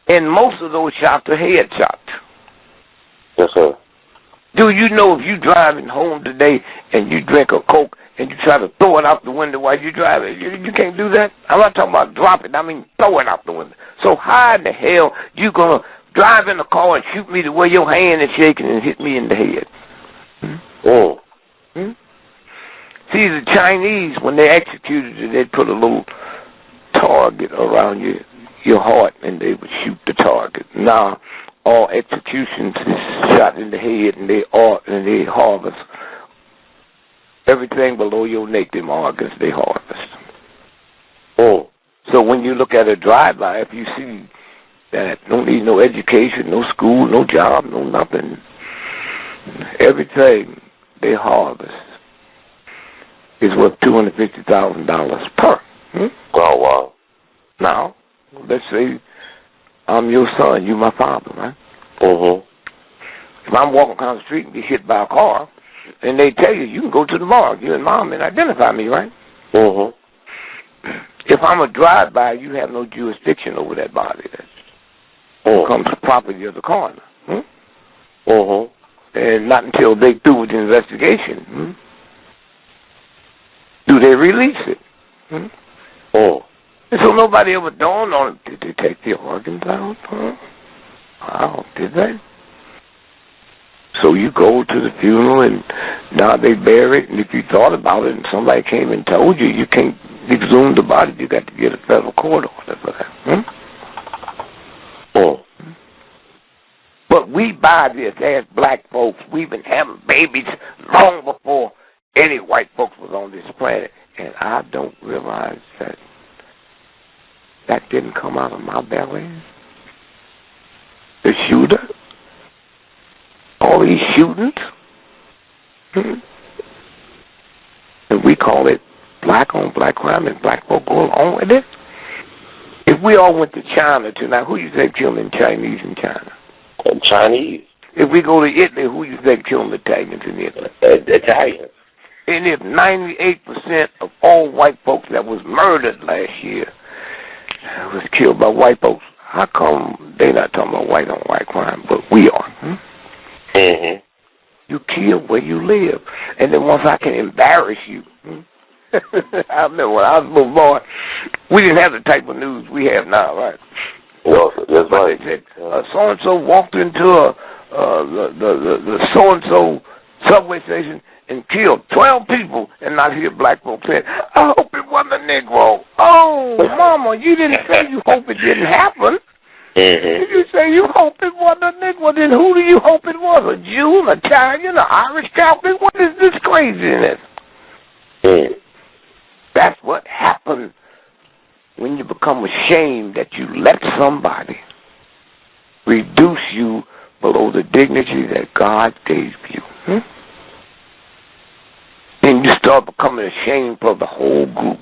And most of those shots are headshots. Yes, sir. Do you know if you driving home today and you drink a Coke and you try to throw it out the window while you drive it, you can't do that? I'm not talking about drop it. I mean throw it out the window. So how in the hell you going to drive in the car and shoot me the way your hand is shaking and hit me in the head? See, the Chinese, when they executed you, they'd put a little target around your heart and they would shoot the target. Now, all executions is shot in the head and they harvest everything below your neck, them organs, they harvest. So when you look at a drive-by, if you see that don't need no education, no school, no job, no nothing, everything they harvest is worth $250,000 per. Oh, wow. Now, let's say I'm your son, you my father, right? If I'm walking down the street and get hit by a car, And they tell you can go to the morgue, you and mom, and identify me, right? Mm-hmm. If I'm a drive-by, you have no jurisdiction over that body. That becomes the property of the coroner. Mm-hmm. And not until they through with the investigation do they release it. And so nobody ever dawned on it. Did they take the organs out? Wow, did they? So you go to the funeral, and now they bury it, and if you thought about it and somebody came and told you, you can't exhume the body. You got to get a federal court order for that. But we buy this as black folks. We've been having babies long before any white folks was on this planet. And I don't realize that didn't come out of my belly. The shooter. All these shootings. And we call it black on black crime, and black folk go along with it. If we all went to China tonight, who you think killed the Chinese in China? Chinese. If we go to Italy, who you think killed the Italians in Italy? Italians. And if 98% of all white folks that was murdered last year was killed by white folks, how come they not talking about white on white crime, but we are? Mm-hmm. You kill where you live. And then once I can embarrass you, I remember when I was a little boy, we didn't have the type of news we have now, right? Well, that's right. They said, so-and-so walked into the so-and-so subway station and killed 12 people, and not hear black folks say, I hope it wasn't a Negro. Oh, Mama, you didn't say you hope it didn't happen. Mm-hmm. If you say you hope it wasn't a Negro, then who do you hope it was? A Jew, an Italian, an Irish Catholic? What is this craziness? That's what happens when you become ashamed that you let somebody reduce you below the dignity that God gave you. Then you start becoming ashamed for the whole group.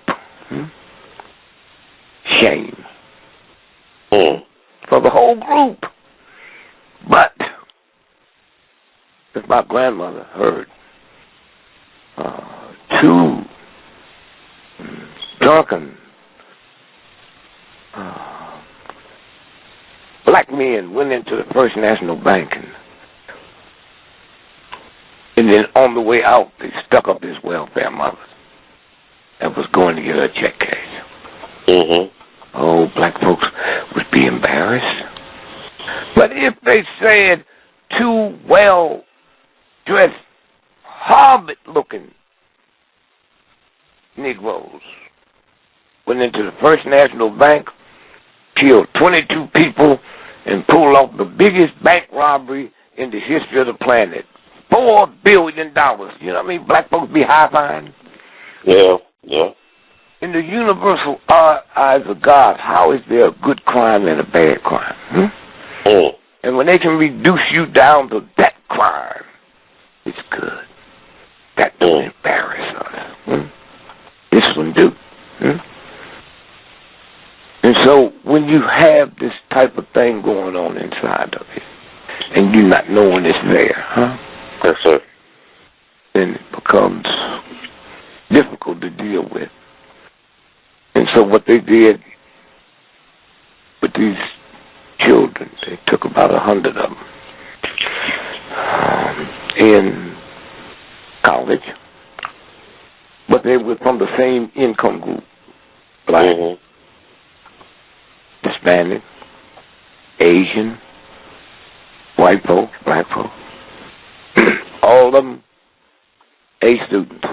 Shame. For the whole group. But if my grandmother heard two drunken black men went into the First National Bank, and then on the way out, they stuck up this welfare mother that was going to get her check cash. Oh, black folks would be embarrassed. But if they said two well-dressed, hobbit-looking Negroes went into the First National Bank, killed 22 people, and pulled off the biggest bank robbery in the history of the planet. $4 billion. You know what I mean? Black folks be high-fiving. Yeah. In the universal eyes of God, how is there a good crime and a bad crime? And when they can reduce you down to that crime, it's good. That don't embarrass us. This one do. And so when you have this type of thing going on inside of you, and you not knowing it's there, Yes, sir. then it becomes difficult to deal with. And so what they did with these children, they took about 100 of them in college, but they were from the same income group, black, Hispanic, Asian, white folks, black folks, all of them A students.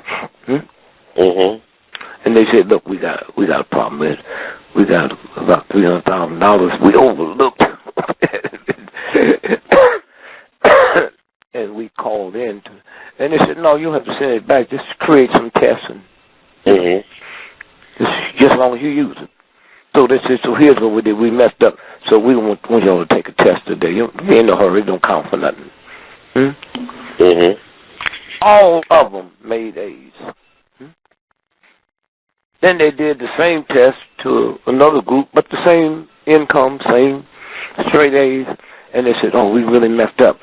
And they said, look, we got a problem with it. We got about $300,000 we overlooked. And we called in. And they said, no, you don't have to send it back. Just create some tests. And just as long as you use it. So they said, so here's what we did. We messed up. So we want y'all to take a test today. You ain't no hurry. It don't count for nothing. All of them made A's. Then they did the same test to another group, but the same income, same straight A's, and they said, oh, we really messed up.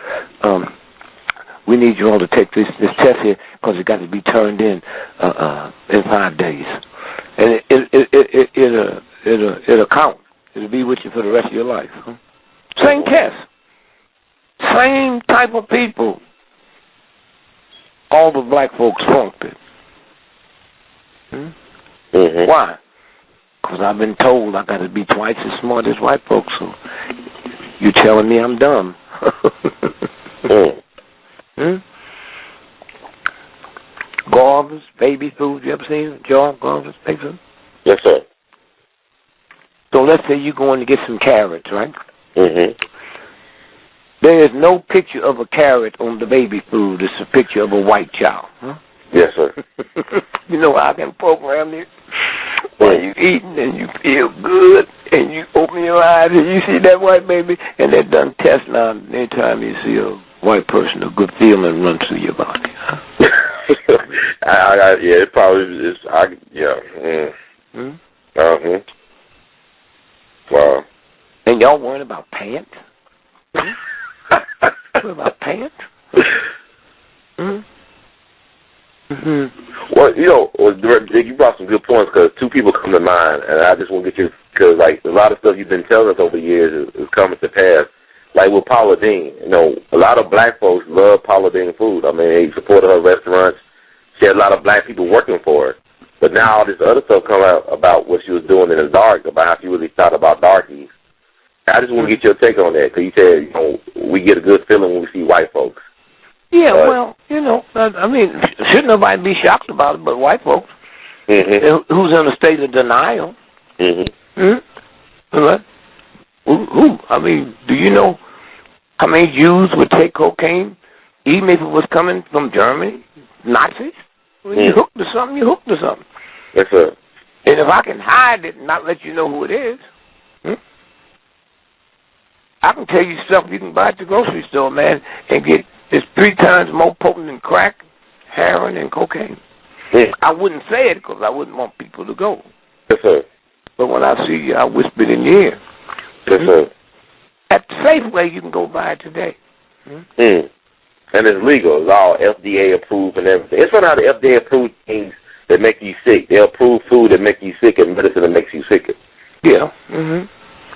we need you all to take this test here because it got to be turned in 5 days, and it'll count. It'll be with you for the rest of your life. Huh? Same test, same type of people. All the black folks flunked it. Mm-hmm. Why? Because I've been told I got to be twice as smart as white folks. So you telling me I'm dumb? Garvers, baby food. You ever seen it? Garvers, baby food? Yes, sir. So let's say you're going to get some carrots, right? Mm-hmm. There is no picture of a carrot on the baby food. It's a picture of a white child. Huh? Yes, sir. You know how I can program it? While you eating and you feel good and you open your eyes and you see that white baby, and they're done test now. Anytime you see a white person, a good feeling runs through your body. Yeah, it probably is. Wow. And y'all worrying about pants? What about pants? Well, you brought some good points because two people come to mind, and I just want to get you, because like a lot of stuff you've been telling us over the years is coming to pass. Like with Paula Deen, a lot of black folks love Paula Deen food. I mean, they supported her restaurants. She had a lot of black people working for her. But now all this other stuff come out about what she was doing in the dark, about how she really thought about darkies. I just want to get your take on that, because you said, we get a good feeling when we see white folks. Yeah, well, I mean, shouldn't nobody be shocked about it but white folks? Mm-hmm. Who's in a state of denial? Mm-hmm. What? Who? I mean, do you know how many Jews would take cocaine, even if it was coming from Germany? Nazis? When you hooked to something, you hooked to something. Yes, sir. And if I can hide it and not let you know who it is, I can tell you stuff you can buy at the grocery store, man, and get it's 3 times more potent than crack, heroin, and cocaine. Yeah. I wouldn't say it because I wouldn't want people to go. Yes, sir. But when I see you, I whisper it in your ear. Yes, sir. At Safeway, you can go buy it today. And it's legal. It's all FDA approved and everything. It's funny how the FDA approved things that make you sick. They approve food that make you sick and medicine that makes you sicker. Yeah.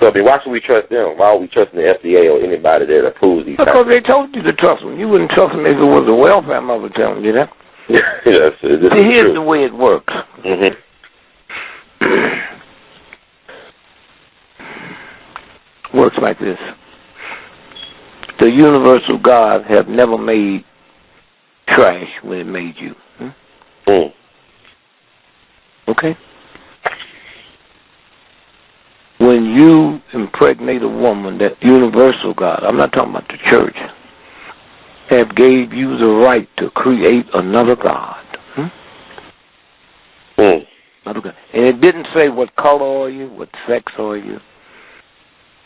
So, I mean, why should we trust them? Why are we trusting the FDA or anybody that approves these Because they told you to trust them. You wouldn't trust them if it was a welfare mother telling you that. Yes. See, here's the way it works. Works like this. The universal God have never made trash when it made you. Okay? When you impregnate a woman, that universal God, I'm not talking about the church, have gave you the right to create another God. Another God. And it didn't say what color are you, what sex are you,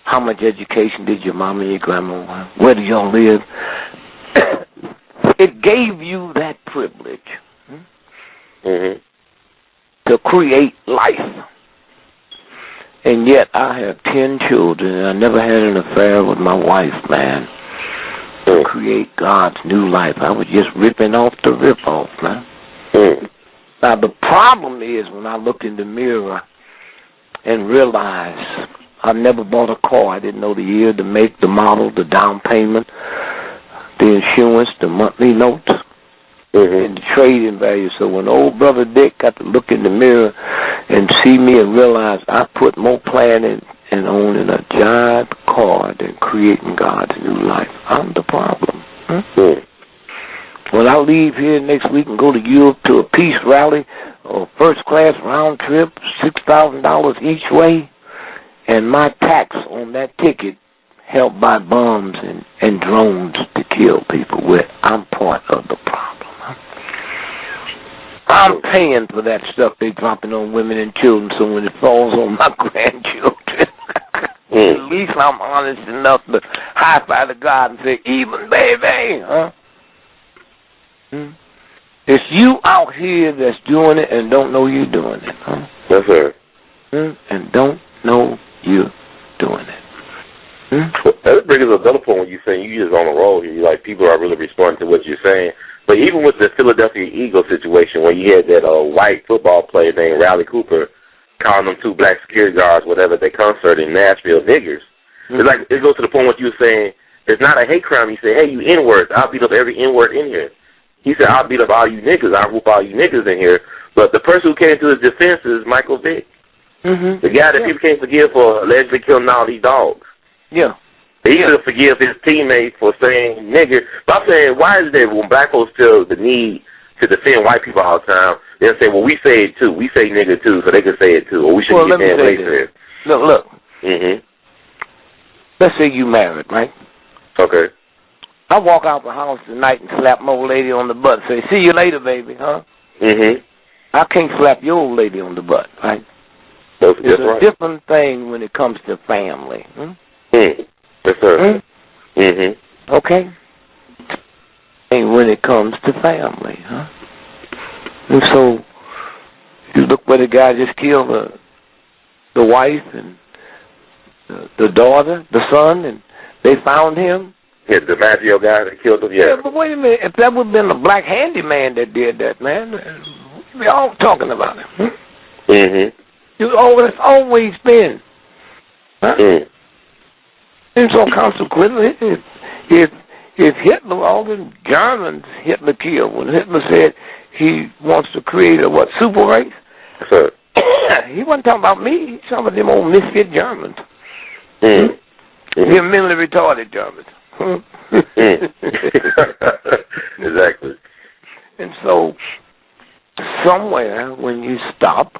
how much education did your mama and your grandma have, where do y'all live. It gave you that privilege to create life. And yet I have 10 children, and I never had an affair with my wife, man. To create God's new life. I was just ripping off the rip-off, man. Now, the problem is when I look in the mirror and realize I never bought a car. I didn't know the year, the make, the model, the down payment, the insurance, the monthly notes, and the trading value. So when old brother Dick got to look in the mirror and see me and realize I put more planning and owning a giant car than creating God's new life, I'm the problem. When I leave here next week and go to Europe to a peace rally or first-class round trip, $6,000 each way, and my tax on that ticket helped buy bombs and drones to kill people with, I'm part of the problem. I'm paying for that stuff they dropping on women and children, so when it falls on my grandchildren, at least I'm honest enough to high-five to God and say, even baby, It's you out here that's doing it and don't know you're doing it, Yes, sir. And don't know you're doing it. Well, that brings us another point when you're saying you just on a roll here. Like, people are really responding to what you're saying. But even with the Philadelphia Eagles situation, where you had that white football player named Riley Cooper calling them two black security guards, whatever, at their concert in Nashville, niggers. It's like, it goes to the point what you were saying, it's not a hate crime. You say, hey, you N-words, I'll beat up every N-word in here. He said, I'll beat up all you niggas, I'll whoop all you niggas in here. But the person who came to his defense is Michael Vick. The guy that people can't forgive for allegedly killing all these dogs. Yeah. He should forgive his teammates for saying nigger. But I'm saying, why is it when black folks feel the need to defend white people all the time, they'll say, well, we say it too. We say nigger too, so they can say it too. Or we should get that way. Look. Let's say you married, right? Okay. I walk out the house tonight and slap my old lady on the butt and say, see you later, baby, huh? I can't slap your old lady on the butt, right? It's a different thing when it comes to family. Yes, sir. Okay? And when it comes to family, huh? And so, you look where the guy just killed the wife and the daughter, the son, and they found him. Yeah, the Maggio guy that killed him, yeah. But wait a minute. If that would have been a black handyman that did that, man, we're all talking about it. It's always been. Huh? And so consequently, if Hitler, all the Germans Hitler killed, when Hitler said he wants to create a, super race? Sir. He wasn't talking about me. He's talking about them old misfit Germans. They're mentally retarded Germans. Exactly. And so, somewhere, when you stop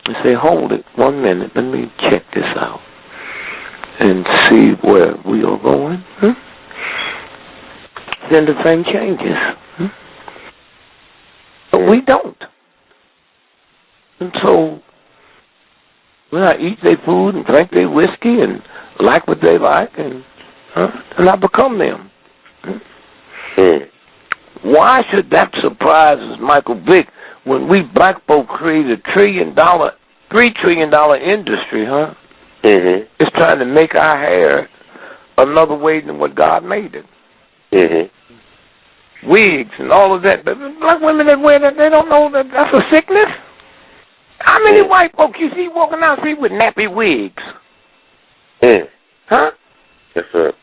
and say, hold it, 1 minute, let me check this out and see where we are going, then the thing changes. But we don't. And so, when I eat their food and drink their whiskey and like what they like, and I become them. Why should that surprise us, Michael Vick, when we black folk created $3 trillion industry, It's trying to make our hair another way than what God made it. Wigs and all of that. But black women that wear that, they don't know that that's a sickness. How many white folk you see walking down the street with nappy wigs? Huh? Yes, sir.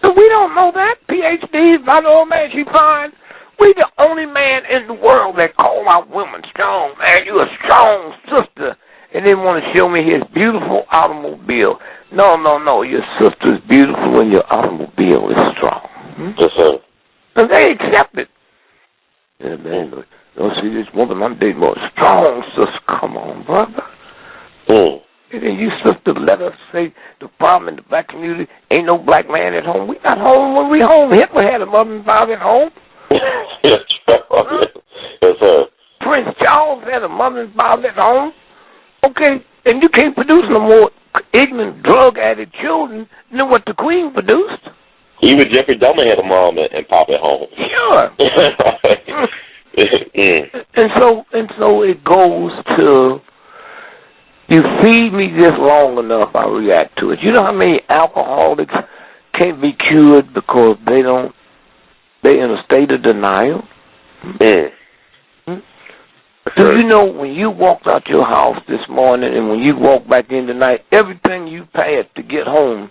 So we don't know that. PhD, by the old man, she fine. We the only man in the world that call our women strong. Man, you a strong sister. And they want to show me his beautiful automobile. No. Your sister's beautiful and your automobile is strong. Yes, sir. And they accept it. Yeah, man, don't see this woman I'm dating more strong, sister. Come on, brother. And then you sister let us say the problem in the black community, ain't no black man at home. We not home when we home. Hitler had a mother and father at home. Yes, sir. Prince Charles had a mother and father at home. Okay, and you can't produce no more ignorant, drug-addicted children than what the Queen produced. Even Jeffrey Dahmer had a mom and pop at home. Sure. And so it goes to, you feed me this long enough, I react to it. You know how many alcoholics can't be cured because they're in a state of denial? Do you know when you walked out your house this morning and when you walk back in tonight, everything you paid to get home,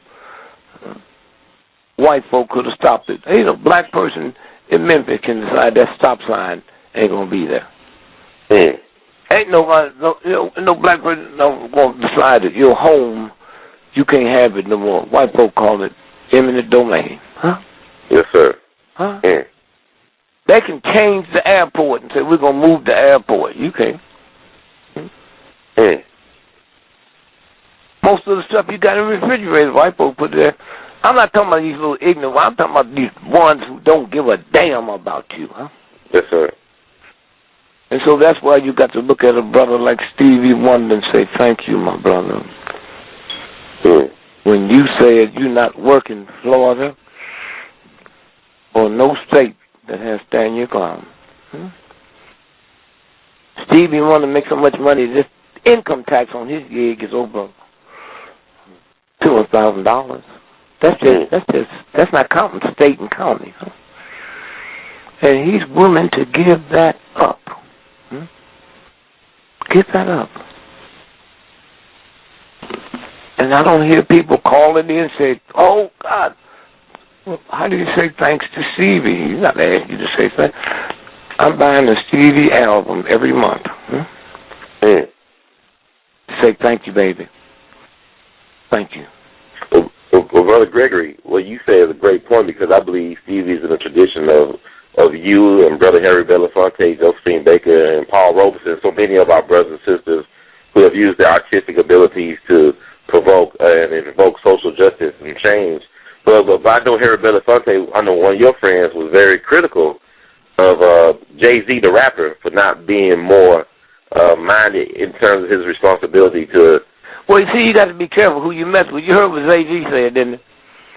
white folk could have stopped it. Ain't a black person in Memphis can decide that stop sign ain't going to be there. Ain't no black person going to decide that your home, you can't have it no more. White folk call it eminent domain. Huh? Yes, sir. Huh? They can change the airport and say, we're going to move the airport. You can't. Most of the stuff you got in the refrigerator, white folks put there. I'm not talking about these little ignorant ones. I'm talking about these ones who don't give a damn about you, huh? Yes, sir. And so that's why you got to look at a brother like Stevie Wonder and say, thank you, my brother. When you said you're not working Florida or no state that has stand your ground. Stevie Wonder makes so much money, this income tax on his gig is over $200,000. That's not counting state and county. Huh? And he's willing to give that up. Give that up. And I don't hear people calling in and say, oh, God, well, how do you say thanks to Stevie? He's not asking you to say thanks. I'm buying a Stevie album every month. Say thank you, baby. Thank you. Well, Brother Gregory, what you say is a great point, because I believe Stevie's in the tradition of you and Brother Harry Belafonte, Josephine Baker, and Paul Robeson, so many of our brothers and sisters who have used their artistic abilities to provoke and invoke social justice and change. But I know Harry Belafonte, I know one of your friends was very critical of Jay-Z, the rapper, for not being more minded in terms of his responsibility to... Well, you see, you got to be careful who you mess with. You heard what Jay-Z said, didn't you?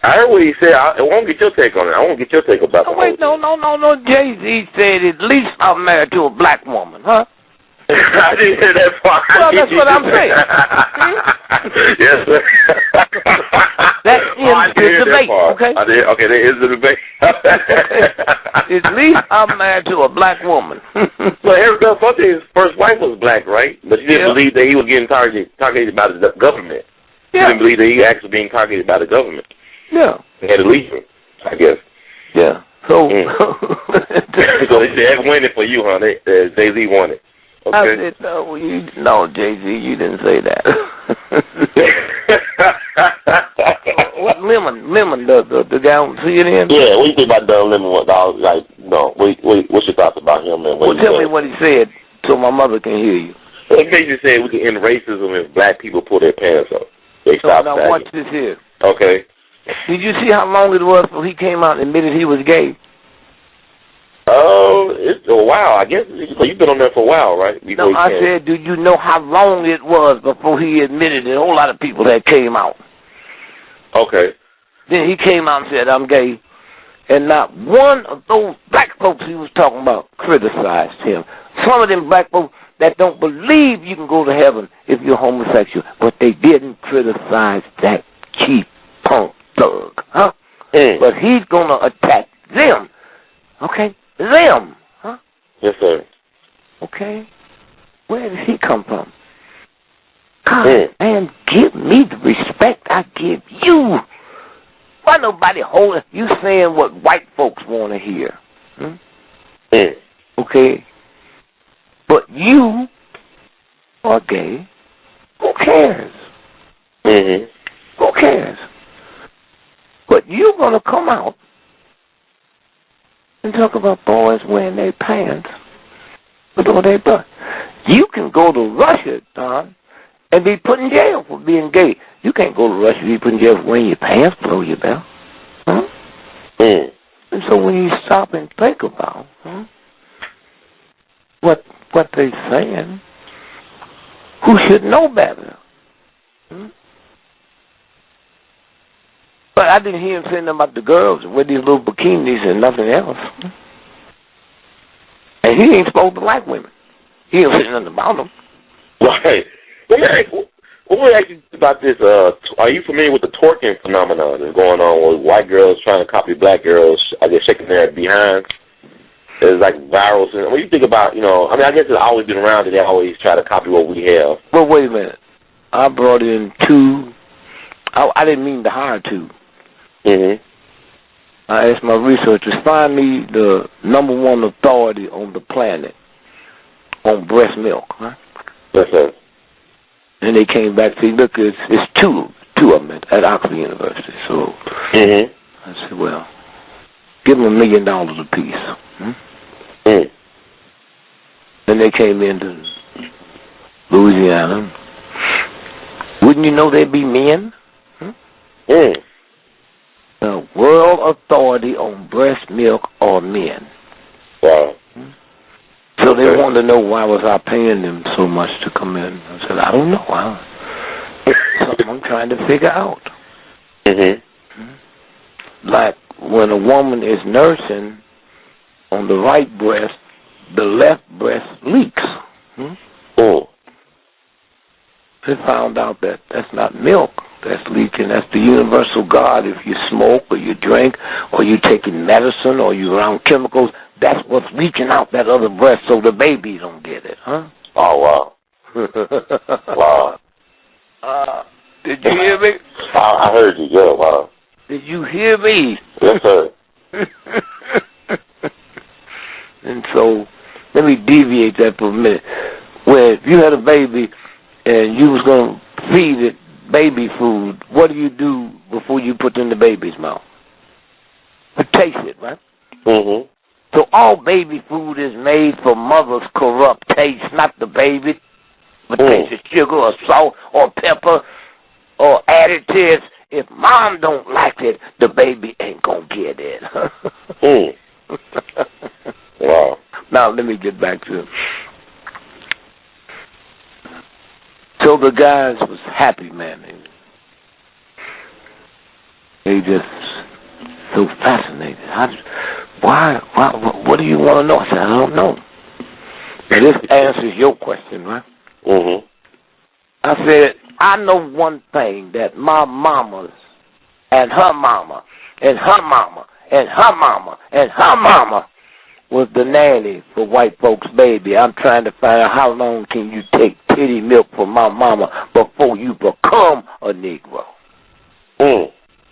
I heard what he said. I won't get your take on it. I won't get your take about it. Wait, no. Jay-Z said, at least I'm married to a black woman, huh? I didn't hear that part. Well, that's what I'm saying. Yes, sir. That is the debate, okay? Okay, there is the debate. At least I'm married to a black woman. So Harry Belafonte's first wife was black, right? But she didn't believe that he was getting targeted by the government. She didn't believe that he actually being targeted by the government. Yeah. They had to leave him, I guess. Yeah. So, so they said, winning for you, huh? Jay-Z won it. Okay. I said, no, Jay-Z, you didn't say that. What Lemon, the guy on CNN? Yeah, what do you think about Don Lemon? What's your thoughts about him? And well, tell me what he said so my mother can hear you. Well, he basically said we can end racism if black people pull their pants up. They stop now sagging. Watch this here. Okay. Did you see how long it was before he came out and admitted he was gay? Oh, it's a while. I guess so. You've been on there for a while, right? No, I said, do you know how long it was before he admitted it? A whole lot of people that came out. Okay. Then he came out and said, I'm gay. And not one of those black folks he was talking about criticized him. Some of them black folks that don't believe you can go to heaven if you're homosexual, but they didn't criticize that cheap punk thug, huh? But he's going to attack them, okay? Them, huh? Yes, sir. Okay. Where does he come from? God, man, give me the respect I give you. Why nobody holding you saying what white folks want to hear? Okay. But you are gay. Who cares? Who cares? But you're going to come out and talk about boys wearing their pants below their butt. You can go to Russia, Don, and be put in jail for being gay. You can't go to Russia and be put in jail for wearing your pants below your belt. Huh? And so when you stop and think about what they're saying, who should know better? But I didn't hear him saying nothing about the girls with these little bikinis and nothing else. And he ain't supposed to like women. He ain't saying nothing about them. Right. Let me ask you about this. Are you familiar with the twerking phenomenon that's going on with white girls trying to copy black girls, I guess, shaking their behinds? It's like viral. What do you think about, I guess it's always been around that they always try to copy what we have. Well, wait a minute. I brought in two. I didn't mean to hire two. I asked my researchers, find me the number one authority on the planet on breast milk. Huh? Yes, sir. And they came back and said, look, it's two of them at Oxford University. So I said, well, give them $1 million apiece. Then they came into Louisiana. Wouldn't you know they'd be men? The world authority on breast milk are men. Wow. So they wanted to know why was I paying them so much to come in. I said, I don't know. Something I'm trying to figure out. Like when a woman is nursing on the right breast, the left breast leaks. They found out that that's not milk. that's leaking. That's the universal God. If you smoke or you drink or you taking medicine or you around chemicals, that's what's leaking out that other breast so the baby don't get it, huh? Oh, wow. Wow. Did you hear me? I heard you. Yeah, wow. Did you hear me? Yes, sir. And so, let me deviate that for a minute. Where if you had a baby and you was going to feed it baby food, what do you do before you put it in the baby's mouth? You taste it, right? Mm-hmm. So all baby food is made for mother's corrupt taste, not the baby. But taste of sugar or salt or pepper or additives. If mom don't like it, the baby ain't going to get it. Wow. Now, let me get back to it. So the guys was happy, man. They just so fascinated. Why, what do you want to know? I said, I don't know. Now, this answers your question, right? Mm-hmm. I said, I know one thing, that my mamas and her mama and her mama and her mama and her mama was the nanny for white folks' baby. I'm trying to find out how long can you take titty milk from my mama before you become a Negro.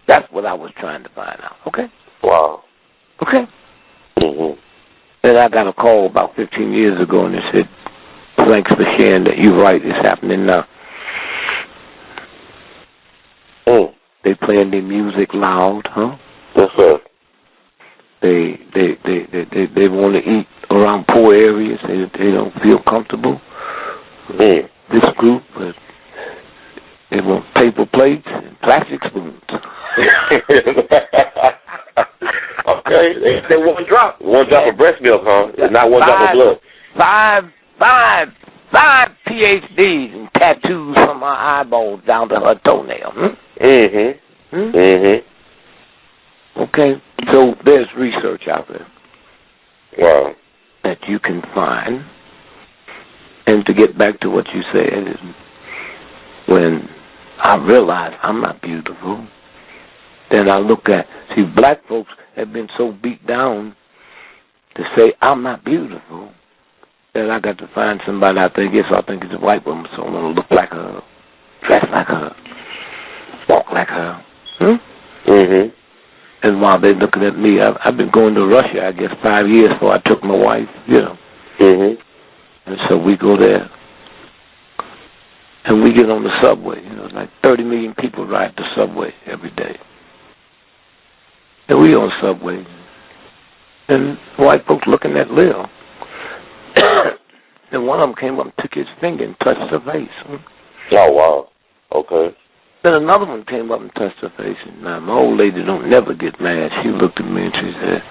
That's what I was trying to find out, okay? Wow. Okay? Mm-hmm. Then I got a call about 15 years ago, and they said, thanks for sharing that. You're right, it's happening now. They playing their music loud, huh? Yes, sir. They want to eat around poor areas. They don't feel comfortable. This group, they want paper plates and plastic spoons. Okay, they one drop of breast milk, huh? It's not one drop of blood. Five PhDs and tattoos from her eyeballs down to her toenail. Okay, so there's research out there. Wow. That you can find. And to get back to what you said, when I realized I'm not beautiful, then I look at, black folks have been so beat down to say I'm not beautiful that I got to find somebody I think it's a white woman, so I want to look like her, dress like her, walk like her. And while they're looking at me, I've been going to Russia, I guess, 5 years before I took my wife, And so we go there, and we get on the subway. Like 30 million people ride the subway every day. And we on the subway, and white folks looking at Lil. And one of them came up and took his finger and touched her face. Oh, wow. Okay. Then another one came up and touched her face. And now, my old lady don't never get mad. She looked at me and she said,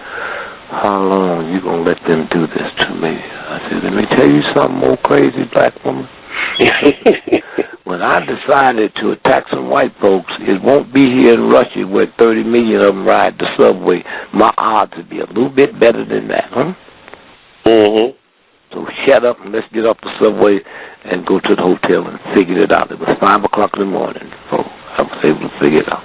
how long you going to let them do this to me? I said, let me tell you something, old crazy black woman. When I decided to attack some white folks, it won't be here in Russia where 30 million of them ride the subway. My odds would be a little bit better than that, huh? So shut up and let's get off the subway and go to the hotel and figure it out. It was 5 o'clock in the morning before I was able to figure it out.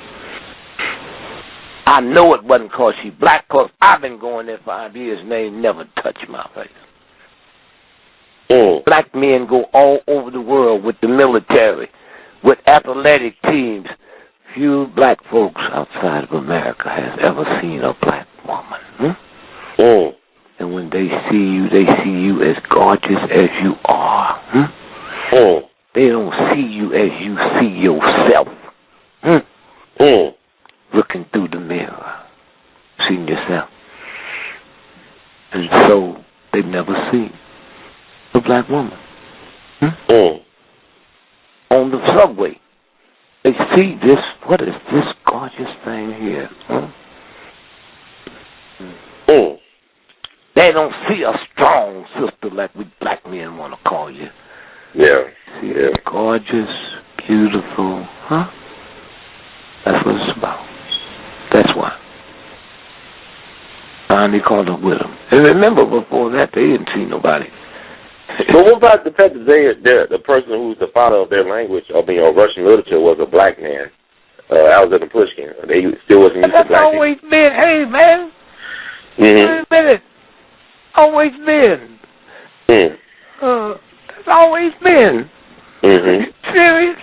I know it wasn't because she black, because I've been going there 5 years and they never touched my face. Black men go all over the world with the military, with athletic teams. Few black folks outside of America has ever seen a black woman. And when they see you as gorgeous as you are. They don't see you as you see yourself. Looking through the mirror, seeing yourself. And so they've never seen a black woman. On the subway, they see this, what is this gorgeous thing here? They don't see a strong sister like we black men want to call you. See, gorgeous, beautiful, That's what it's about. That's why. Finally caught up with them. And remember, before that, they didn't see nobody. But what about the fact that the person who's the father of their language, Russian literature, was a black man? Alexander Pushkin. They still wasn't used to black people. That's always been, hey, man. Wait a minute. Always been. That's always been. Serious?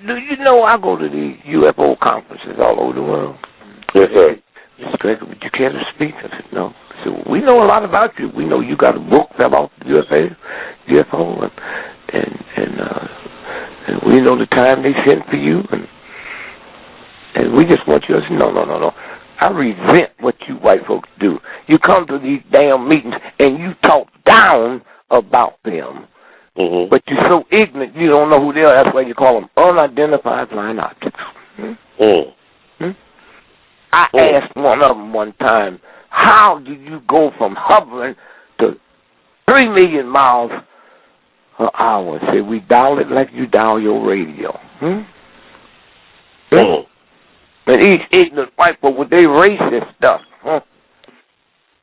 Do you know I go to the UFO conferences all over the world? Yes, sir. Mr. Gregory, would you care to speak? I said, no. I said, well, we know a lot about you. We know you got a book about UFO, and we know the time they sent for you, and we just want you to say, no. I resent what you white folks do. You come to these damn meetings and you talk down about them. But you're so ignorant you don't know who they are. That's why you call them unidentified flying objects. I asked one of them one time, how do you go from hovering to 3 million miles an hour? I said, we dial it like you dial your radio. And these ignorant white folk with their racist stuff,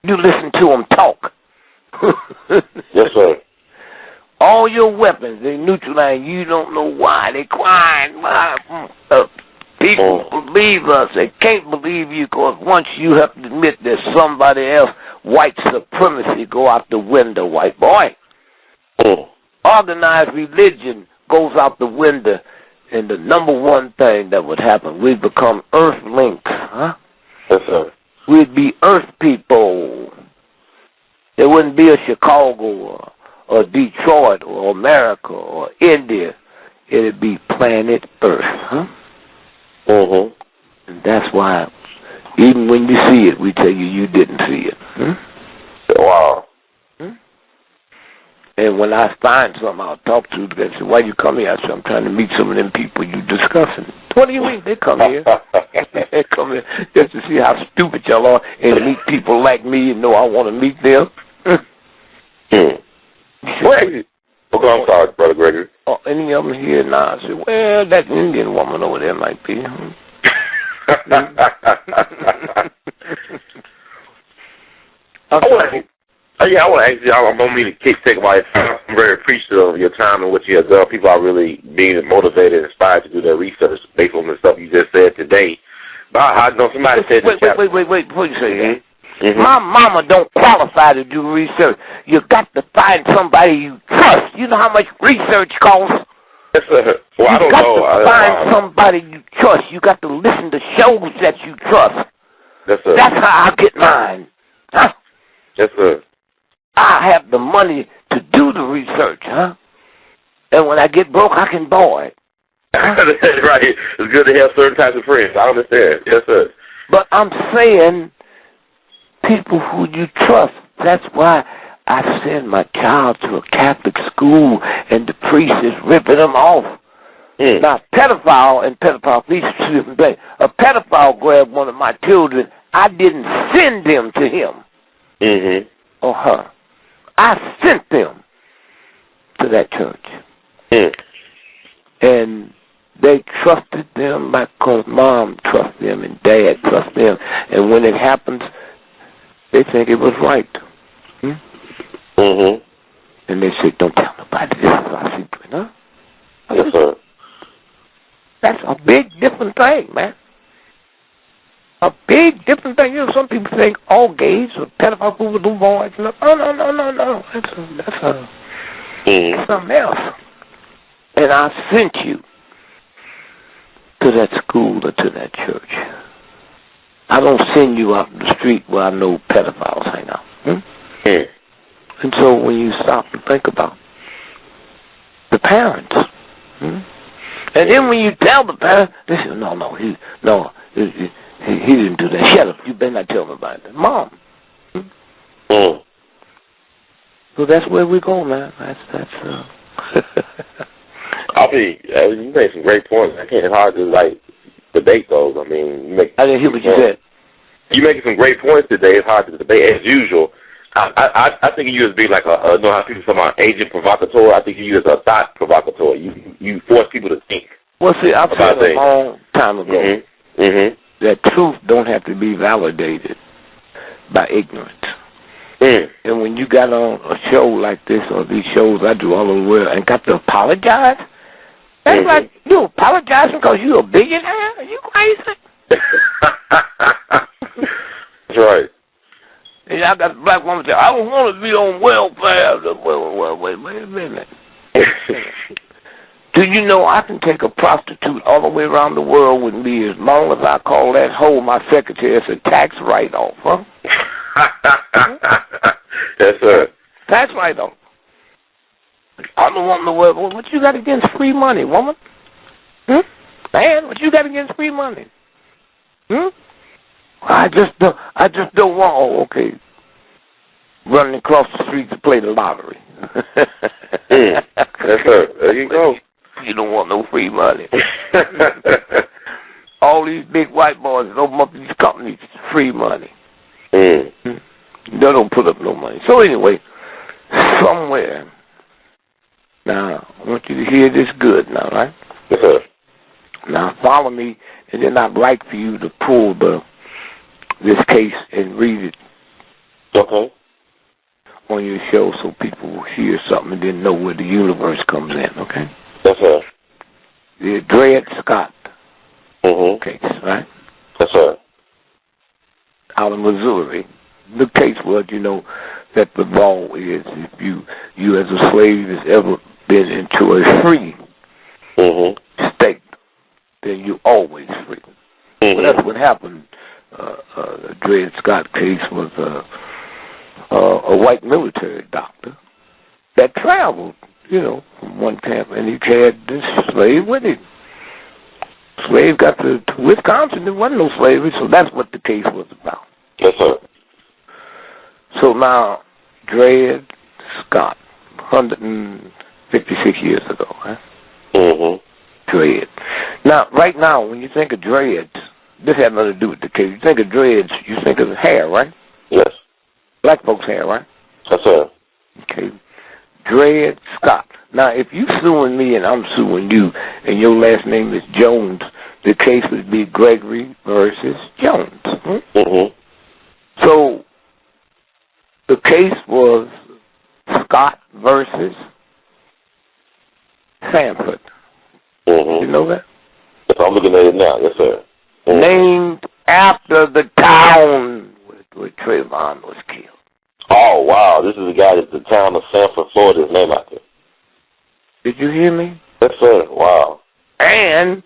you listen to them talk. Yes, sir. All your weapons, they neutralize. You don't know why. They crying. People believe us. They can't believe you because once you have to admit there's somebody else, white supremacy go out the window, white boy. Organized religion goes out the window, and the number one thing that would happen, we'd become earthlings. Yes, sir. We'd be earth people. There wouldn't be a Chicago or Detroit or America or India. It'd be planet Earth. And that's why, even when you see it, we tell you didn't see it. Wow. And when I find something, I'll talk to them. They say, why you come here? I say, I'm trying to meet some of them people you discussing. What do you mean? They come here. They come here just to see how stupid y'all are and meet people like me and know I want to meet them. Okay, I'm sorry, Brother Gregory. Oh, any of them here now? I said, well, that Indian woman over there might be. I want to ask you, I don't mean to take my time. I'm very appreciative of your time and what you have done. People are really being motivated and inspired to do their research based on the stuff you just said today. But I know somebody said... Wait, before you say that. My mama don't qualify to do research. You got to find somebody you trust. You know how much research costs? Yes, sir. Well, I don't know. You got to find somebody you trust. You got to listen to shows that you trust. Yes, sir. That's how I get mine. Yes, sir. I have the money to do the research, And when I get broke, I can borrow it. Right. It's good to have certain types of friends. I understand. Yes, sir. But I'm saying people who you trust. That's why I send my child to a Catholic school and the priest is ripping them off. Now, please excuse me, a pedophile grabbed one of my children. I didn't send them to him. Or her. I sent them to that church. And they trusted them because mom trusted them and dad trusted them. And when it happens, they think it was right. And they say, don't tell nobody. This is our secret, Yes, sir. That's a big different thing, man. A big different thing. You know, some people think all gays or pedophile people do boys. No. That's something else. And I sent you to that school or to that church. I don't send you out in the street where I know pedophiles hang out. And so when you stop and think about the parents, and then when you tell the parents, they say, he didn't do that. Shut up. You better not tell nobody that. Mom. So that's where we go, man. You made some great points. I can't hard to debate those. I mean, I didn't hear what you said. You making some great points today. It's hard to debate as usual. I think of you as being like you know how people talk about agent provocateur. I think of you as a thought provocateur. You force people to think. Well, see, I've said a long time ago that truth don't have to be validated by ignorance. And when you got on a show like this or these shows I do all over the world and got to apologize, That's like you apologizing because you a billionaire? Are you crazy? That's right. And I got a black woman say, I don't want to be on welfare. Well, wait a minute. Do you know I can take a prostitute all the way around the world with me as long as I call that hoe my secretary? It's a tax write-off, huh? Yes, sir. Tax write-off. I don't want no world. What you got against free money, woman? Man, what you got against free money? I just don't want. Oh, okay. Running across the street to play the lottery. Yes, sir. There you go. You don't want no free money. All these big white boys that open up these companies, free money. They don't put up no money. So anyway, somewhere. Now, I want you to hear this good now, right? Yes, sir. Now, follow me, and then I'd like for you to pull this case and read it. Okay. On your show so people will hear something and then know where the universe comes in, okay? Yes, sir. The Dred Scott case, right? Yes, sir. Out of Missouri. The case was, that the law is if you as a slave has ever been into a free state, then you're always free. Well, that's what happened. The Dred Scott case was a white military doctor that traveled, from one camp, and he had this slave with him. Slave got to Wisconsin, there wasn't no slavery, so that's what the case was about. Yes, sir. So now, Dred Scott, 156 years ago, huh? Dred. Now, right now, when you think of dreads, this has nothing to do with the case. You think of dreads, you think of hair, right? Yes. Black folks' hair, right? Yes, sir. Okay. Dred Scott. Now, if you suing me and I'm suing you, and your last name is Jones, the case would be Gregory versus Jones. So, the case was Scott versus Sanford. You know that? Yes, I'm looking at it now. Yes, sir. Named after the town where Trayvon was killed. Oh, wow. This is the guy that the town of Sanford, Florida is named after. Did you hear me? Yes, sir. Wow. And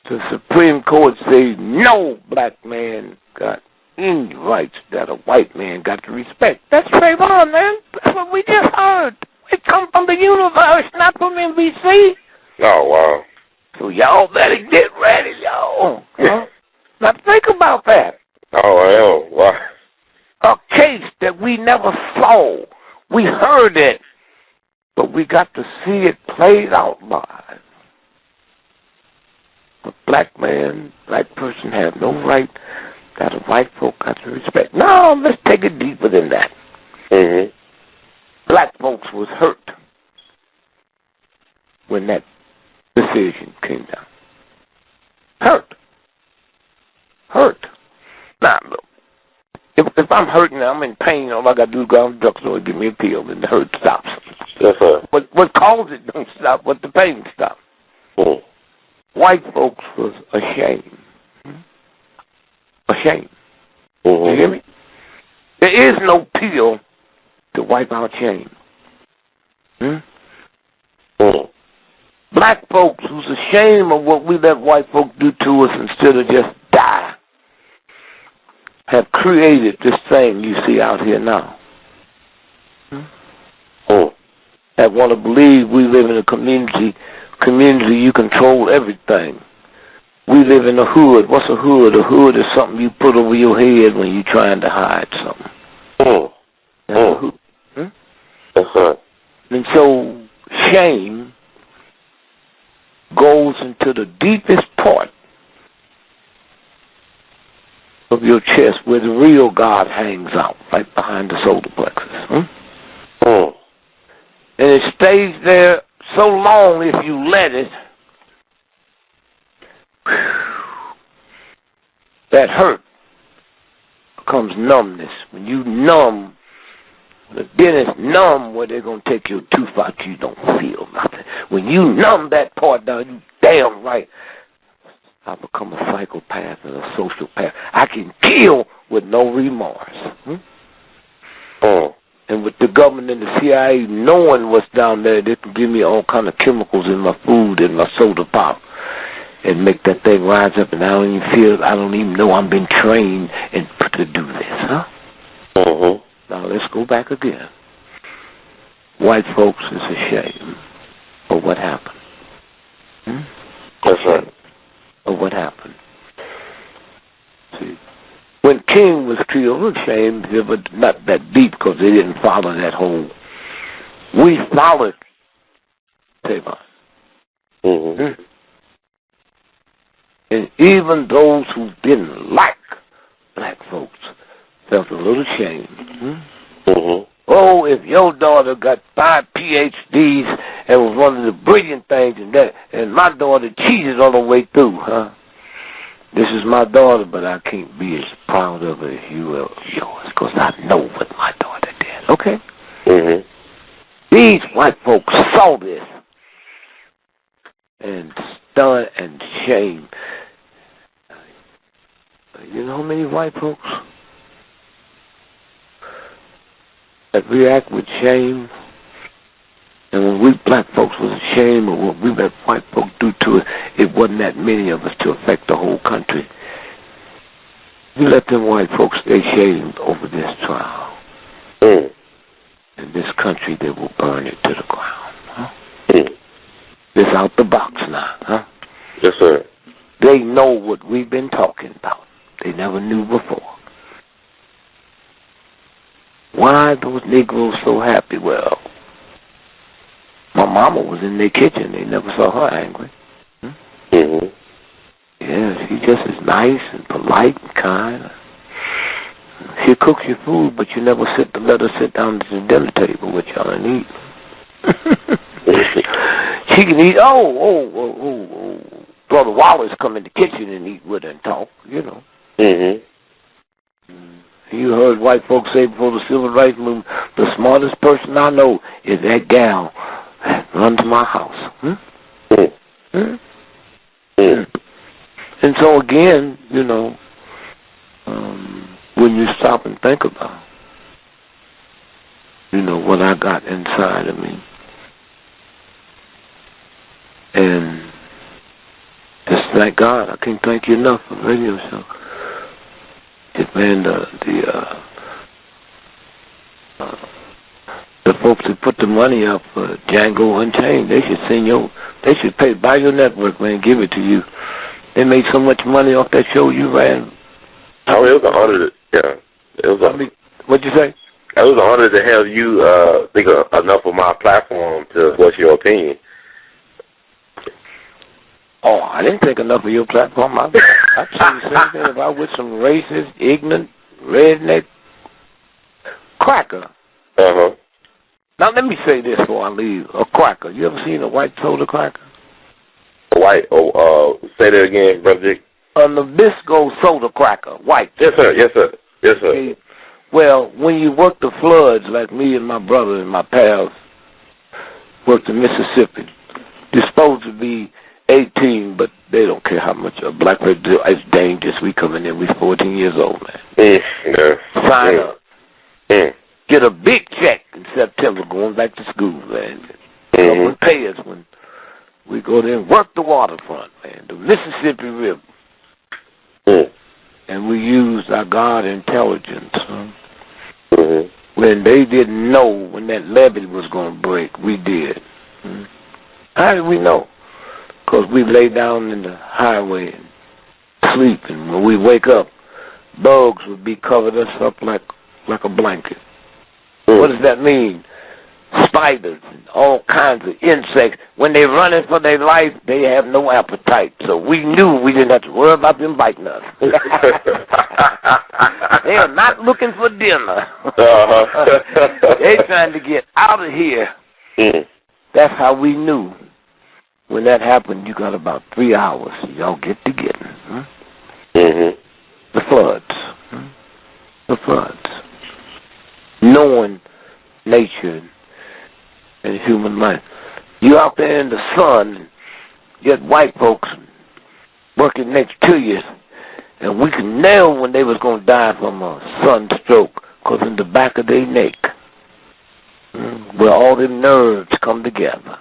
the Supreme Court says no black man got any rights that a white man got to respect. That's Trayvon, man. That's what we just heard. It come from the universe, not from NBC. Oh, wow. So y'all better get ready, y'all. Now think about that. Oh, I am. Wow. A case that we never saw. We heard it, but we got to see it played out live. A black man, black person has no right that a white folk got to respect. No, let's take it deeper than that. Black folks was hurt when that decision came down. Hurt. Now, look, if I'm hurting, I'm in pain, all I got to do is go out to the drugstore and give me a pill, and the hurt stops. Yes, sir. But what caused it don't stop, but the pain stops. White folks was ashamed. Ashamed. You hear me? There is no pill to wipe out shame. Black folks who's ashamed of what we let white folk do to us instead of just die have created this thing you see out here now. That want to believe we live in a community you control everything. We live in a hood. What's a hood? A hood is something you put over your head when you're trying to hide something. That's a hood. That's right. And so shame goes into the deepest part of your chest where the real God hangs out, right behind the solar plexus. And it stays there so long if you let it. That hurt becomes numbness. When you numb the Then it's numb where they're going to take your tooth out. You don't feel nothing. When you numb that part down, you damn right. I become a psychopath and a sociopath. I can kill with no remorse. And with the government and the CIA knowing what's down there, they can give me all kind of chemicals in my food and my soda pop and make that thing rise up, and I don't even know I'm been trained and to do this, huh? Now let's go back again. White folks is ashamed of what happened. That's right. Of what happened. See, when King was killed, ashamed, but not that deep because they didn't follow that whole. We followed Tavon. And even those who didn't like black folks felt a little shame. Oh, if your daughter got 5 PhDs and was one of the brilliant things in that, and my daughter cheated all the way through, huh? This is my daughter, but I can't be as proud of her as you are yours, because I know what my daughter did, okay? These white folks saw this and stunned and shame. You know how many white folks that react with shame? And when we black folks was ashamed of what we let white folks do to us, it wasn't that many of us to affect the whole country. You let them white folks stay shamed over this trial. In this country, they will burn it to the ground. Huh? It's out the box now, huh? Yes, sir. They know what we've been talking about. They never knew before. Why are those Negroes so happy? Well, my mama was in their kitchen. They never saw her angry. Yeah, she just is nice and polite and kind. She cooks your food, but you never let her sit down at the dinner table with y'all and eat. She can eat. Brother Wallace come in the kitchen and eat with her and talk, you know. You heard white folks say before the Civil Rights Movement, the smartest person I know is that gal that runs my house. And so again, you know, when you stop and think about, you know, what I got inside of me, and just thank God, I can't thank you enough for radio show. Man, the folks that put the money up for Django Unchained, they should buy your network, man, give it to you. They made so much money off that show you ran. Oh, it was an honor what'd you say? It was an honor to have you think enough of my platform to voice your opinion. Oh, I didn't think enough of your platform. I'd say the same thing if I was some racist, ignorant, redneck cracker. Now, let me say this before I leave. A cracker. You ever seen a white soda cracker? White? Say that again, Brother Dick. A Nabisco soda cracker. White. Yes, sir. Yes, sir. Yes, sir. Okay. Well, when you work the floods, like me and my brother and my pals worked in Mississippi, you're supposed to be 18, but they don't care how much a black person do. It's dangerous. We coming in, we 14 years old, man. Sign up. Get a big check in September going back to school, man. Someone pay us when we go there and work the waterfront, man, the Mississippi River. And we used our God intelligence. When they didn't know when that levee was going to break, we did. How did we know? Because we lay down in the highway and sleep, and when we wake up, bugs would be covered us up like a blanket. What does that mean? Spiders and all kinds of insects. When they're running for their life, they have no appetite. So we knew we didn't have to worry about them biting us. They are not looking for dinner. They're trying to get out of here. That's how we knew. When that happened, you got about 3 hours. Y'all get together. The floods. The floods. Knowing, nature and human life. You out there in the sun, get white folks working next to you, and we can nail when they was going to die from a sunstroke, because in the back of their neck, where all the nerves come together,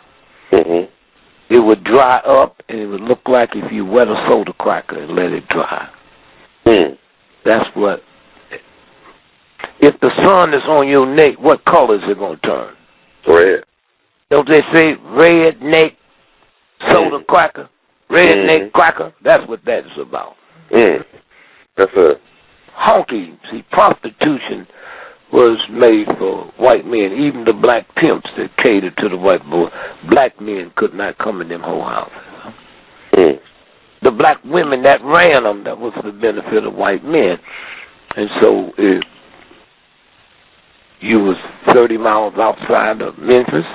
it would dry up, and it would look like if you wet a soda cracker and let it dry. That's what. If the sun is on your neck, what color is it going to turn? Red. Don't they say red neck soda cracker? Red neck cracker? That's what that is about. That's a honky. See, prostitution was made for white men. Even the black pimps that catered to the white boy, black men could not come in them whole houses. The black women that ran them, that was for the benefit of white men. And so if you was 30 miles outside of Memphis,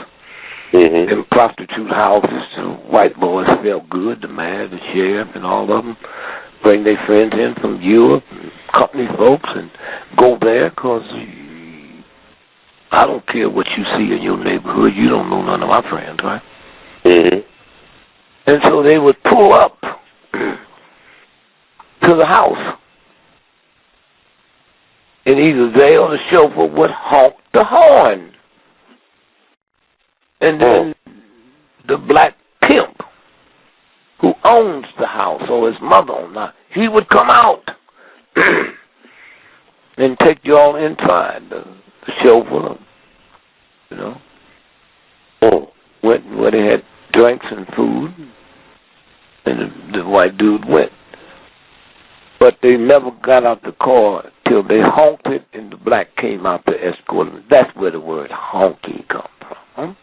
in prostitute houses, the white boys felt good, the mayor, the sheriff, and all of them bring their friends in from Europe, and company folks, and go there, because I don't care what you see in your neighborhood. You don't know none of my friends, right? And so they would pull up to the house, and either they or the chauffeur would honk the horn. And then the black pimp who owns the house, or his mother-in-law, he would come out and take you all inside. The chauffeur, you know, went where they had drinks and food, and the white dude went. But they never got out the car till they honked it, and the black came out to escort them. That's where the word honky comes from.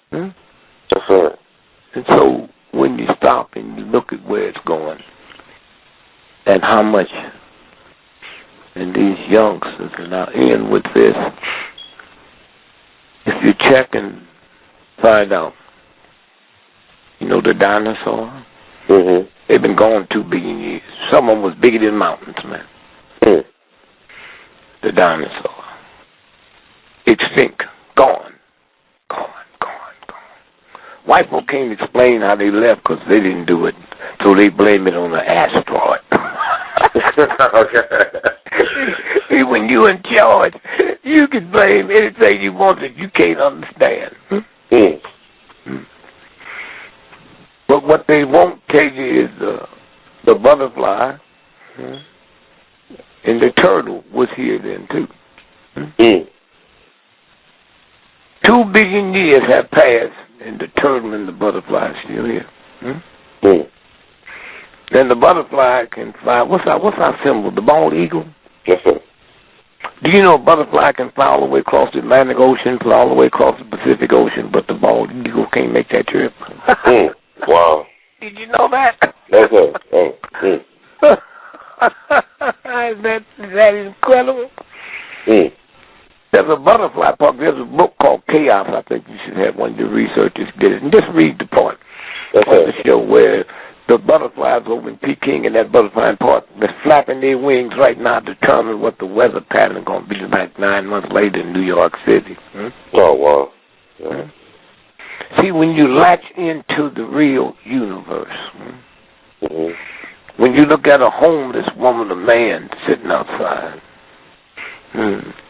That's right. And so when you stop and you look at where it's going and how much, and these youngsters, and I'll end with this, if you check and find out, you know the dinosaur? They've been gone 2 billion years. Some of them was bigger than mountains, man. The dinosaur. Extinct. Gone. White folk can't explain how they left because they didn't do it, so they blame it on the asteroid. See, when you're in charge, you can blame anything you want that you can't understand. But what they won't tell you is the butterfly and the turtle was here then too. 2 billion years have passed, and the turtle and the butterfly is still here. Then the butterfly can fly. What's our symbol? The bald eagle? Yes, sir. Do you know a butterfly can fly all the way across the Atlantic Ocean, fly all the way across the Pacific Ocean, but the bald eagle can't make that trip? Wow. Did you know that? Yes, sir. Is that incredible? There's a butterfly park. There's a book called Chaos. I think you should have one of your researchers get it. And just read the part of the show where the butterflies over in Peking and that butterfly park, they're flapping their wings right now to determine what the weather pattern is going to be like 9 months later in New York City. Oh, wow. Yeah. See, when you latch into the real universe, when you look at a homeless woman or man sitting outside,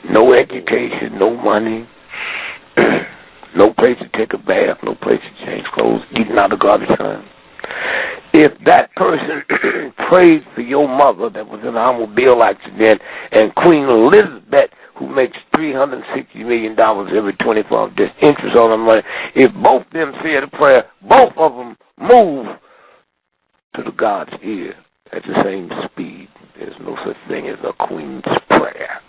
no education, no money, no place to take a bath, no place to change clothes, eating out of garbage can. If that person prayed for your mother that was in an automobile accident and Queen Elizabeth, who makes $360 million every 24 hours, just interest on her money, if both of them said a prayer, both of them move to the God's ear at the same speed. There's no such thing as a queen's prayer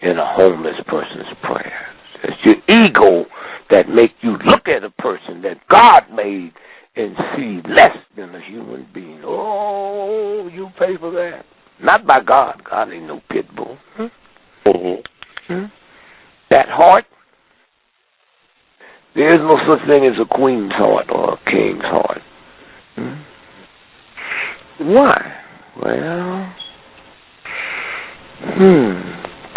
and a homeless person's prayer. It's your ego that makes you look at a person that God made and see less than a human being. Oh, you pay for that. Not by God. God ain't no pit bull. That heart, there is no such thing as a queen's heart or a king's heart. Why? Well,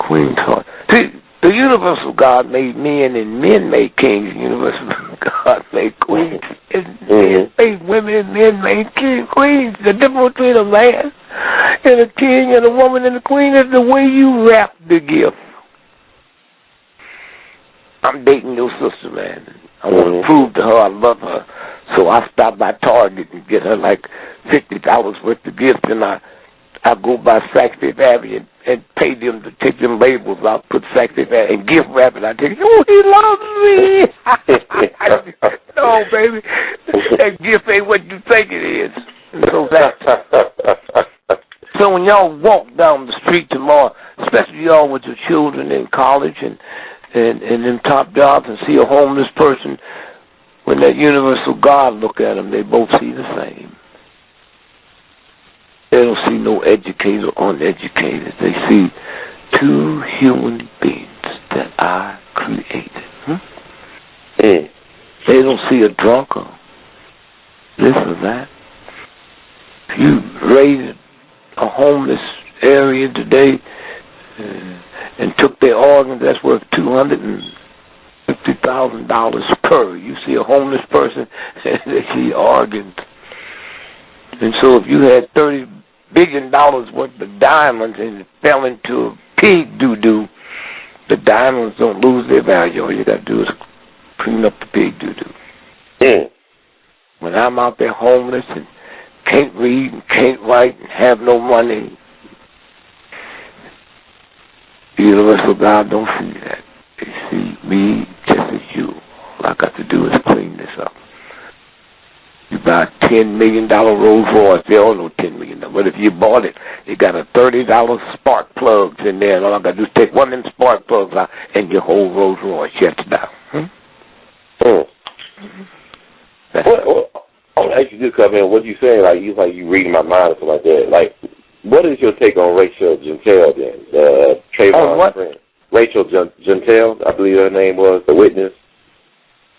queen's heart. See, the universal God made men and men made kings. The universal God made queens. And men made women and men made queens. The difference between a man and a king and a woman and a queen is the way you wrap the gift. I'm dating your sister, man. I want to prove to her I love her. So I stop by Target and get her like $50 worth of gifts, and I go by Saks Fifth Avenue and pay them to take them labels out, put Saks Fifth Avenue, and gift wrap it. I take, oh, he loves me. No, baby, that gift ain't what you think it is. And so when y'all walk down the street tomorrow, especially y'all with your children in college and in top jobs, and see a homeless person, when that universal God look at them, they both see the same. They don't see no educated or uneducated. They see two human beings that I created. They don't see a drunk or this or that. If you raided a homeless area today and took their organs, that's worth $250,000 per. You see a homeless person, they see organs. And so if you had $30 billion worth of diamonds and it fell into a pig doo-doo, the diamonds don't lose their value. All you got to do is clean up the pig doo-doo. When I'm out there homeless and can't read and can't write and have no money, the universal God don't see that. They see me just as you. All I got to do is clean this up. You buy a $10 million Rolls Royce, they all know $10 million. But if you bought it, it got a $30 spark plugs in there, and all I got to do is take one of them spark plugs out, and your whole Rolls Royce shuts down. Well, I want to ask you this, Kevin. What you saying? Like you reading my mind or something like that. Like, what is your take on Rachel Gentile then? Trayvon's friend. Rachel Gentile, I believe her name was, the witness.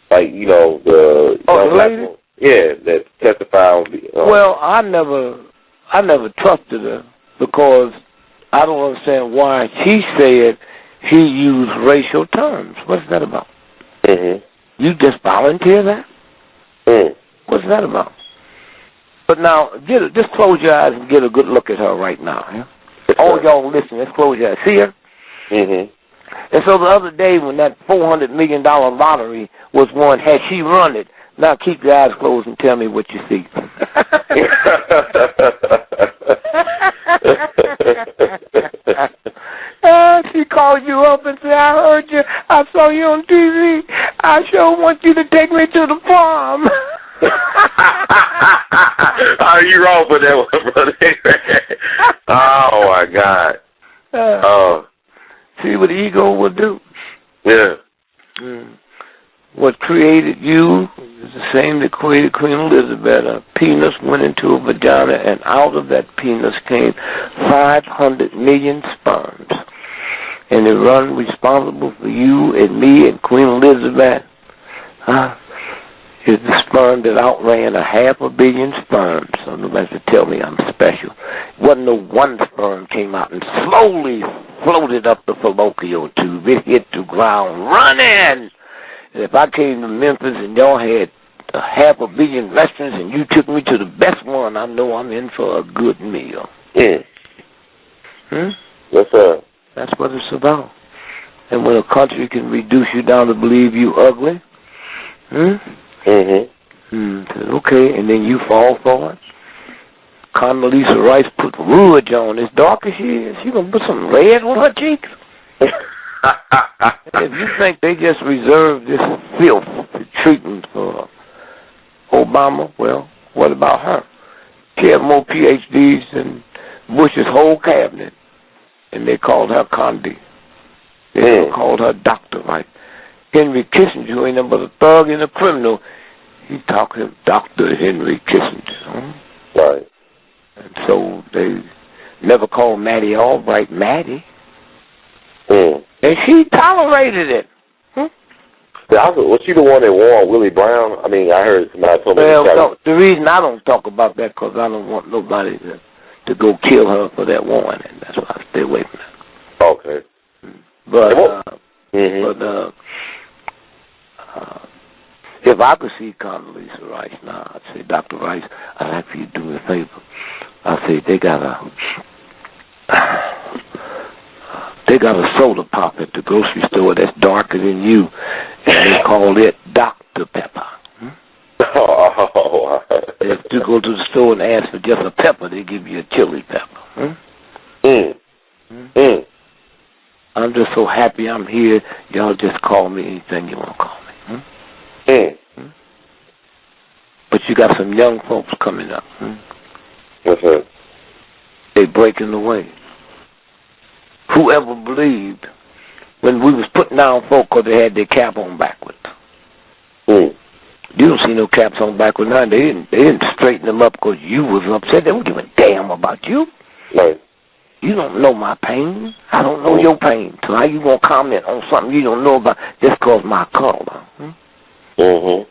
Like, you know, the lady? Yeah, that testified. Well, I never trusted her because I don't understand why she said he used racial terms. What's that about? You just volunteer that? What's that about? But now, just close your eyes and get a good look at her right now. Yeah? All y'all listen, let's close your eyes. See her? And so the other day when that $400 million lottery was won, had she run it, now keep your eyes closed and tell me what you see. She called you up and said, I heard you, I saw you on TV. I sure want you to take me to the farm. Oh, you wrong for that one, brother. Oh, my God. See what ego will do? Yeah. What created you is the same that created Queen Elizabeth. A penis went into a vagina, and out of that penis came 500 million sperms. And it run responsible for you and me and Queen Elizabeth. Is the sperm that outran 500 million sperms. So nobody should tell me I'm special. Wasn't no one sperm came out and slowly floated up the fallopian tube. It hit the ground running. And if I came to Memphis and y'all had 500 million restaurants and you took me to the best one, I know I'm in for a good meal. Yes, sir. That's what it's about. And when a country can reduce you down to believe you ugly, okay, and then you fall for it. Condoleezza Rice put rouge on. As dark as she is, she gonna put some red on her cheeks. If you think they just reserved this filth treatment for Obama, well, what about her? She had more PhDs than Bush's whole cabinet, and they called her Condi. They called her doctor, right? Henry Kissinger, who ain't nothing but a thug and a criminal, he talked him Dr. Henry Kissinger. Right. And so they never called Maddie Albright Maddie. And she tolerated it. Was she the one that wore Willie Brown? I mean, I heard somebody told me. Well, the reason I don't talk about that because I don't want nobody to go kill her for that warning. That's why I stay away from that. Okay. But Mm-hmm. But if I could see Condoleezza Rice now, I'd say, Dr. Rice, I'd like for you to do me a favor. I'd say they got a soda pop at the grocery store that's darker than you, and they call it Dr. Pepper. Oh. If you go to the store and ask for just a pepper, they give you a chili pepper. I'm just so happy I'm here. Y'all just call me anything you want to call me. But you got some young folks coming up. What's that? They breaking away. Whoever believed when we was putting down folk because they had their cap on backwards. You don't see no caps on backwards now. They didn't straighten them up because you was upset. They don't give a damn about you. Right. You don't know my pain. I don't know your pain. So how you gonna comment on something you don't know about just cause my color? You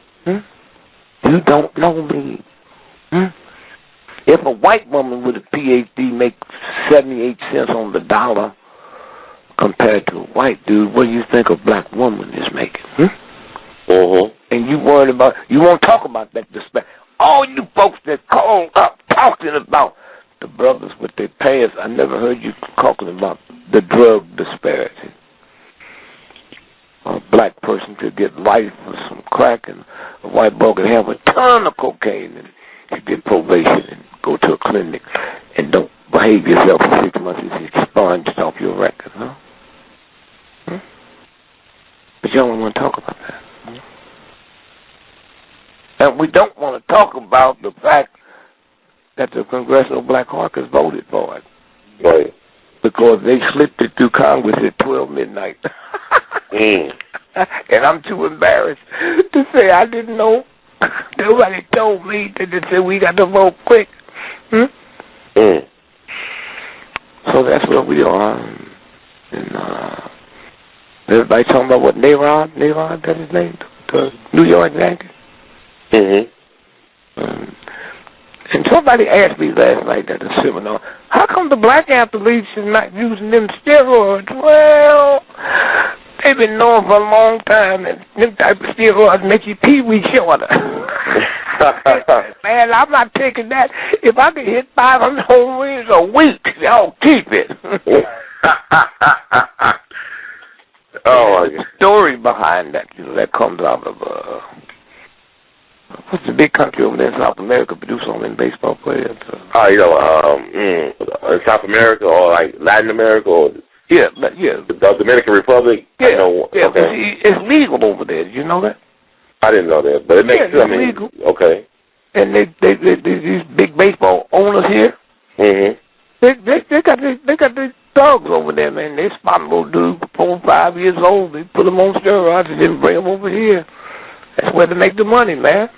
don't know me. If a white woman with a PhD makes 78 cents on the dollar compared to a white dude, what do you think a black woman is making? And you worried about, you won't talk about that disparity. All you folks that call up talking about the brothers with their pants, I never heard you talking about the drug disparity. A black person could get life for some crack, and a white boy could have a ton of cocaine, and you get probation and go to a clinic and don't behave yourself for 6 months. It's expunged off your record, But y'all don't want to talk about that. And we don't want to talk about the fact that the Congressional Black Caucus voted for it. Right. Because they slipped it through Congress at 12 midnight. And I'm too embarrassed to say I didn't know. Nobody told me that they said we got to vote quick. So that's where we are. And everybody talking about what, Narod, that's his name? The New York Yankees? And somebody asked me last night at the seminar, how come the black athletes is not using them steroids? Well, they've been known for a long time that them type of steroids make you pee-wee shorter. Man, I'm not taking that. If I could hit 500 home runs a week, y'all keep it. The story behind that, that comes out of what's the big country over there in South America produce so many baseball players? South America or like Latin America or the Dominican Republic. Okay. It's legal over there. Did you know that? I didn't know that, but it makes sense. Legal. Okay. And they these big baseball owners here. They got these dogs over there, man. They spot a little dude 4 or 5 years old. They put him on steroids and then bring him over here. That's where they make the money, man.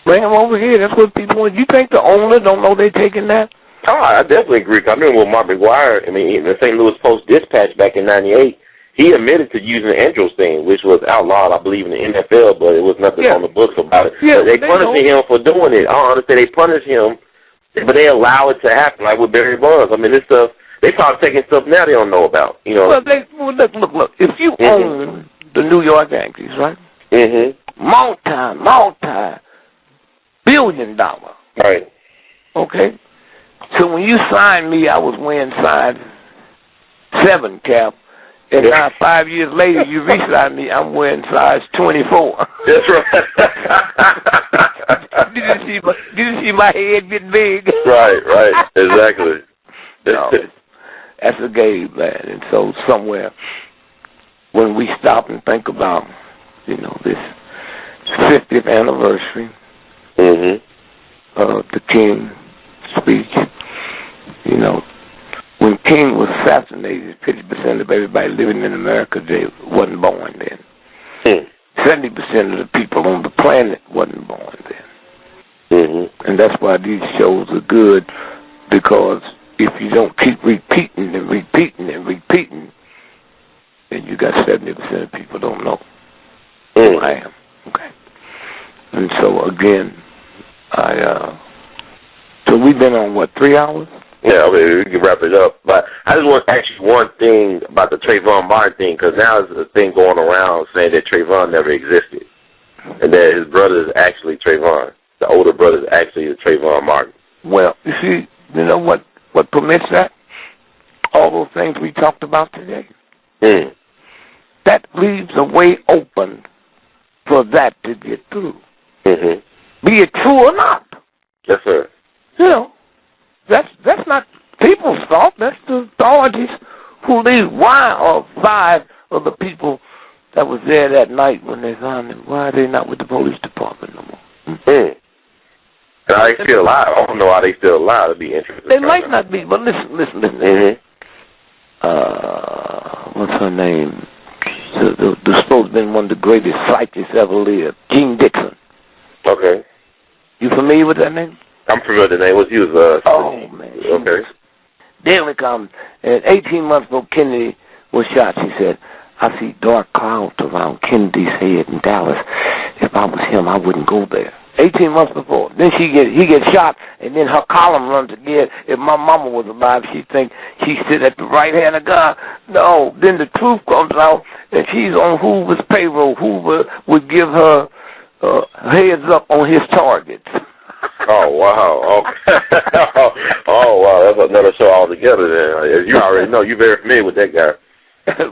Bring them over here. That's what people want. You think the owners don't know they're taking that? Oh, I definitely agree. I remember when Mark McGuire, in the St. Louis Post-Dispatch back in '98, he admitted to using androstenedione, which was outlawed, I believe, in the NFL, but it was nothing on the books about it. Yeah, they punished him for doing it. I don't understand. They punish him, but they allow it to happen, like with Barry Bonds. I mean, this stuff, they probably taking stuff now they don't know about. Well, look. If you own the New York Yankees, right? Multi-billion-dollar. Right. Okay? So when you signed me, I was wearing size 7 cap. And now 5 years later, you re-signed me, I'm wearing size 24. That's right. Did you see my head get big? Right. Exactly. No, that's a game, man. And so somewhere, when we stop and think about, this 50th anniversary of the King speech, when King was assassinated, 50% of everybody living in America, they wasn't born then. 70% of the people on the planet wasn't born then. And that's why these shows are good, because if you don't keep repeating and repeating and repeating, then you got 70% of people don't know who I am. Okay. And so again, so we've been on 3 hours? Yeah, I mean, we can wrap it up. But I just want to ask you one thing about the Trayvon Martin thing, because now there's a thing going around saying that Trayvon never existed, and that his brother is actually Trayvon. The older brother is actually the Trayvon Martin. Well, you see, you know what permits that? All those things we talked about today. Mm. That leaves a way open for that to get through. Mm-hmm. Be it true or not. Yes, sir. You know, that's not people's fault. That's the authorities who leave. Why are 5 of the people that was there that night when they found them, why are they not with the police department no more? Mm. And are they still alive? I don't know why they still alive. It'd be interesting. They might not be, but listen. Mm-hmm. What's her name? The supposed to been one of the greatest psychics ever lived, Jean Dixon. Okay. You familiar with that name? I'm familiar with the name. He was, oh, man. Okay. There we come. And 18 months before Kennedy was shot, she said, I see dark clouds around Kennedy's head in Dallas. If I was him, I wouldn't go there. 18 months before. Then he gets shot, and then her column runs again. If my mama was alive, she'd think she sit at the right hand of God. No, then the truth comes out, and she's on Hoover's payroll. Hoover would give her heads up on his targets. Oh, wow. Okay. Oh, wow. That's another show altogether then. As you already know, you're very familiar with that guy.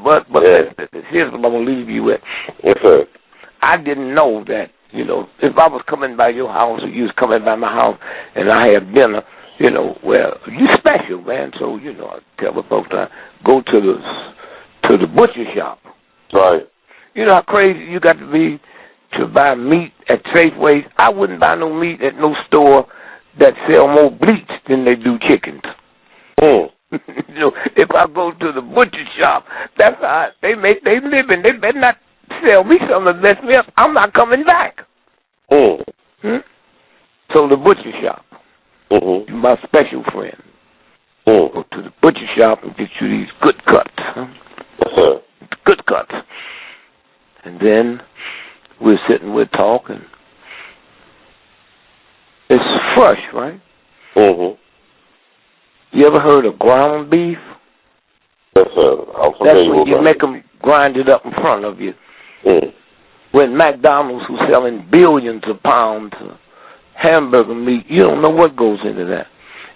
but yeah. Here's what I'm going to leave you with. Yes, sir. I didn't know that, you know, if I was coming by your house or you was coming by my house and I had dinner, you know, well, you special, man. So, you know, I tell the folks, I go to the butcher shop. Right. You know how crazy you got to be to buy meat at Safeway? I wouldn't buy no meat at no store that sell more bleach than they do chickens. Mm. You know, if I go to the butcher shop, that's how they living. They better not sell me something that mess me up. I'm not coming back. Mm. So the butcher shop, mm-hmm. my special friend, go to the butcher shop and get you these good cuts. Yes, sir. Good cuts. And then we're sitting, we're talking. It's fresh, right? Mm-hmm. You ever heard of ground beef? Yes, sir. That's when you make them grind it up in front of you. Mm. When McDonald's, who's selling billions of pounds of hamburger meat, you don't know what goes into that.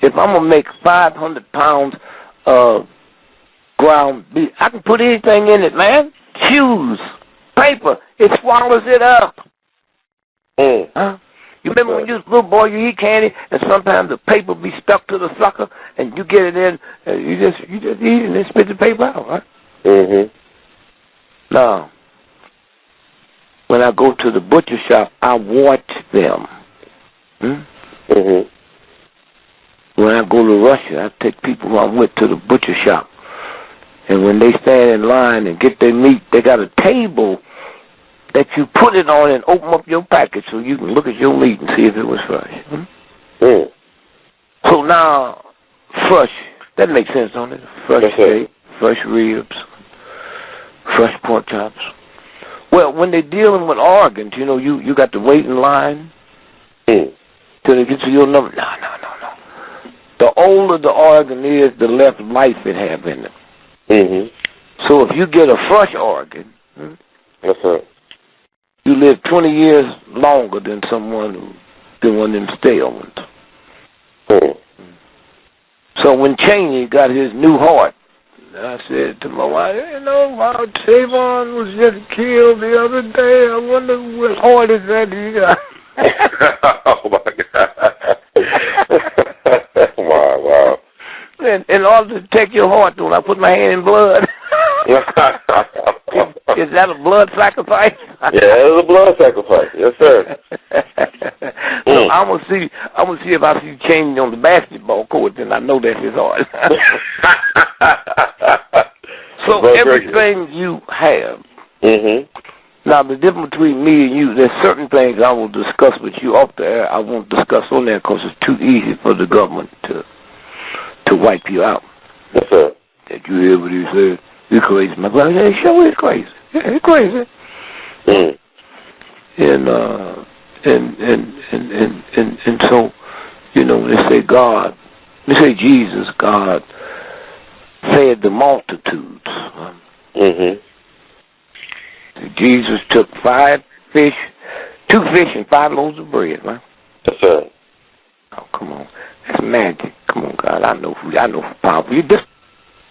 If I'm going to make 500 pounds of ground beef, I can put anything in it, man. Shoes, paper, it swallows it up. Mm. Huh? You remember when you was a little boy, you eat candy, and sometimes the paper be stuck to the sucker, and you get it in, and you just eat it and then spit the paper out, right? Mm-hmm. Now, when I go to the butcher shop, I watch them. Mm-hmm. When I go to Russia, I take people who I'm with to the butcher shop, and when they stand in line and get their meat, they got a table that you put it on and open up your package so you can look at your meat and see if it was fresh. Mm. So now, fresh, that makes sense, don't it? Fresh steak, fresh ribs, fresh pork chops. Well, when they're dealing with organs, you know, you got to wait in line till they get to your number. No. The older the organ is, the less life it have in it. Mm-hmm. So if you get a fresh organ, yes, sir, you live 20 years longer than one of them stale ones. Mm. So when Cheney got his new heart, I said to my wife, you know, while Trayvon was just killed the other day, I wonder what heart is that he got. Oh, my God. Wow. And in order to take your heart, when I put my hand in blood, is that a blood sacrifice? Yeah, it was a blood sacrifice. Yes, sir. So I'm gonna see if I see Cheney on the basketball court, then I know that's his heart. So everything you have. Mm-hmm. Now the difference between me and you, there's certain things I will discuss with you off the air. I won't discuss on there because it's too easy for the government to wipe you out. Yes, sir. Did you hear what he said? You're crazy. My brother said, sure, he's crazy. Yeah, he's crazy. Mm. And so, you know, they say God They say Jesus, God, fed the multitudes. Jesus took 5 fish, 2 fish and 5 loaves of bread, man. Yes, sir. Oh, come on. That's magic. Come on, God. I know who powerful. You just,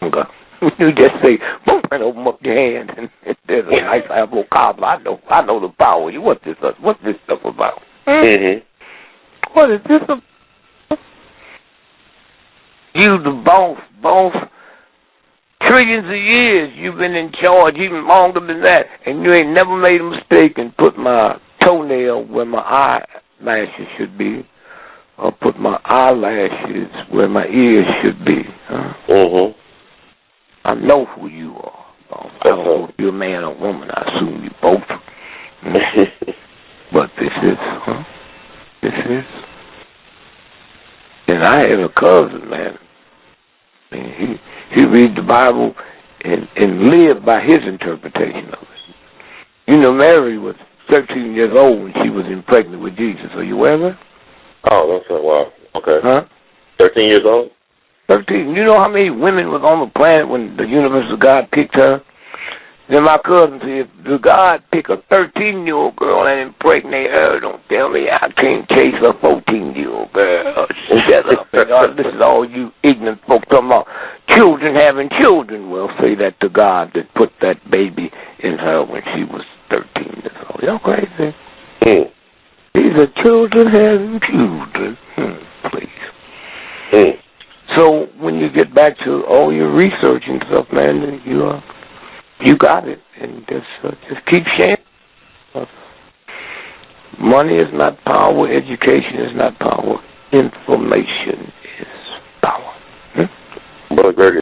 God. You just say, boom, and open up your hand, and there's a nice apple cobbler. I know the power. What's this stuff about? What is this about? You, the boss, trillions of years you've been in charge, even longer than that, and you ain't never made a mistake and put my toenail where my eyelashes should be, or put my eyelashes where my ears should be. Huh? I know who you are, boss. I don't know if you're a man or woman. I assume you both. But this is. And I had a cousin, man. And he read the Bible and lived by his interpretation of it. You know, Mary was 13 years old when she was pregnant with Jesus. Are you aware of that? Oh, that's wow. Okay. Huh? 13 years old? 13. You know how many women was on the planet when the universe of God picked her? Then my cousin said, if God pick a 13-year-old girl and impregnate her, don't tell me I can't chase a 14-year-old girl. Shut up. This is all you ignorant folk talking about children having children. Well, say that to God that put that baby in her when she was 13 years old. Y'all crazy? These are children having children. Please. So when you get back to all your research and stuff, man, you got it, and just keep sharing. Money is not power. Education is not power. Information is power. Brother Gregory,